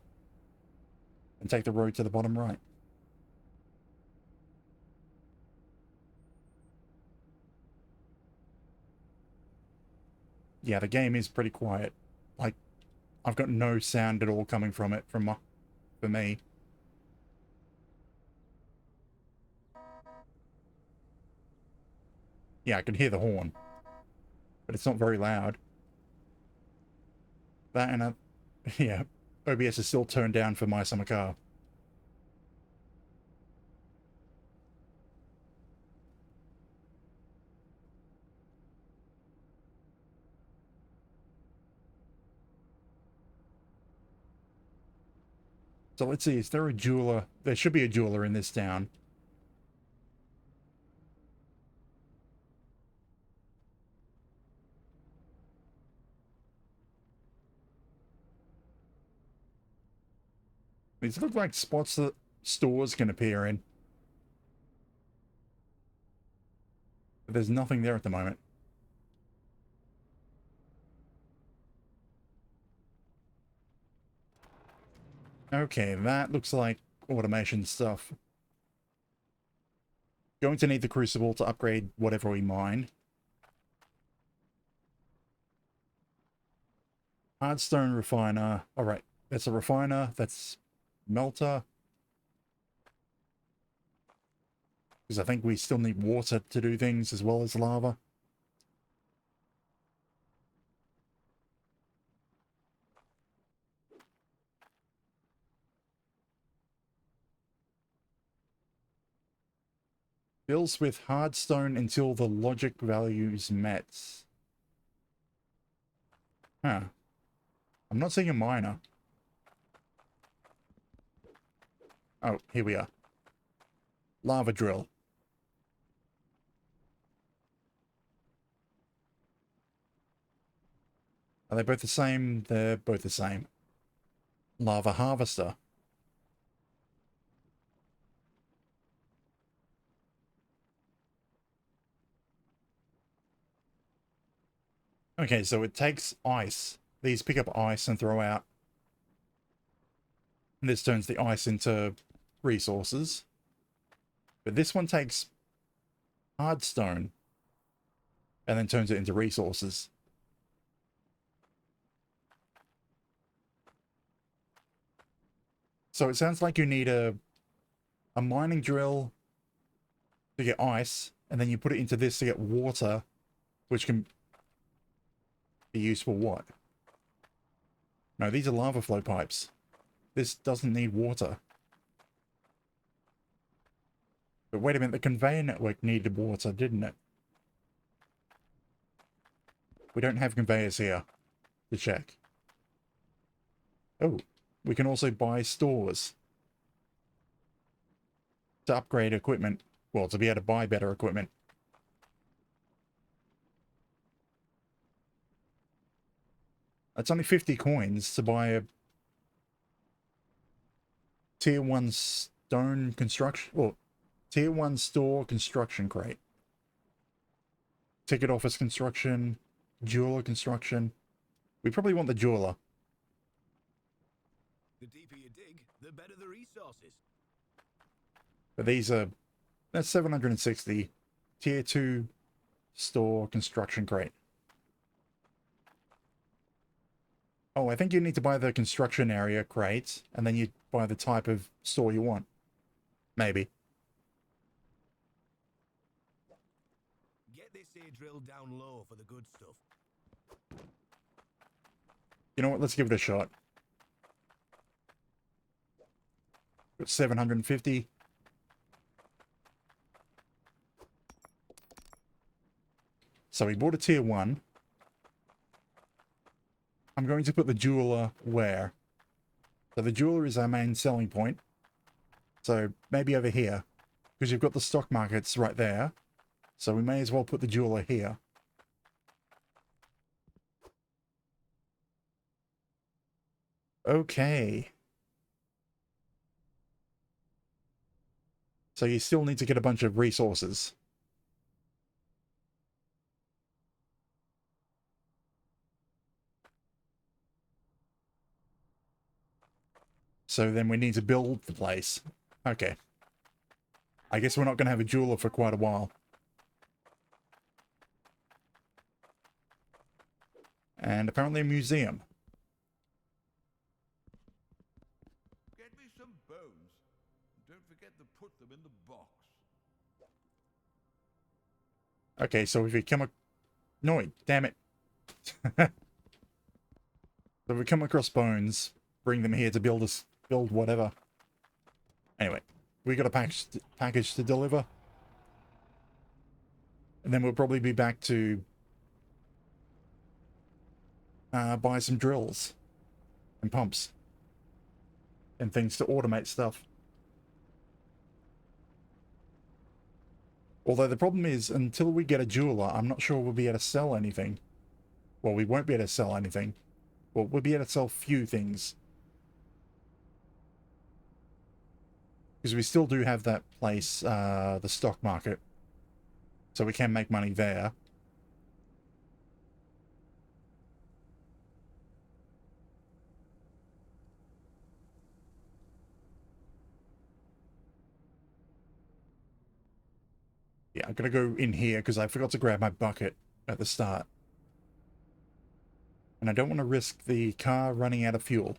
A: and take the road to the bottom right. Yeah, the game is pretty quiet. Like, I've got no sound at all coming from it for me. Yeah, I can hear the horn, but it's not very loud. That and yeah, OBS is still turned down for my summer car. So let's see, is there a jeweler? There should be a jeweler in this town. These look like spots that stores can appear in. But there's nothing there at the moment. Okay, that looks like automation stuff. Going to need the crucible to upgrade whatever we mine. Hardstone refiner. Alright, that's a refiner. That's melter. Because I think we still need water to do things as well as lava. Fills with hardstone until the logic value is met. Huh. I'm not seeing a miner. Oh, here we are. Lava drill. Are they both the same? They're both the same. Lava harvester. Okay, so it takes ice. These pick up ice and throw out. And this turns the ice into resources. But this one takes hardstone and then turns it into resources. So it sounds like you need a mining drill to get ice, and then you put it into this to get water, which can be used for what? No, these are lava flow pipes. This doesn't need water. But wait a minute, the conveyor network needed water, didn't it? We don't have conveyors here to check. Oh, we can also buy stores to upgrade equipment. Well, to be able to buy better equipment. That's only 50 coins to buy a tier 1 stone construction, well, tier 1 store construction crate. Ticket office construction, jeweler construction. We probably want the jeweler.
E: The deeper you dig, the better the resources.
A: But these are, that's 760. Tier 2 store construction crate. Oh, I think you need to buy the construction area crate, and then you buy the type of store you want. Maybe.
E: Get this here drilled down low for the good stuff.
A: You know what? Let's give it a shot. Got 750. So we bought a tier 1. I'm going to put the jeweler where? So the jeweler is our main selling point. So maybe over here. Because you've got the stock markets right there. So we may as well put the jeweler here. Okay. So you still need to get a bunch of resources. So then we need to build the place. Okay. I guess we're not going to have a jeweler for quite a while. And apparently a museum.
E: Get me some bones. Don't forget to put them in the box.
A: Okay, so if we come... No, damn it. So if we come across bones, bring them here to build whatever. Anyway, we got a package to deliver. And then we'll probably be back to buy some drills and pumps and things to automate stuff. Although the problem is, until we get a jeweler, I'm not sure we'll be able to sell anything. Well, we won't be able to sell anything. Well, we'll be able to sell few things. Because we still do have that place, the stock market. So we can make money there. Yeah, I'm gonna go in here because I forgot to grab my bucket at the start. And I don't want to risk the car running out of fuel.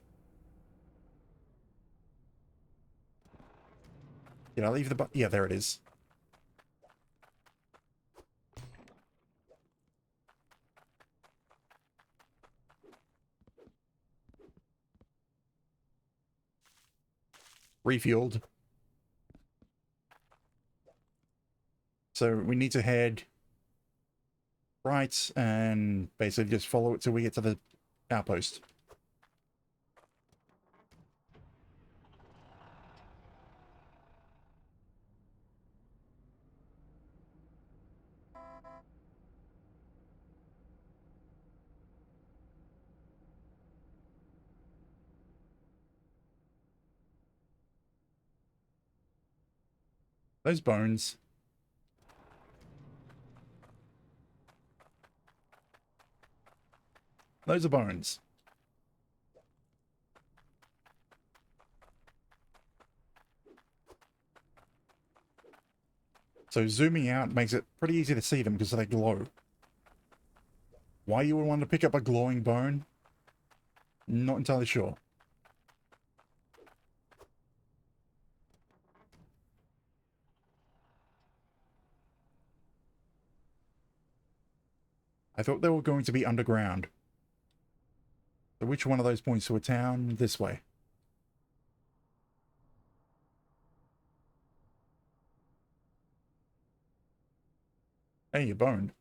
A: Did I leave the bucket? Yeah, there it is. Refueled. So we need to head right and basically just follow it till we get to the outpost. Those bones. Those are bones. So zooming out makes it pretty easy to see them because they glow. Why you would want to pick up a glowing bone? Not entirely sure. I thought they were going to be underground. So which one of those points to a town? This way. Hey, you boned.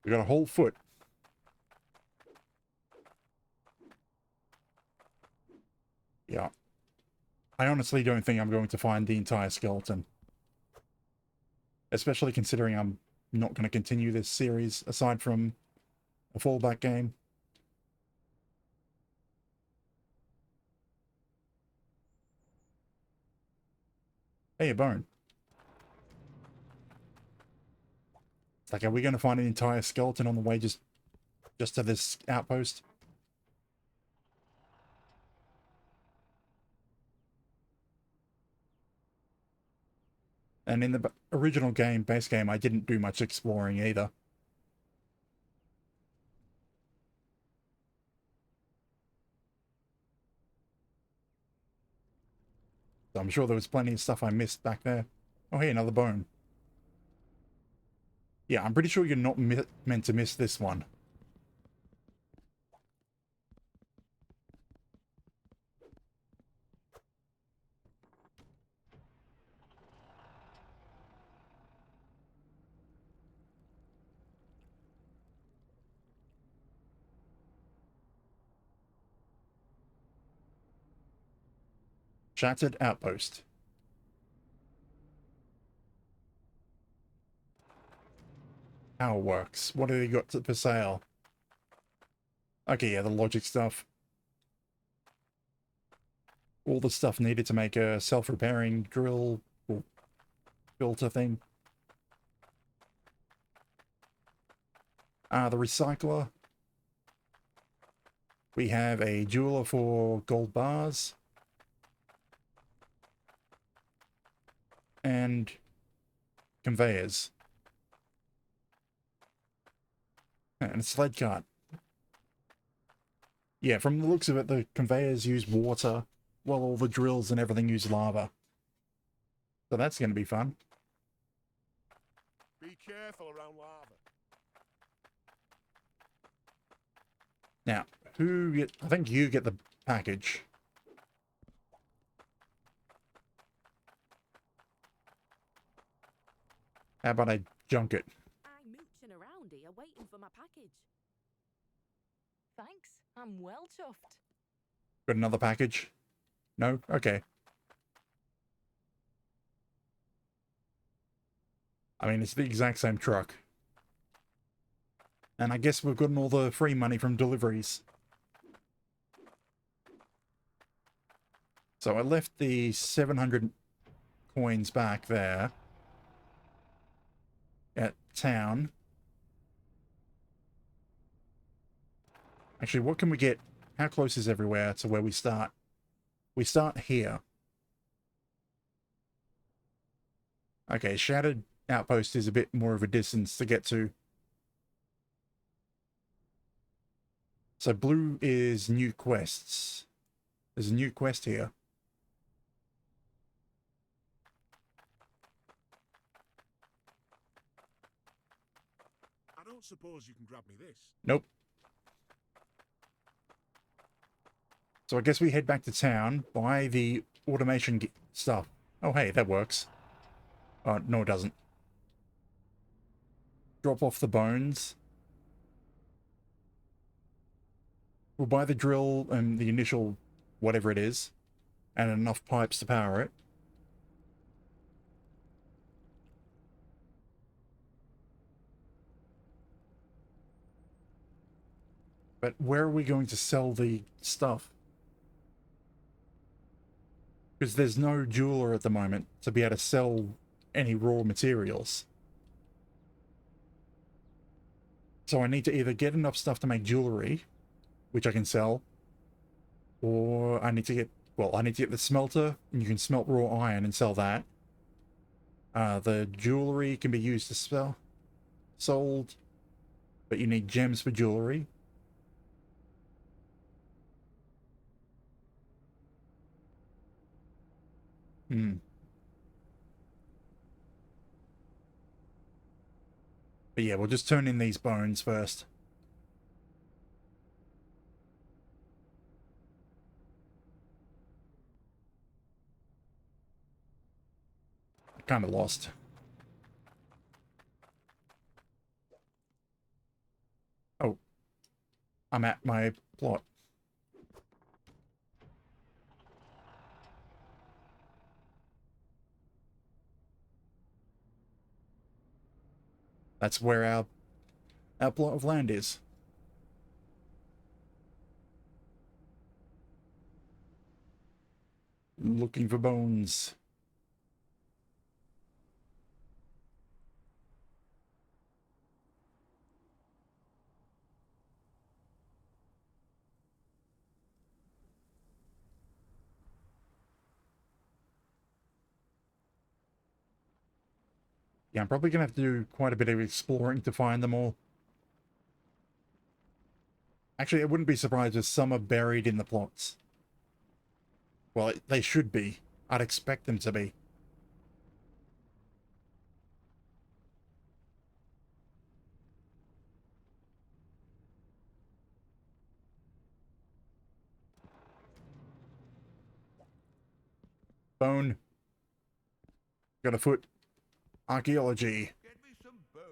A: We got a whole foot. Yeah. I honestly don't think I'm going to find the entire skeleton. Especially considering I'm not going to continue this series aside from a fallback game. Hey, a bone. It's like, are we going to find an entire skeleton on the way just to this outpost? And in the original game, base game, I didn't do much exploring either. So I'm sure there was plenty of stuff I missed back there. Oh, hey, another bone. Yeah, I'm pretty sure you're not meant to miss this one. Shattered outpost. How it works. What have they got for sale? Okay, yeah, the logic stuff. All the stuff needed to make a self-repairing drill or filter thing. The recycler. We have a jeweler for gold bars. And conveyors. And a sled cart. Yeah, from the looks of it, the conveyors use water, while all the drills and everything use lava. So that's going to be fun.
E: Be careful around lava.
A: Now, I think you get the package. How about I junk it?
H: I'm mooching around here waiting for my package.
G: Thanks. I'm well chuffed.
A: Got another package? No? Okay. I mean, it's the exact same truck. And I guess we've gotten all the free money from deliveries. So I left the 700 coins back there at town. Actually, what can we get? How close is everywhere to where we start? We start here. Okay, Shattered Outpost is a bit more of a distance to get to. So blue is new quests. There's a new quest here.
E: I don't suppose you can grab me this.
A: Nope. So I guess we head back to town, buy the automation stuff. Oh, hey, that works. No, it doesn't. Drop off the bones. We'll buy the drill and the initial whatever it is, and enough pipes to power it. But where are we going to sell the stuff? Because there's no jeweler at the moment to be able to sell any raw materials. So I need to either get enough stuff to make jewelry, which I can sell, or I need to get, well, I need to get the smelter, and you can smelt raw iron and sell that. The jewelry can be used to sell, sold, but you need gems for jewelry. But yeah, we'll just turn in these bones first. I kind of lost. Oh. I'm at my plot. That's where our plot of land is. Looking for bones. Yeah, I'm probably going to have to do quite a bit of exploring to find them all. Actually, I wouldn't be surprised if some are buried in the plots. Well, they should be. I'd expect them to be. Bone. Got a foot. Archaeology.
E: Get me some bones.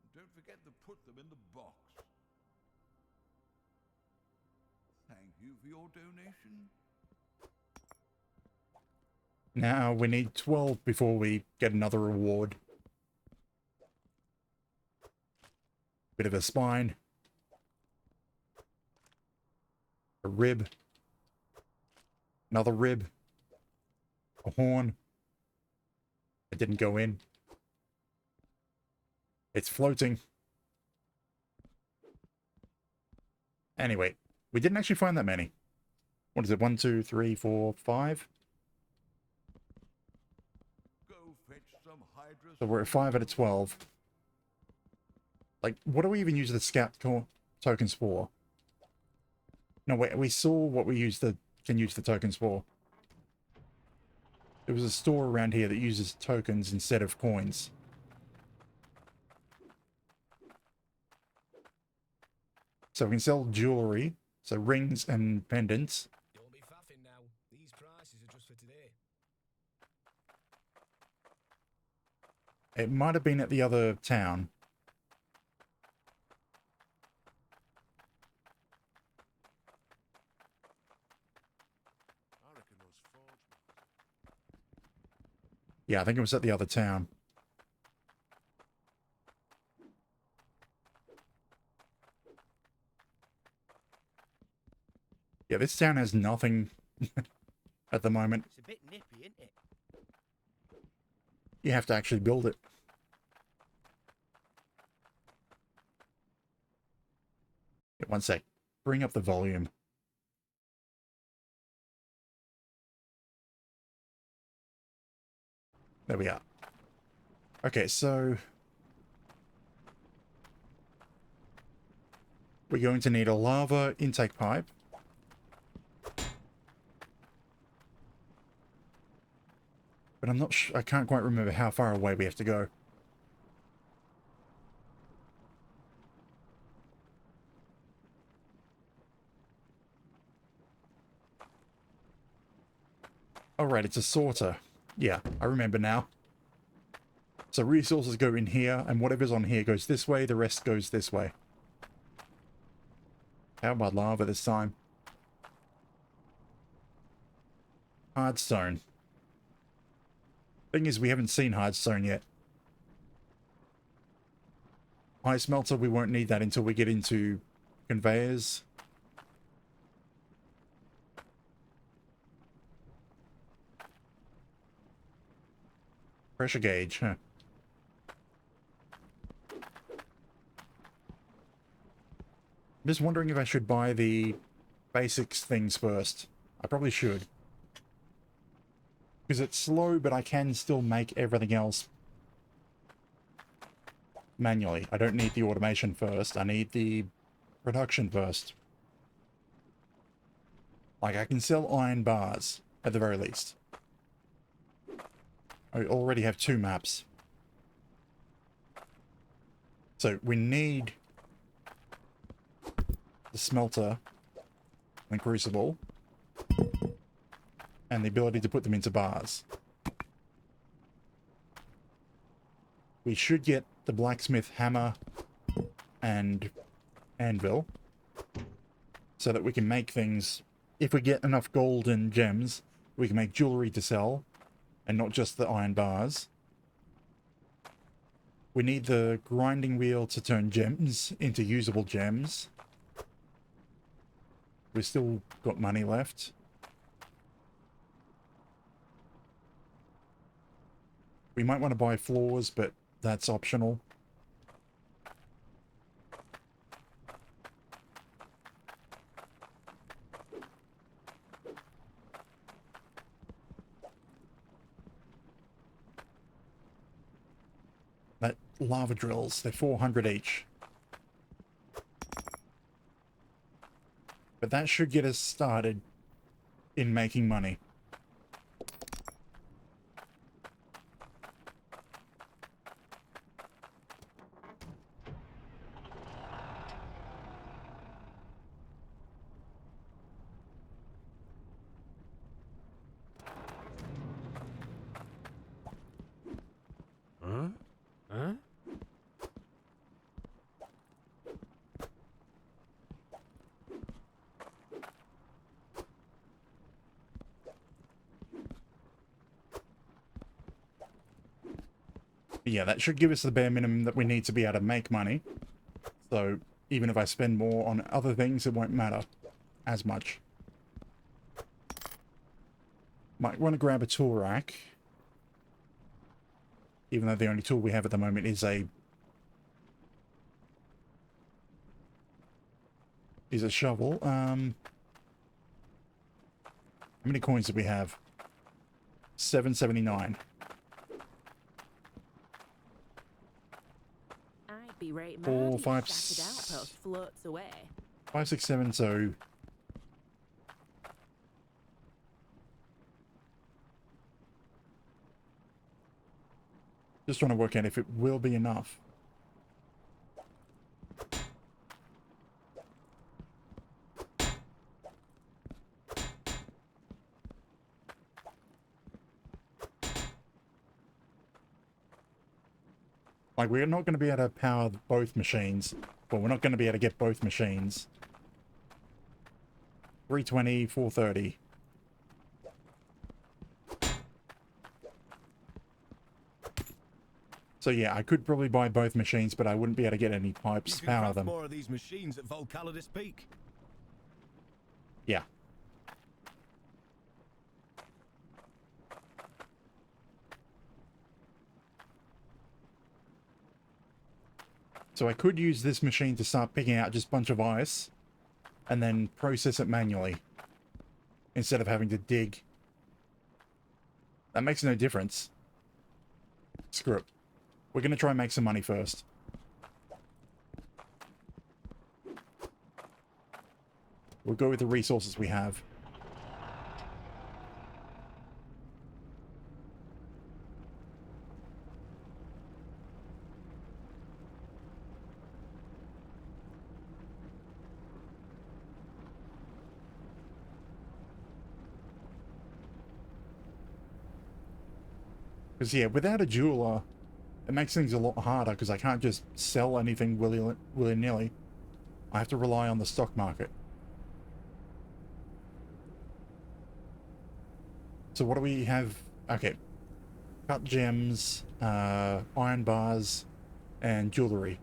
E: And don't forget to put them in the box. Thank you for your donation.
A: Now we need 12 before we get another reward. Bit of a spine. A rib. Another rib. A horn. It didn't go in. It's floating. Anyway, we didn't actually find that many. What is it? 1, 2, 3, 4, 5?
E: Go fetch some hydra.
A: So we're at 5 out of 12. Like, what do we even use the scout tokens for? No, wait, we saw what we can use the tokens for. There was a store around here that uses tokens instead of coins. So we can sell jewelry, so rings and pendants.
E: Don't be faffing now. These prices are just for today.
A: It might have been at the other town.
E: I reckon those forge.
A: Yeah, I think it was at the other town. Yeah, this town has nothing at the moment.
I: It's a bit nippy, isn't it?
A: You have to actually build it. Yeah, one sec. Bring up the volume. There we are. Okay, so we're going to need a lava intake pipe. But I'm not I can't quite remember how far away we have to go. Oh, right, it's a sorter. Yeah, I remember now. So resources go in here, and whatever's on here goes this way, the rest goes this way. How about lava this time? Hardstone. Thing is, we haven't seen hardstone yet. Ice melter, we won't need that until we get into conveyors. Pressure gauge, huh? I'm just wondering if I should buy the basics things first. I probably should. Because it's slow, but I can still make everything else manually. I don't need the automation first. I need the production first. Like, I can sell iron bars, at the very least. I already have 2 maps. So, we need the smelter and crucible and the ability to put them into bars. We should get the blacksmith hammer and anvil so that we can make things. If we get enough gold and gems, we can make jewelry to sell and not just the iron bars. We need the grinding wheel to turn gems into usable gems. We've still got money left. We might want to buy floors, but that's optional. That lava drills, they're 400 each. But that should get us started in making money. Yeah, that should give us the bare minimum that we need to be able to make money. So even if I spend more on other things, it won't matter as much. Might want to grab a tool rack. Even though the only tool we have at the moment is a shovel. How many coins do we have? 779.
H: I'd be right
A: 4,
H: mad
A: 5,
H: if shattered outpost floats away.
A: 5, 6, 7, so... Just trying to work out if it will be enough. Like, we're not going to be able to power both machines. But we're not going to be able to get both machines. 320, 430. So yeah, I could probably buy both machines, but I wouldn't be able to get any pipes to power them.
E: More of these machines at Volcaladus Peak.
A: Yeah. So I could use this machine to start picking out just a bunch of ice and then process it manually instead of having to dig. That makes no difference. Screw it. We're going to try and make some money first. We'll go with the resources we have. Because, yeah, without a jeweler, it makes things a lot harder because I can't just sell anything willy-nilly. I have to rely on the stock market. So what do we have? Okay. Cut gems, iron bars, and jewelry.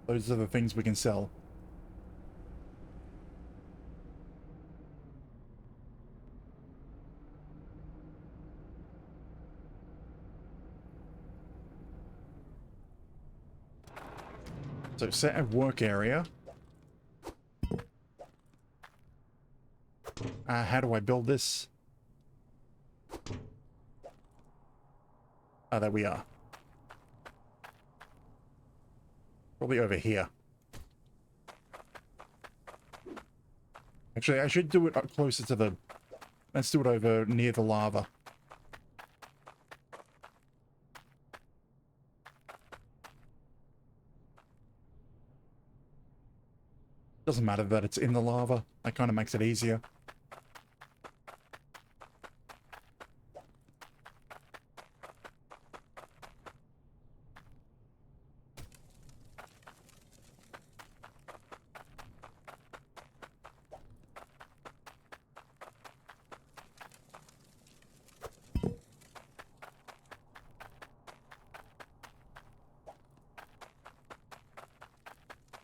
A: Those are the things we can sell. So set a work area. How do I build this? Oh, there we are. Probably over here. Actually, I should do it up closer to the... Let's do it over near the lava. Doesn't matter that it's in the lava. That kind of makes it easier.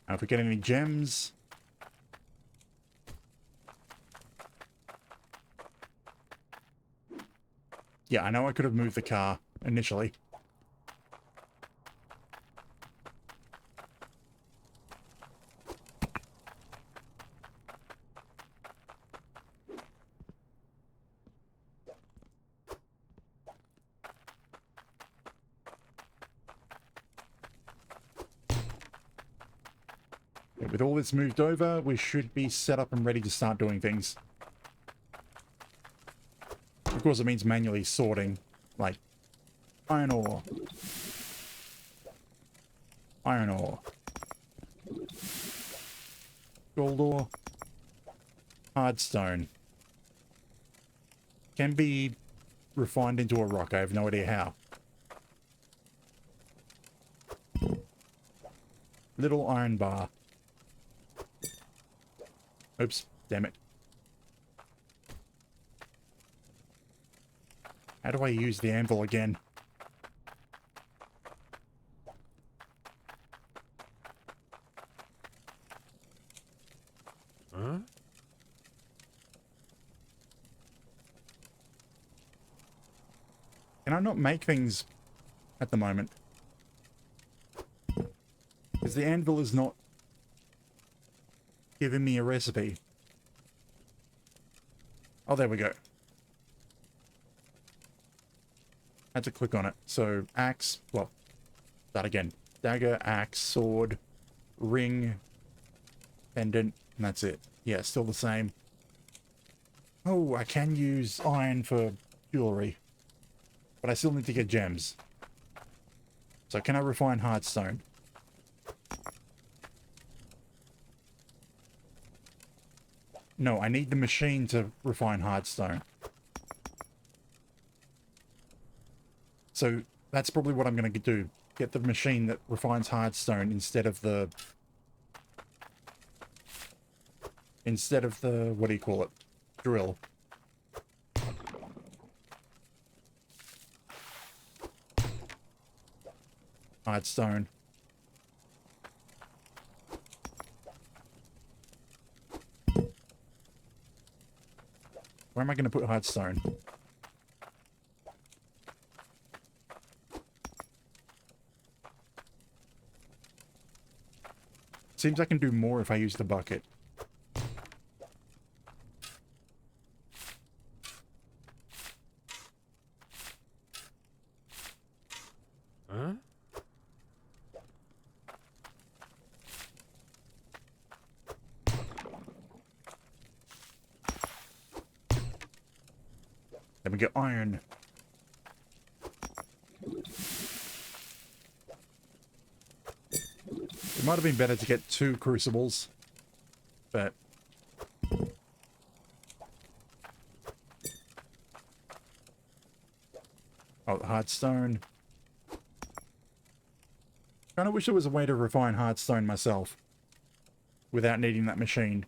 A: Now, if we get any gems... Yeah, I know I could have moved the car initially. Yeah, with all this moved over, we should be set up and ready to start doing things. Of course, it means manually sorting, like, iron ore, gold ore, hard stone. Can be refined into a rock, I have no idea how. Little iron bar. Oops, damn it. How do I use the anvil again? Can I not make things at the moment? Because the anvil is not giving me a recipe. Oh, there we go. Had to click on it. So, axe, well, that again. Dagger, axe, sword, ring, pendant, and that's it. Yeah, still the same. Oh, I can use iron for jewelry. But I still need to get gems. So can I refine hardstone? No, I need the machine to refine hardstone. So that's probably what I'm going to do. Get the machine that refines hardstone instead of the... what do you call it? Drill. Hardstone. Where am I going to put hardstone? Seems I can do more if I use the bucket. Then we get iron. It might have been better to get 2 crucibles, but... Oh, the hardstone. Kind of wish there was a way to refine hardstone myself without needing that machine.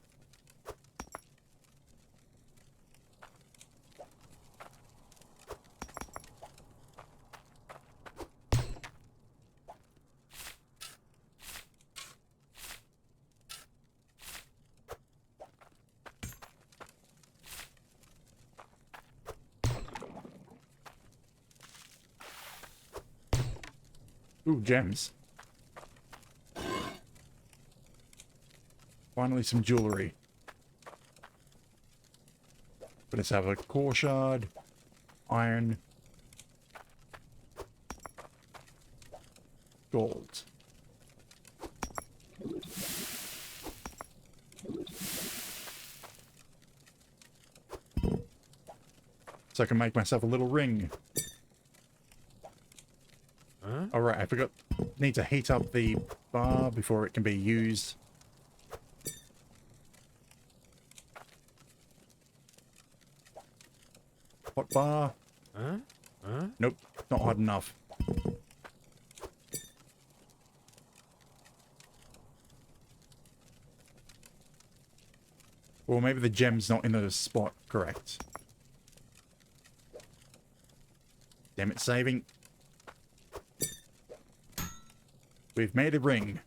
A: Ooh, gems. Finally some jewelry. But let's have a core shard, iron, gold. So I can make myself a little ring. Alright, I forgot. Need to heat up the bar before it can be used. Hot bar. Nope, not hot enough. Or maybe the gem's not in the spot correct. Damn it, saving. We've made a ring.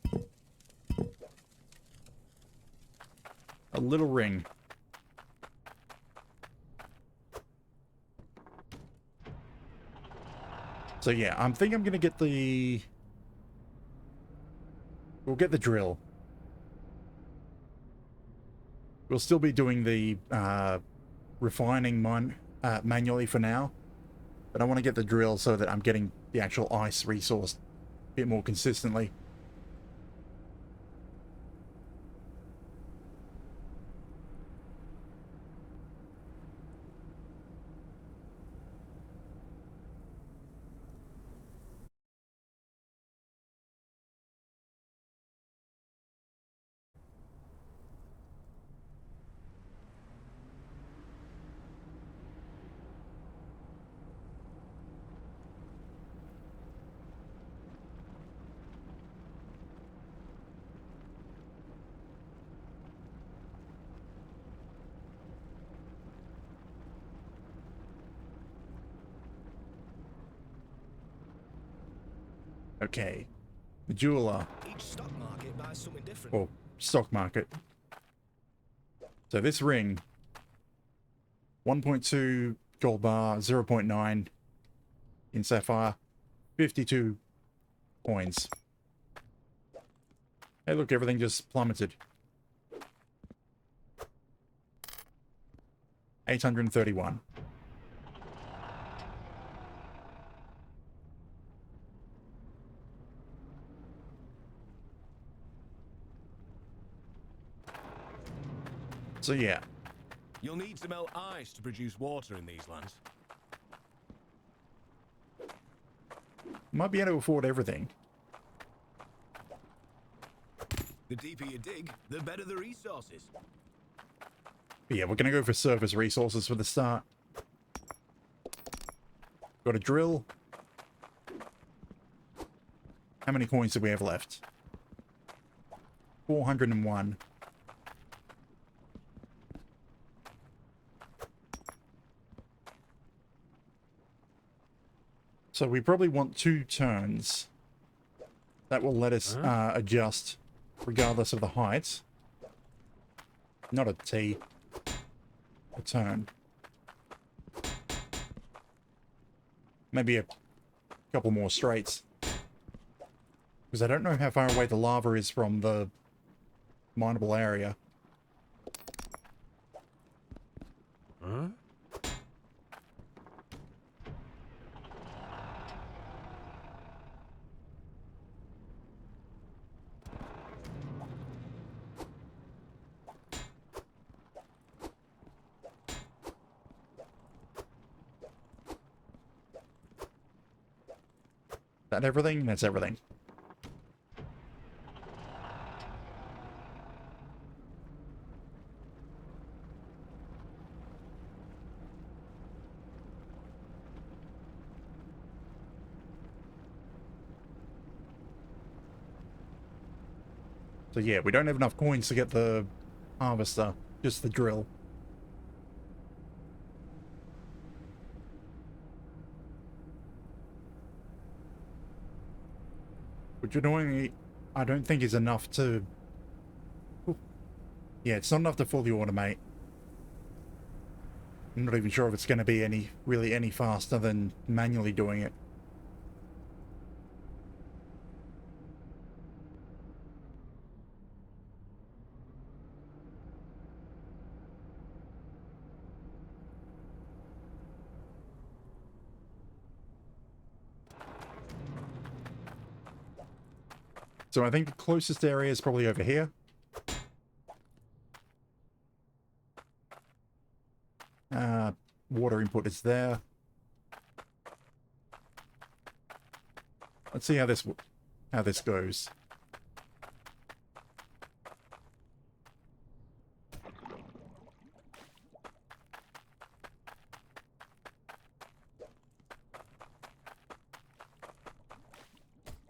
A: A little ring. So yeah, I think I'm gonna get the... We'll get the drill. We'll still be doing the refining manually for now. But I want to get the drill so that I'm getting the actual ice resource a bit more consistently. Okay. The jeweler.
E: Each stock market buys something different.
A: Or stock market. So this ring, 1.2 gold bar, 0.9 in sapphire, 52 coins. Hey, look, everything just plummeted. 831. So yeah,
E: You'll need to melt ice to produce water in these lands.
A: might be able to afford everything.
E: The deeper you dig, the better the resources.
A: But yeah, we're gonna go for surface resources for the start. Got a drill. How many coins do we have left? 401. So we probably want 2 turns. That will let us adjust regardless of the height. Not a T. A turn. Maybe a couple more straights. Because I don't know how far away the lava is from the mineable area.
E: Huh?
A: That everything? That's everything. So yeah, we don't have enough coins to get the harvester, just the drill. Which annoyingly, I don't think is enough to... Yeah, it's not enough to fully automate. I'm not even sure if it's going to be really any faster than manually doing it. So I think the closest area is probably over here. Water input is there. Let's see how this goes.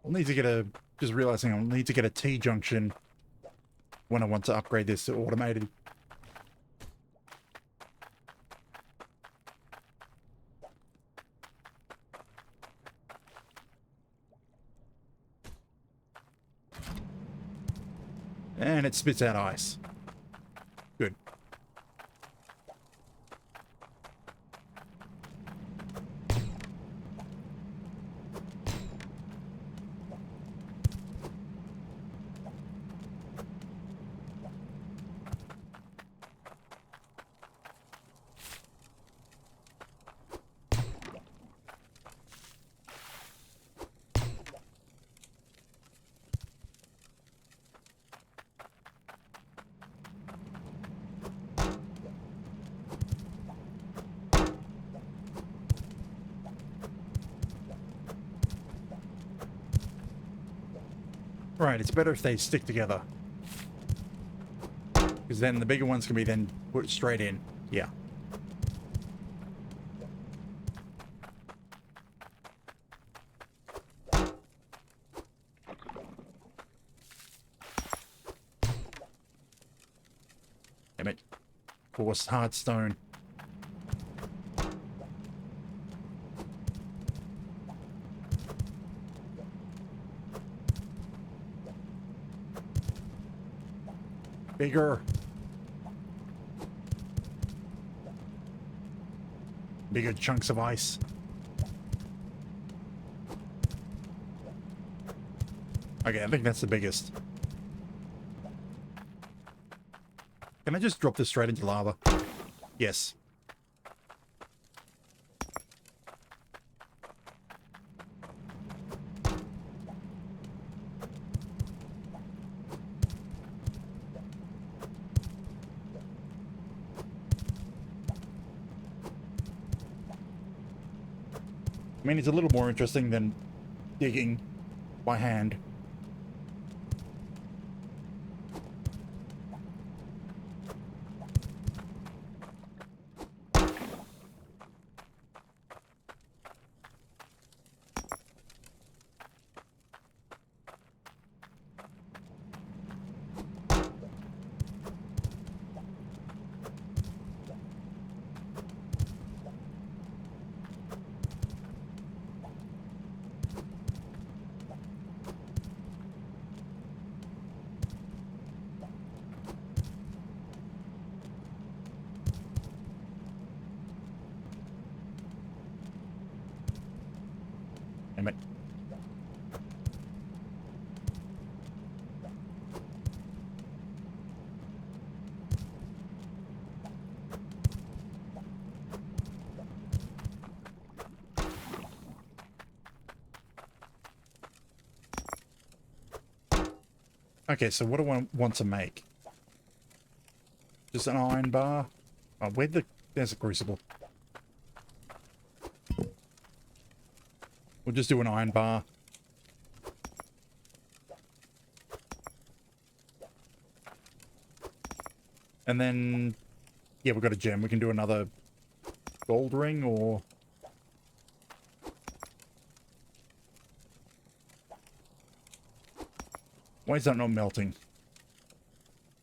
A: I'll need to get a... Just realizing I'll need to get a T-junction when I want to upgrade this to automated. And it spits out ice. Good. Right, it's better if they stick together. Because then the bigger ones can be then put straight in. Yeah. Damn it. Coarse hard stone. Bigger. bigger chunks of ice. Okay, I think that's the biggest. Can I just drop this straight into lava? Yes. I mean, it's a little more interesting than digging by hand. Damn it. Okay, so what do I want to make? Just an iron bar? Oh, there's a crucible. We'll just do an iron bar. And then, yeah, we've got a gem. We can do another gold ring or... Why is that not melting?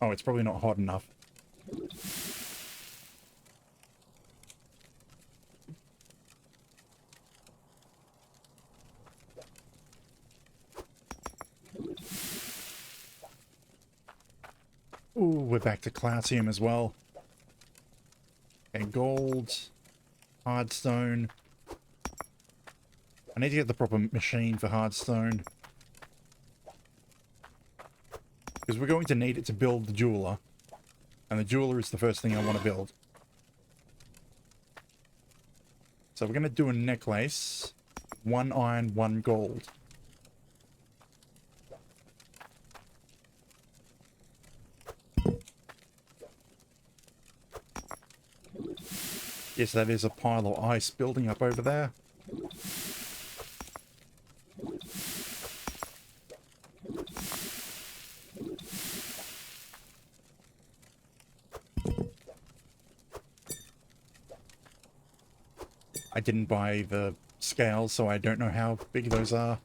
A: Oh, it's probably not hot enough. Ooh, we're back to Clausium as well. Okay, gold, hardstone. I need to get the proper machine for hardstone. Because we're going to need it to build the jeweler. And the jeweler is the first thing I want to build. So we're going to do a necklace. 1 iron, 1 gold. Yes, that is a pile of ice building up over there. I didn't buy the scales, so I don't know how big those are.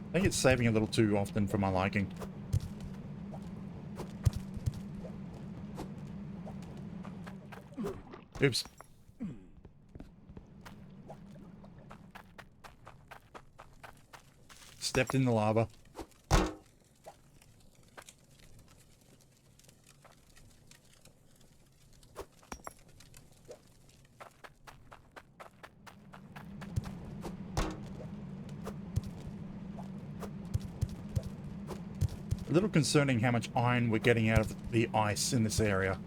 A: I think it's saving a little too often for my liking. Oops. Stepped in the lava. A little concerning how much iron we're getting out of the ice in this area.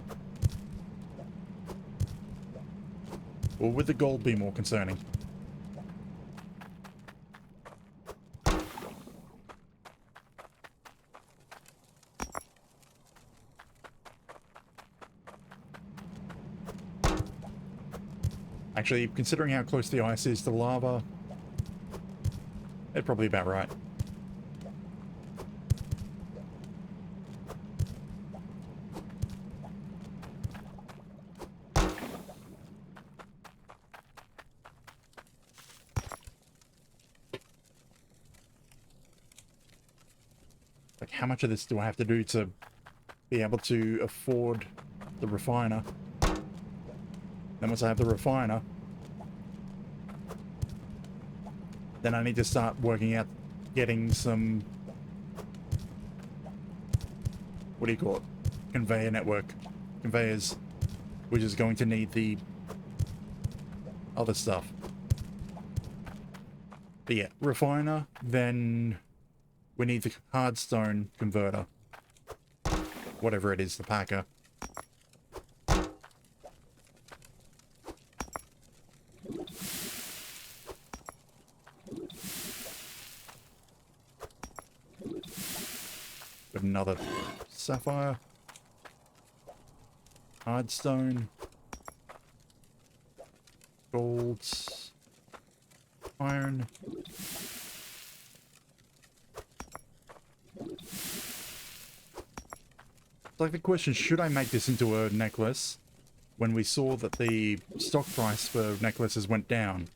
A: Or would the gold be more concerning? Actually, considering how close the ice is to lava, it's probably about right. Like, how much of this do I have to do to be able to afford the refiner? Then once I have the refiner, Then I need to start working out getting some, what do you call it? Conveyor network. Conveyors. Which is going to need the other stuff. But yeah, refiner, then we need the hardstone converter. Whatever it is, the packer. Got another sapphire. Hardstone. Gold. Iron. It's like the question, should I make this into a necklace when we saw that the stock price for necklaces went down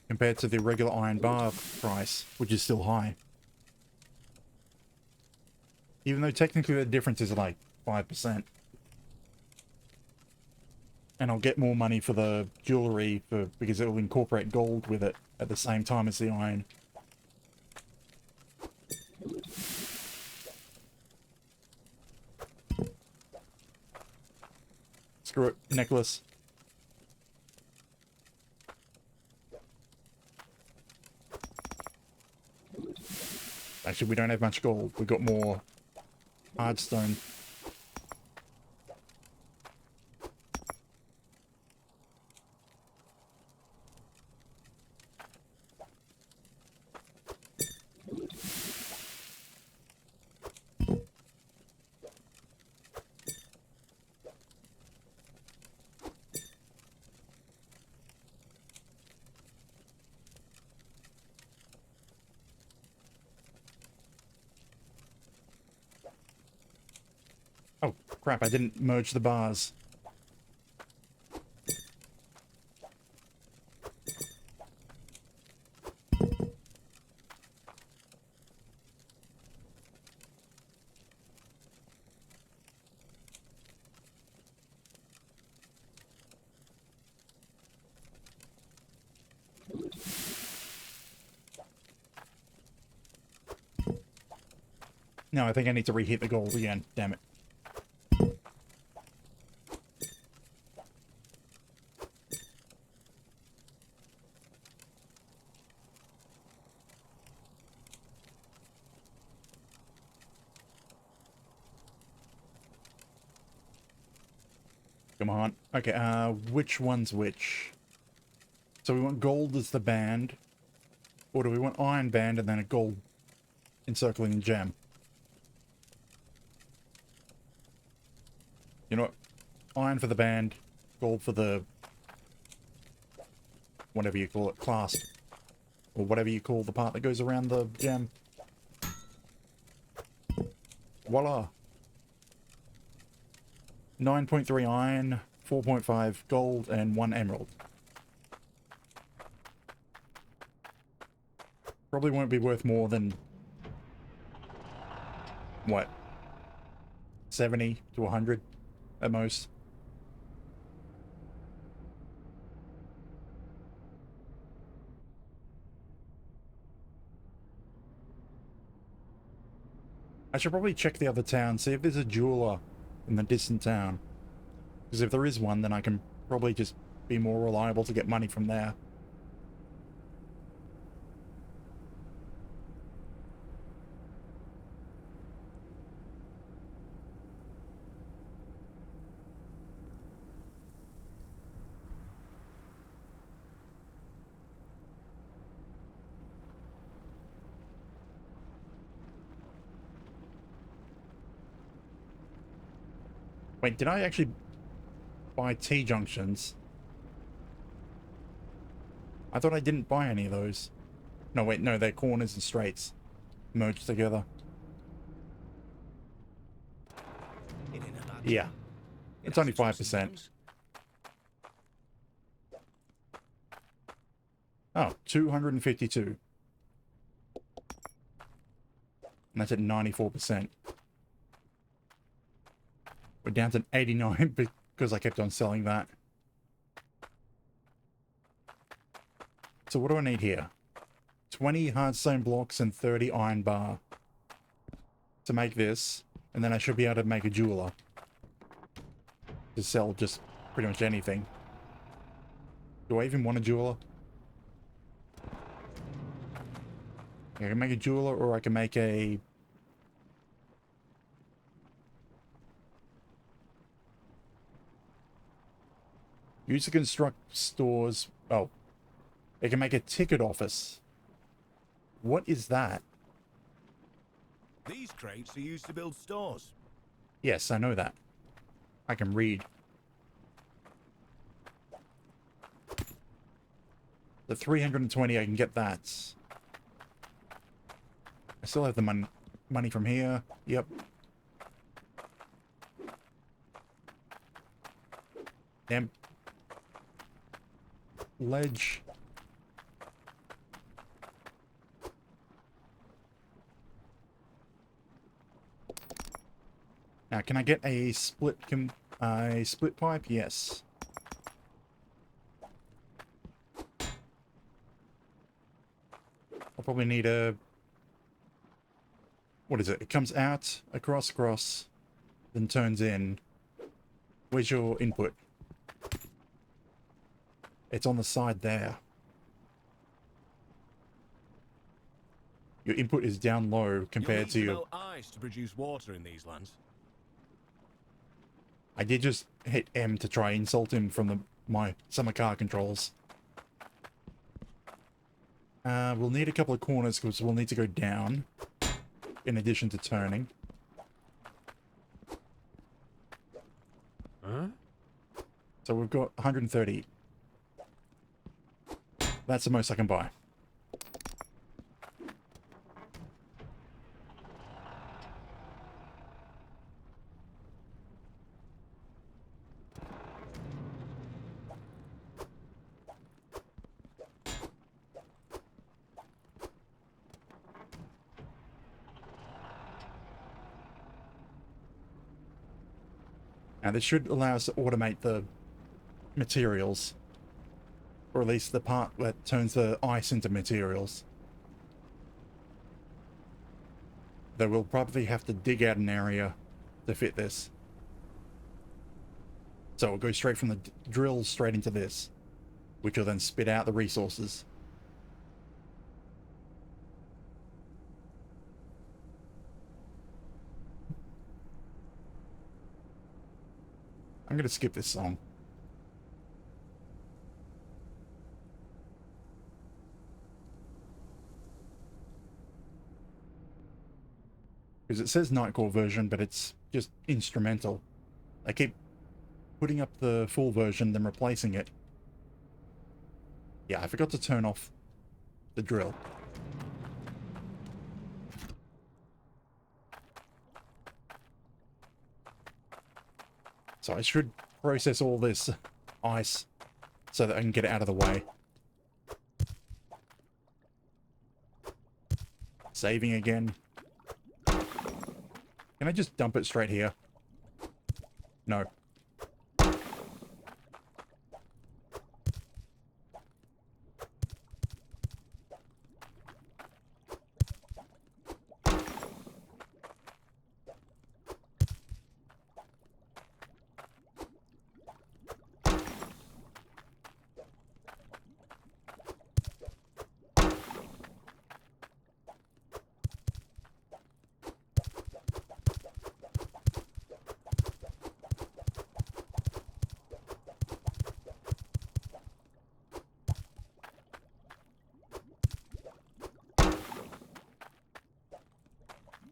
A: compared to the regular iron bar price, which is still high. Even though technically the difference is like 5%. And I'll get more money for the jewellery because it will incorporate gold with it at the same time as the iron. Screw it, necklace. Actually, we don't have much gold. We've got more hardstone. Oh, crap, I didn't merge the bars. No, I think I need to reheat the gold again. Damn it. Come on. Okay, which one's which? So we want gold as the band. Or do we want iron band and then a gold encircling gem? You know what? Iron for the band, gold for the... whatever you call it, clasp. Or whatever you call the part that goes around the gem. Voila! 9.3 iron, 4.5 gold, and 1 emerald. Probably won't be worth more than... what? 70 to 100 at most. I should probably check the other town, see if there's a jeweler in the distant town. Because if there is one, then I can probably just be more reliable to get money from there. Wait, did I actually buy T-junctions? I thought I didn't buy any of those. No, wait, no, they're corners and straights merged together. Yeah. It's only 5%. Oh, 252. And that's at 94%. We're down to 89 because I kept on selling that. So what do I need here? 20 hardstone blocks and 30 iron bar to make this, and then I should be able to make a jeweler to sell just pretty much anything. Do I even want a jeweler? I can make a jeweler, or I can make a... Use to construct stores. Oh. I can make a ticket office. What is that?
J: These crates are used to build stores.
A: Yes, I know that. I can read. The 320, I can get that. I still have the money from here. Yep. Damn. Ledge. Now, can I get a split pipe? Yes. I'll probably need a... What is it? It comes out, across, then turns in. Where's your input? It's on the side there. Your input is down low compared to your...
J: ice to produce water in these lands.
A: I did just hit M to try insult him from my summer car controls. We'll need a couple of corners because we'll need to go down in addition to turning.
J: Huh?
A: So we've got 130. That's the most I can buy. Now this should allow us to automate the materials. Or at least the part that turns the ice into materials. Though we'll probably have to dig out an area to fit this. So we'll go straight from the drill straight into this, which will then spit out the resources. I'm going to skip this song. Because it says Nightcore version, but it's just instrumental. I keep putting up the full version, then replacing it. Yeah, I forgot to turn off the drill. So I should process all this ice so that I can get it out of the way. Saving again. Can I just dump it straight here? No.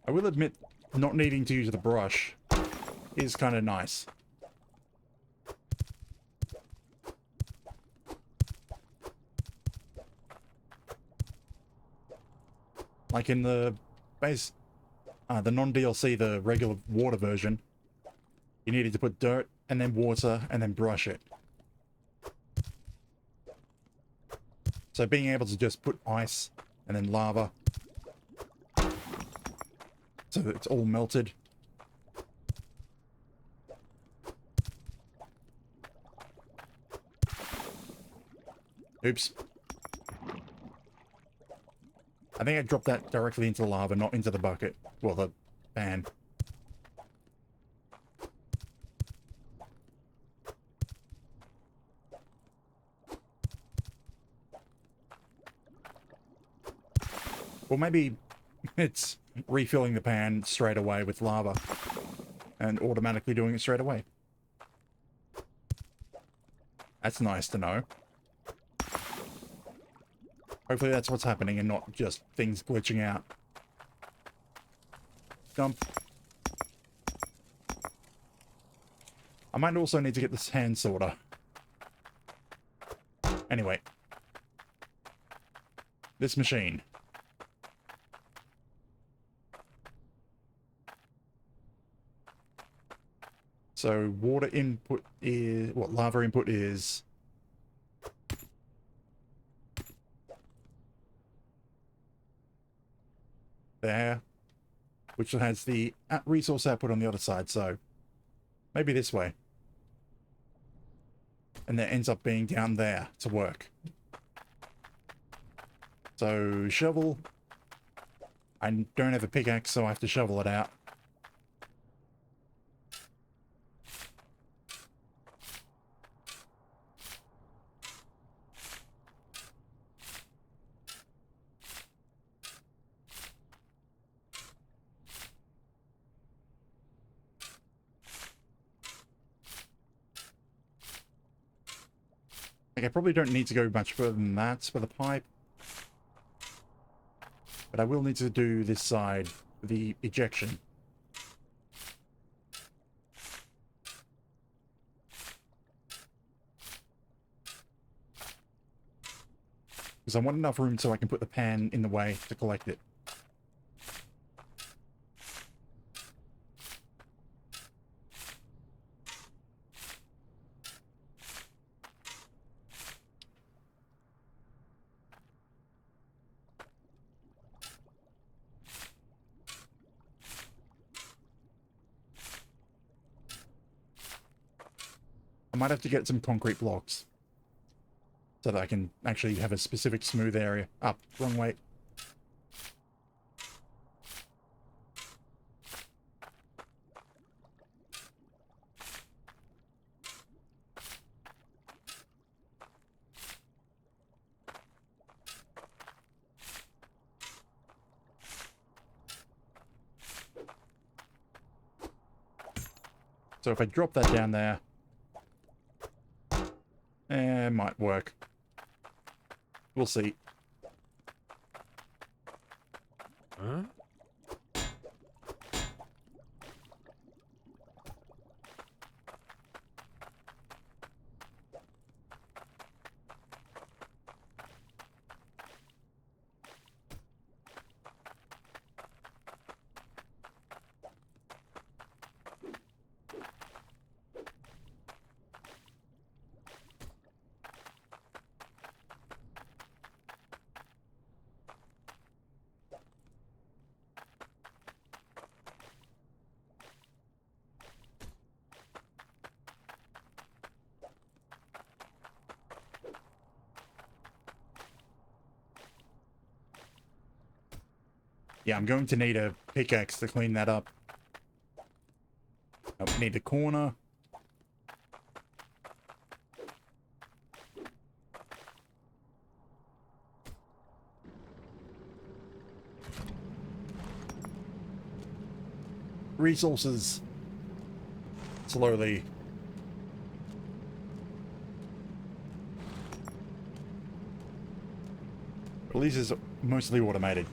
A: I will admit, not needing to use the brush is kind of nice. Like in the base, the non-DLC, the regular water version, you needed to put dirt and then water and then brush it. So being able to just put ice and then lava so that it's all melted. Oops. I think I dropped that directly into the lava, not into the bucket. Well, the pan. Or maybe it's refilling the pan straight away with lava and automatically doing it straight away. That's nice to know. Hopefully that's what's happening and not just things glitching out. Dump. I might also need to get this hand sorter. Anyway. This machine. So water input is... what lava input is... there. Which has the resource output on the other side, so... maybe this way. And that ends up being down there to work. So, shovel. I don't have a pickaxe, so I have to shovel it out. Like, I probably don't need to go much further than that for the pipe. But I will need to do this side, the ejection. Because I want enough room so I can put the pan in the way to collect it. I might have to get some concrete blocks so that I can actually have a specific smooth area. Up, wrong way. So if I drop that down there, it might work. We'll see.
E: Huh? Yeah, I'm going to need a pickaxe to clean that up. I need the corner. Resources. Slowly. At least it's mostly automated.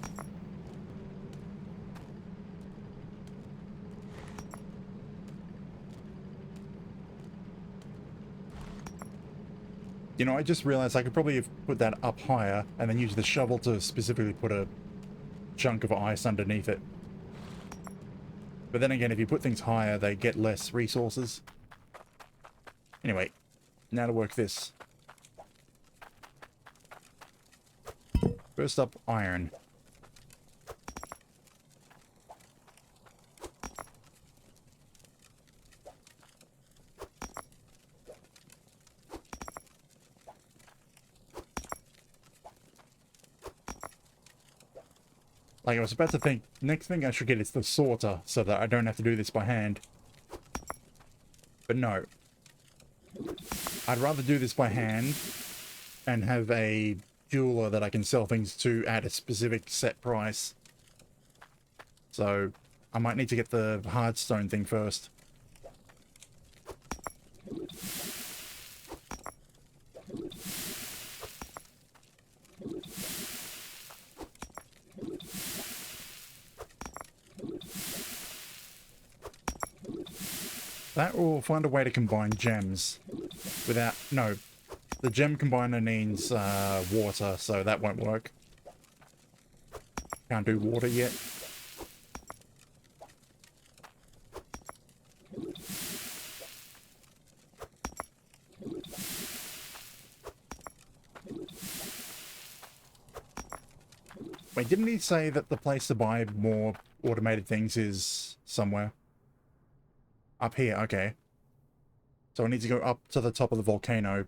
E: You know, I just realized I could probably have put that up higher and then use the shovel to specifically put a chunk of ice underneath it. But then again, if you put things higher, they get less resources. Anyway, now to work this. First up, iron. Like, I was about to think, next thing I should get is the sorter, so that I don't have to do this by hand. But no. I'd rather do this by hand and have a jeweler that I can sell things to at a specific set price. So, I might need to get the hardstone thing first. That will find a way to combine gems without... No, the gem combiner needs water, so that won't work. Can't do water yet. Wait, didn't he say that the place to buy more automated things is somewhere? Up here, okay. So I need to go up to the top of the volcano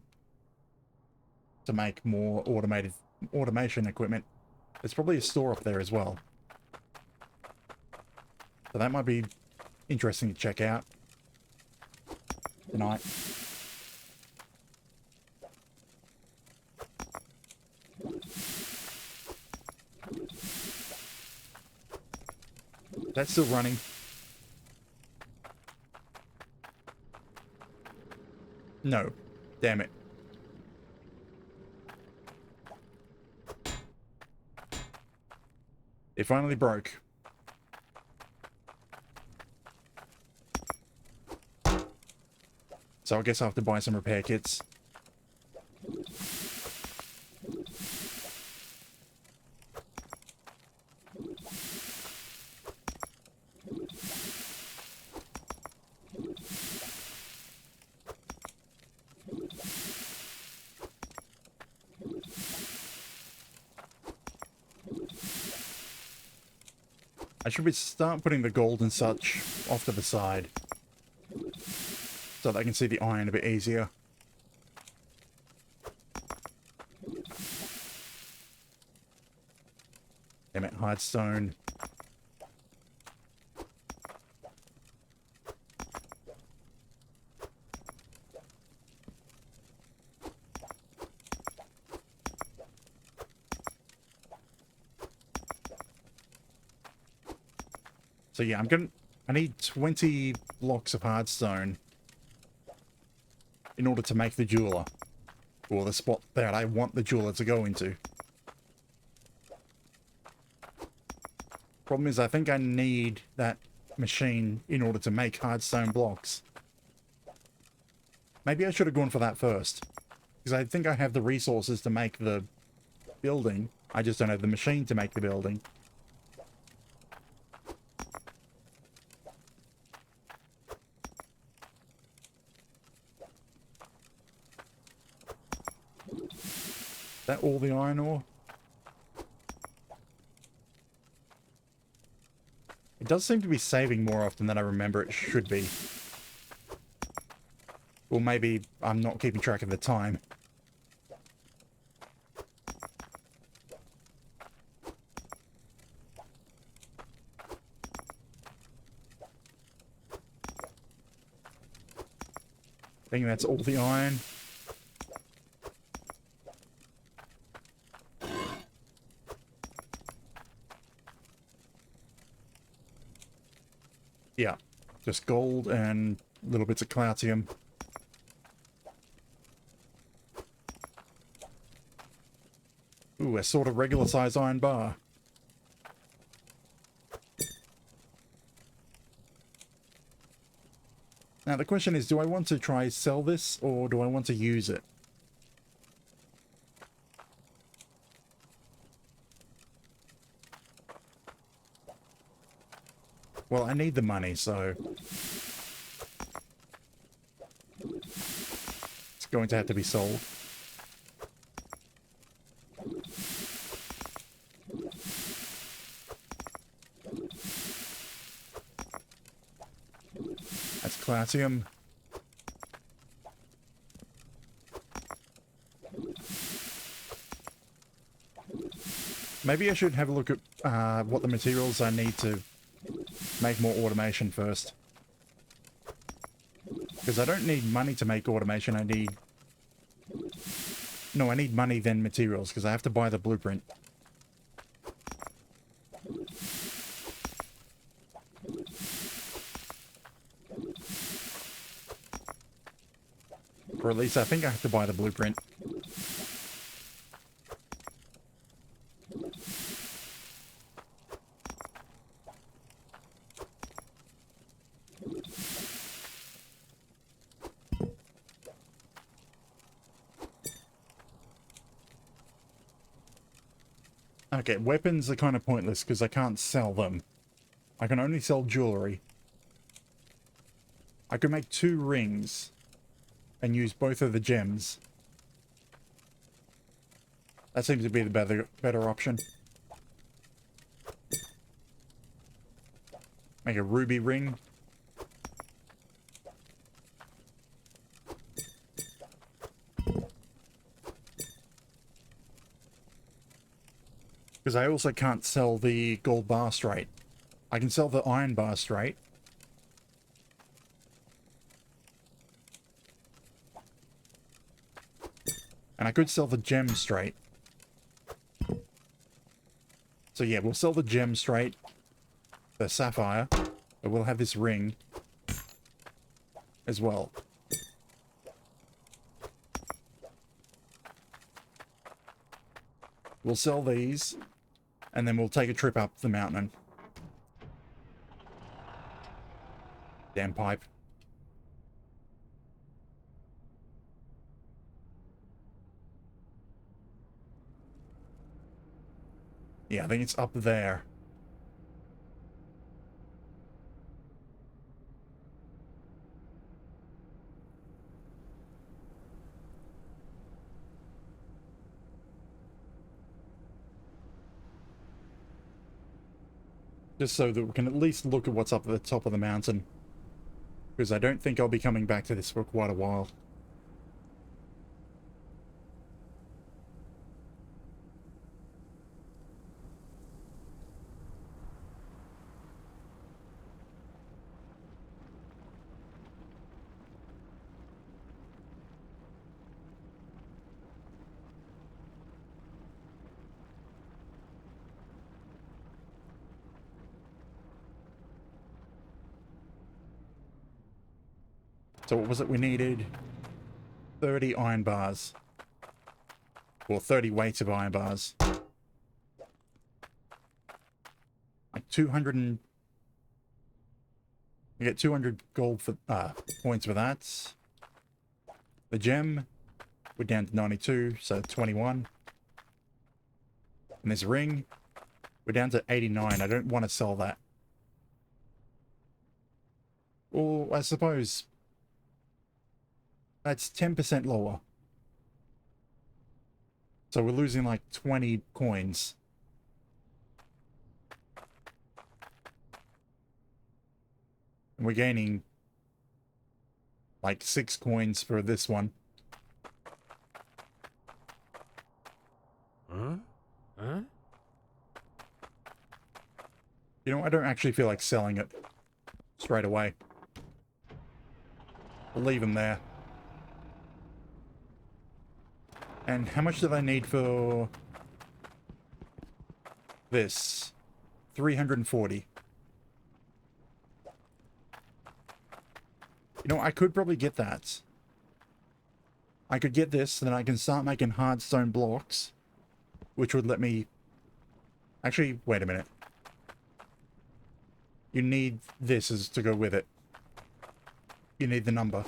E: to make more automation equipment. There's probably a store up there as well. So that might be interesting to check out tonight. That's still running. No. Damn it. It finally broke. So I guess I'll have to buy some repair kits. I should start putting the gold and such off to the side so that I can see the iron a bit easier. Damn it, hardstone. So yeah, I need 20 blocks of hardstone in order to make the jeweler, or the spot that I want the jeweler to go into. Problem is, I think I need that machine in order to make hardstone blocks. Maybe I should have gone for that first, because I think I have the resources to make the building. I just don't have the machine to make the building. Is that all the iron ore? It does seem to be saving more often than I remember it should be. Or maybe I'm not keeping track of the time. I think that's all the iron. Yeah, just gold and little bits of clartium. Ooh, a sort of regular size iron bar. Now the question is, do I want to try sell this or do I want to use it? Well, I need the money, so it's going to have to be sold. That's clartium. Maybe I should have a look at what the materials I need to make more automation first. Because I don't need money to make automation, I need... No, I need money then materials, because I have to buy the blueprint. Or at least I think I have to buy the blueprint. Okay, weapons are kind of pointless because I can't sell them. I can only sell jewelry. I could make 2 rings and use both of the gems. That seems to be the better option. Make a ruby ring. Because I also can't sell the gold bar straight. I can sell the iron bar straight. And I could sell the gem straight. So yeah, we'll sell the gem straight. The sapphire. But we'll have this ring as well. We'll sell these. And then we'll take a trip up the mountain. Damn pipe. Yeah, I think it's up there. Just so that we can at least look at what's up at the top of the mountain. Because I don't think I'll be coming back to this for quite a while. So what was it we needed? 30 iron bars. Or 30 weights of iron bars. Like 200 and... You get 200 gold for points for that. The gem, we're down to 92, so 21. And this ring, we're down to 89. I don't want to sell that. Or I suppose... That's 10% lower. So we're losing like 20 coins. And we're gaining like 6 coins for this one.
I: Huh? Huh?
E: You know, I don't actually feel like selling it straight away. I'll leave them there. And how much did I need for this? 340. You know, I could probably get that. I could get this, then I can start making hard stone blocks, which would let me... Actually, wait a minute. You need this as to go with it. You need the number.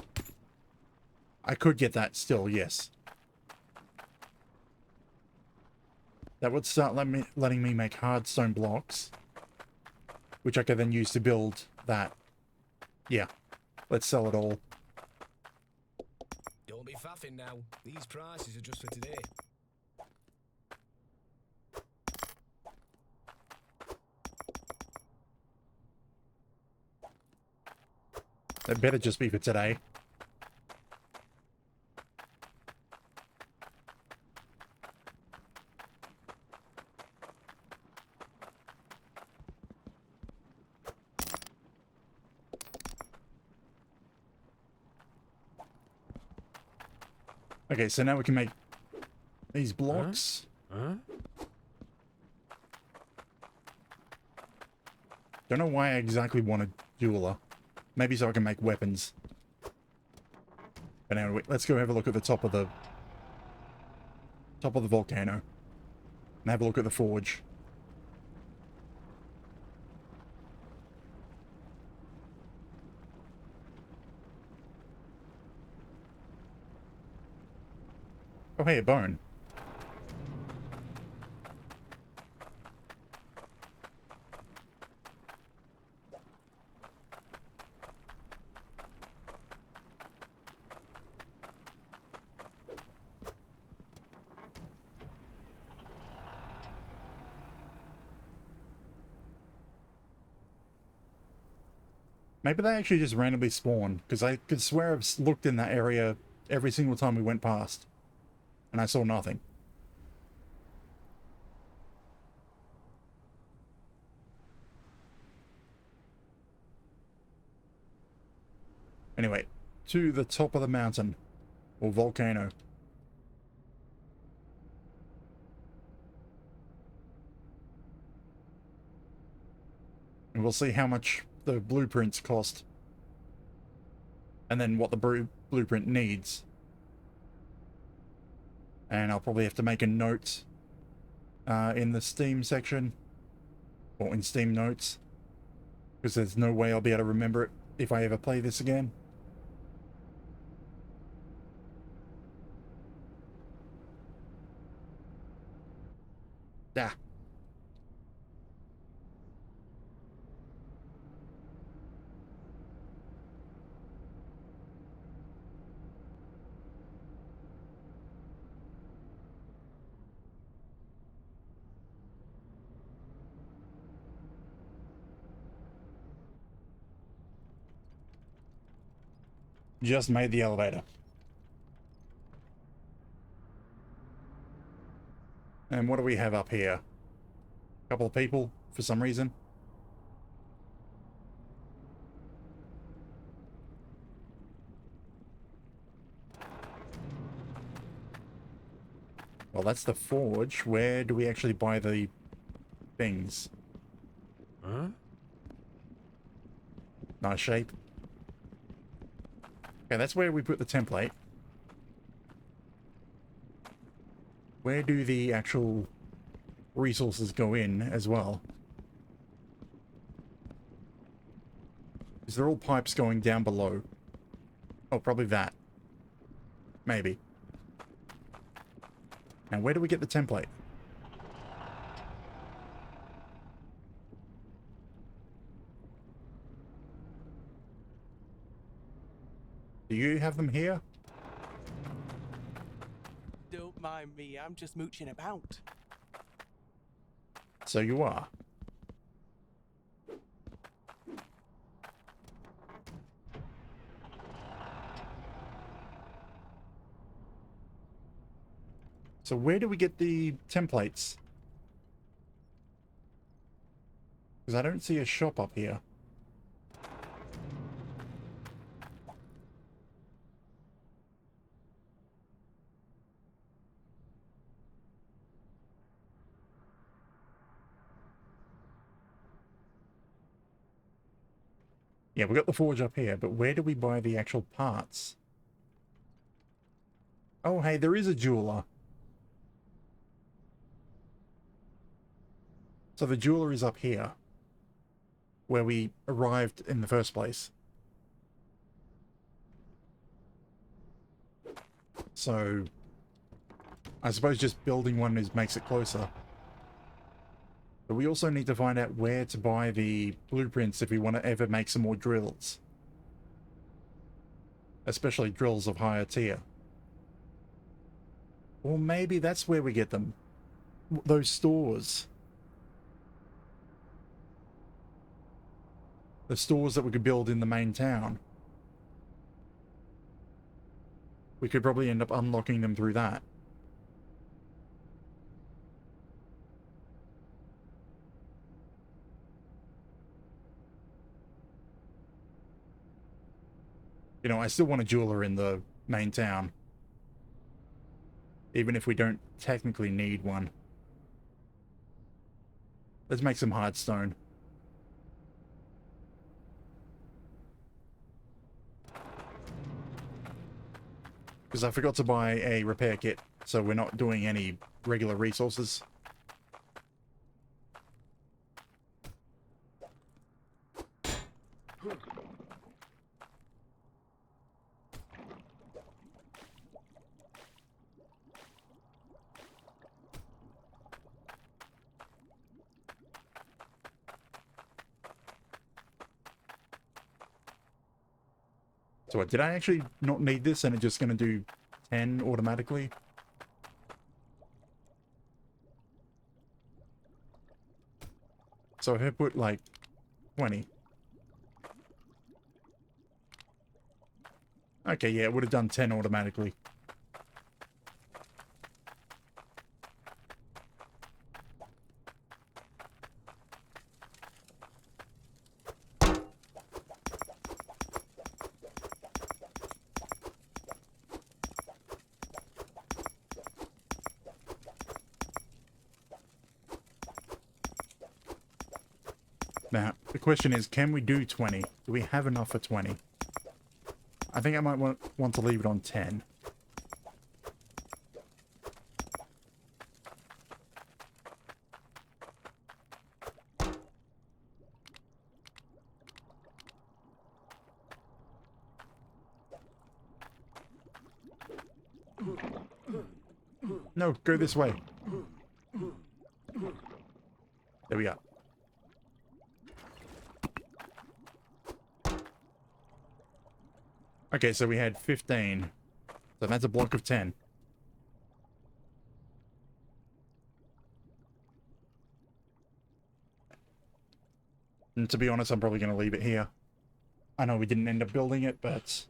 E: I could get that still, yes. That would start letting me make hard stone blocks, which I could then use to build that. Yeah, let's sell it all.
J: Don't be faffing now. These prices are just for today.
E: That better just be for today. Okay, so now we can make these blocks.
I: Huh?
E: Don't know why I exactly want a jeweler. Maybe so I can make weapons. But anyway, let's go have a look at the top of the volcano. And have a look at the forge. Oh, hey, a bone. Maybe they actually just randomly spawn, because I could swear I've looked in that area every single time we went past, and I saw nothing. Anyway, to the top of the mountain, or volcano. And we'll see how much the blueprints cost. And then what the blueprint needs. And I'll probably have to make a note in the Steam section. Or in Steam notes. Because there's no way I'll be able to remember it if I ever play this again. Ah. Just made the elevator. And what do we have up here? A couple of people, for some reason. Well, that's the forge. Where do we actually buy the things?
I: Huh?
E: Nice shape. Okay, that's where we put the template. Where do the actual resources go in as well? Is there all pipes going down below? Oh, probably that. Maybe. Now, where do we get the template? Do you have them here?
G: Don't mind me, I'm just mooching about.
E: So you are. So where do we get the templates? Because I don't see a shop up here. Yeah, we got the forge up here, but where do we buy the actual parts? Oh, hey, there is a jeweler. So the jeweler is up here, where we arrived in the first place. So I suppose just building one makes it closer. But we also need to find out where to buy the blueprints if we want to ever make some more drills. Especially drills of higher tier. Or maybe that's where we get them. Those stores. The stores that we could build in the main town. We could probably end up unlocking them through that. You know, I still want a jeweler in the main town. even if we don't technically need one. Let's make some hard stone. Because I forgot to buy a repair kit, so we're not doing any regular resources. So what, did I actually not need this and it's just going to do 10 automatically? So if I put like 20. Okay, yeah, it would have done 10 automatically. Now, the question is, can we do 20? Do we have enough for 20? I think I might want to leave it on 10. No, go this way. There we go. Okay, so we had 15. So that's a block of 10. And to be honest, I'm probably going to leave it here. I know we didn't end up building it, but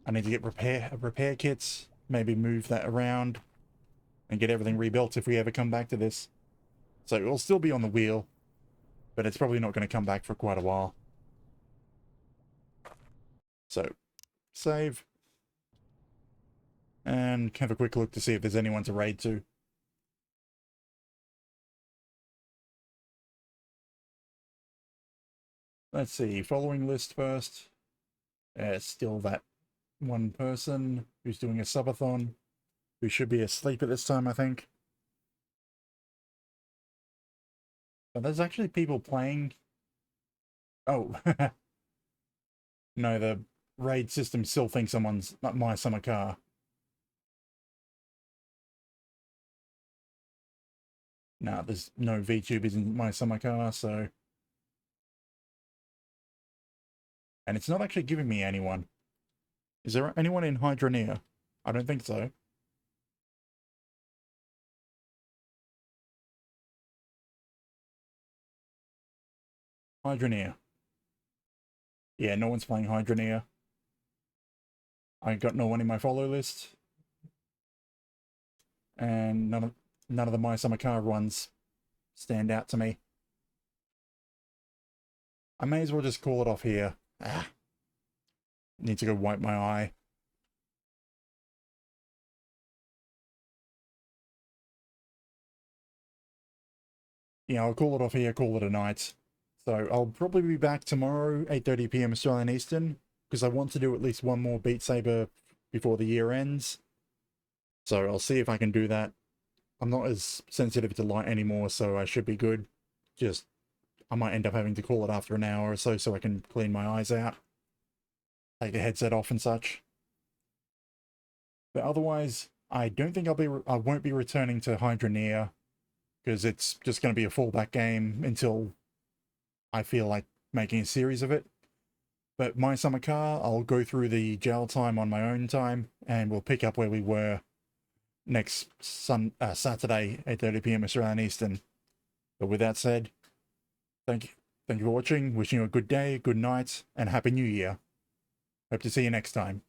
E: I need to get repair kits, maybe move that around and get everything rebuilt if we ever come back to this. So it'll still be on the wheel, but it's probably not going to come back for quite a while. So, save. And have a quick look to see if there's anyone to raid to. Let's see, following list first. Still that one person who's doing a subathon, who should be asleep at this time, I think. But there's actually people playing. Oh, no, the raid system still thinks someone's not my summer car. No, there's no VTubers in my summer car, so. And it's not actually giving me anyone. Is there anyone in Hydroneer? I don't think so. Hydroneer. Yeah, no one's playing Hydroneer. I got no one in my follow list. And none of the My Summer Car ones stand out to me. I may as well just call it off here. Need to go wipe my eye. Yeah, I'll call it off here, call it a night. So I'll probably be back tomorrow, 8:30 PM Australian Eastern, because I want to do at least one more Beat Saber before the year ends. So I'll see if I can do that. I'm not as sensitive to light anymore, so I should be good. Just, I might end up having to call it after an hour or so I can clean my eyes out. Take the headset off and such. But otherwise, I don't think I won't be returning to Hydroneer, because it's just going to be a fallback game until I feel like making a series of it. But My Summer Car, I'll go through the jail time on my own time, and we'll pick up where we were next Saturday, 8:30 PM Australian Eastern. But with that said, thank you for watching, wishing you a good day, good night, and Happy New Year. Hope to see you next time.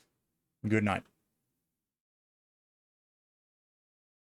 E: Good night.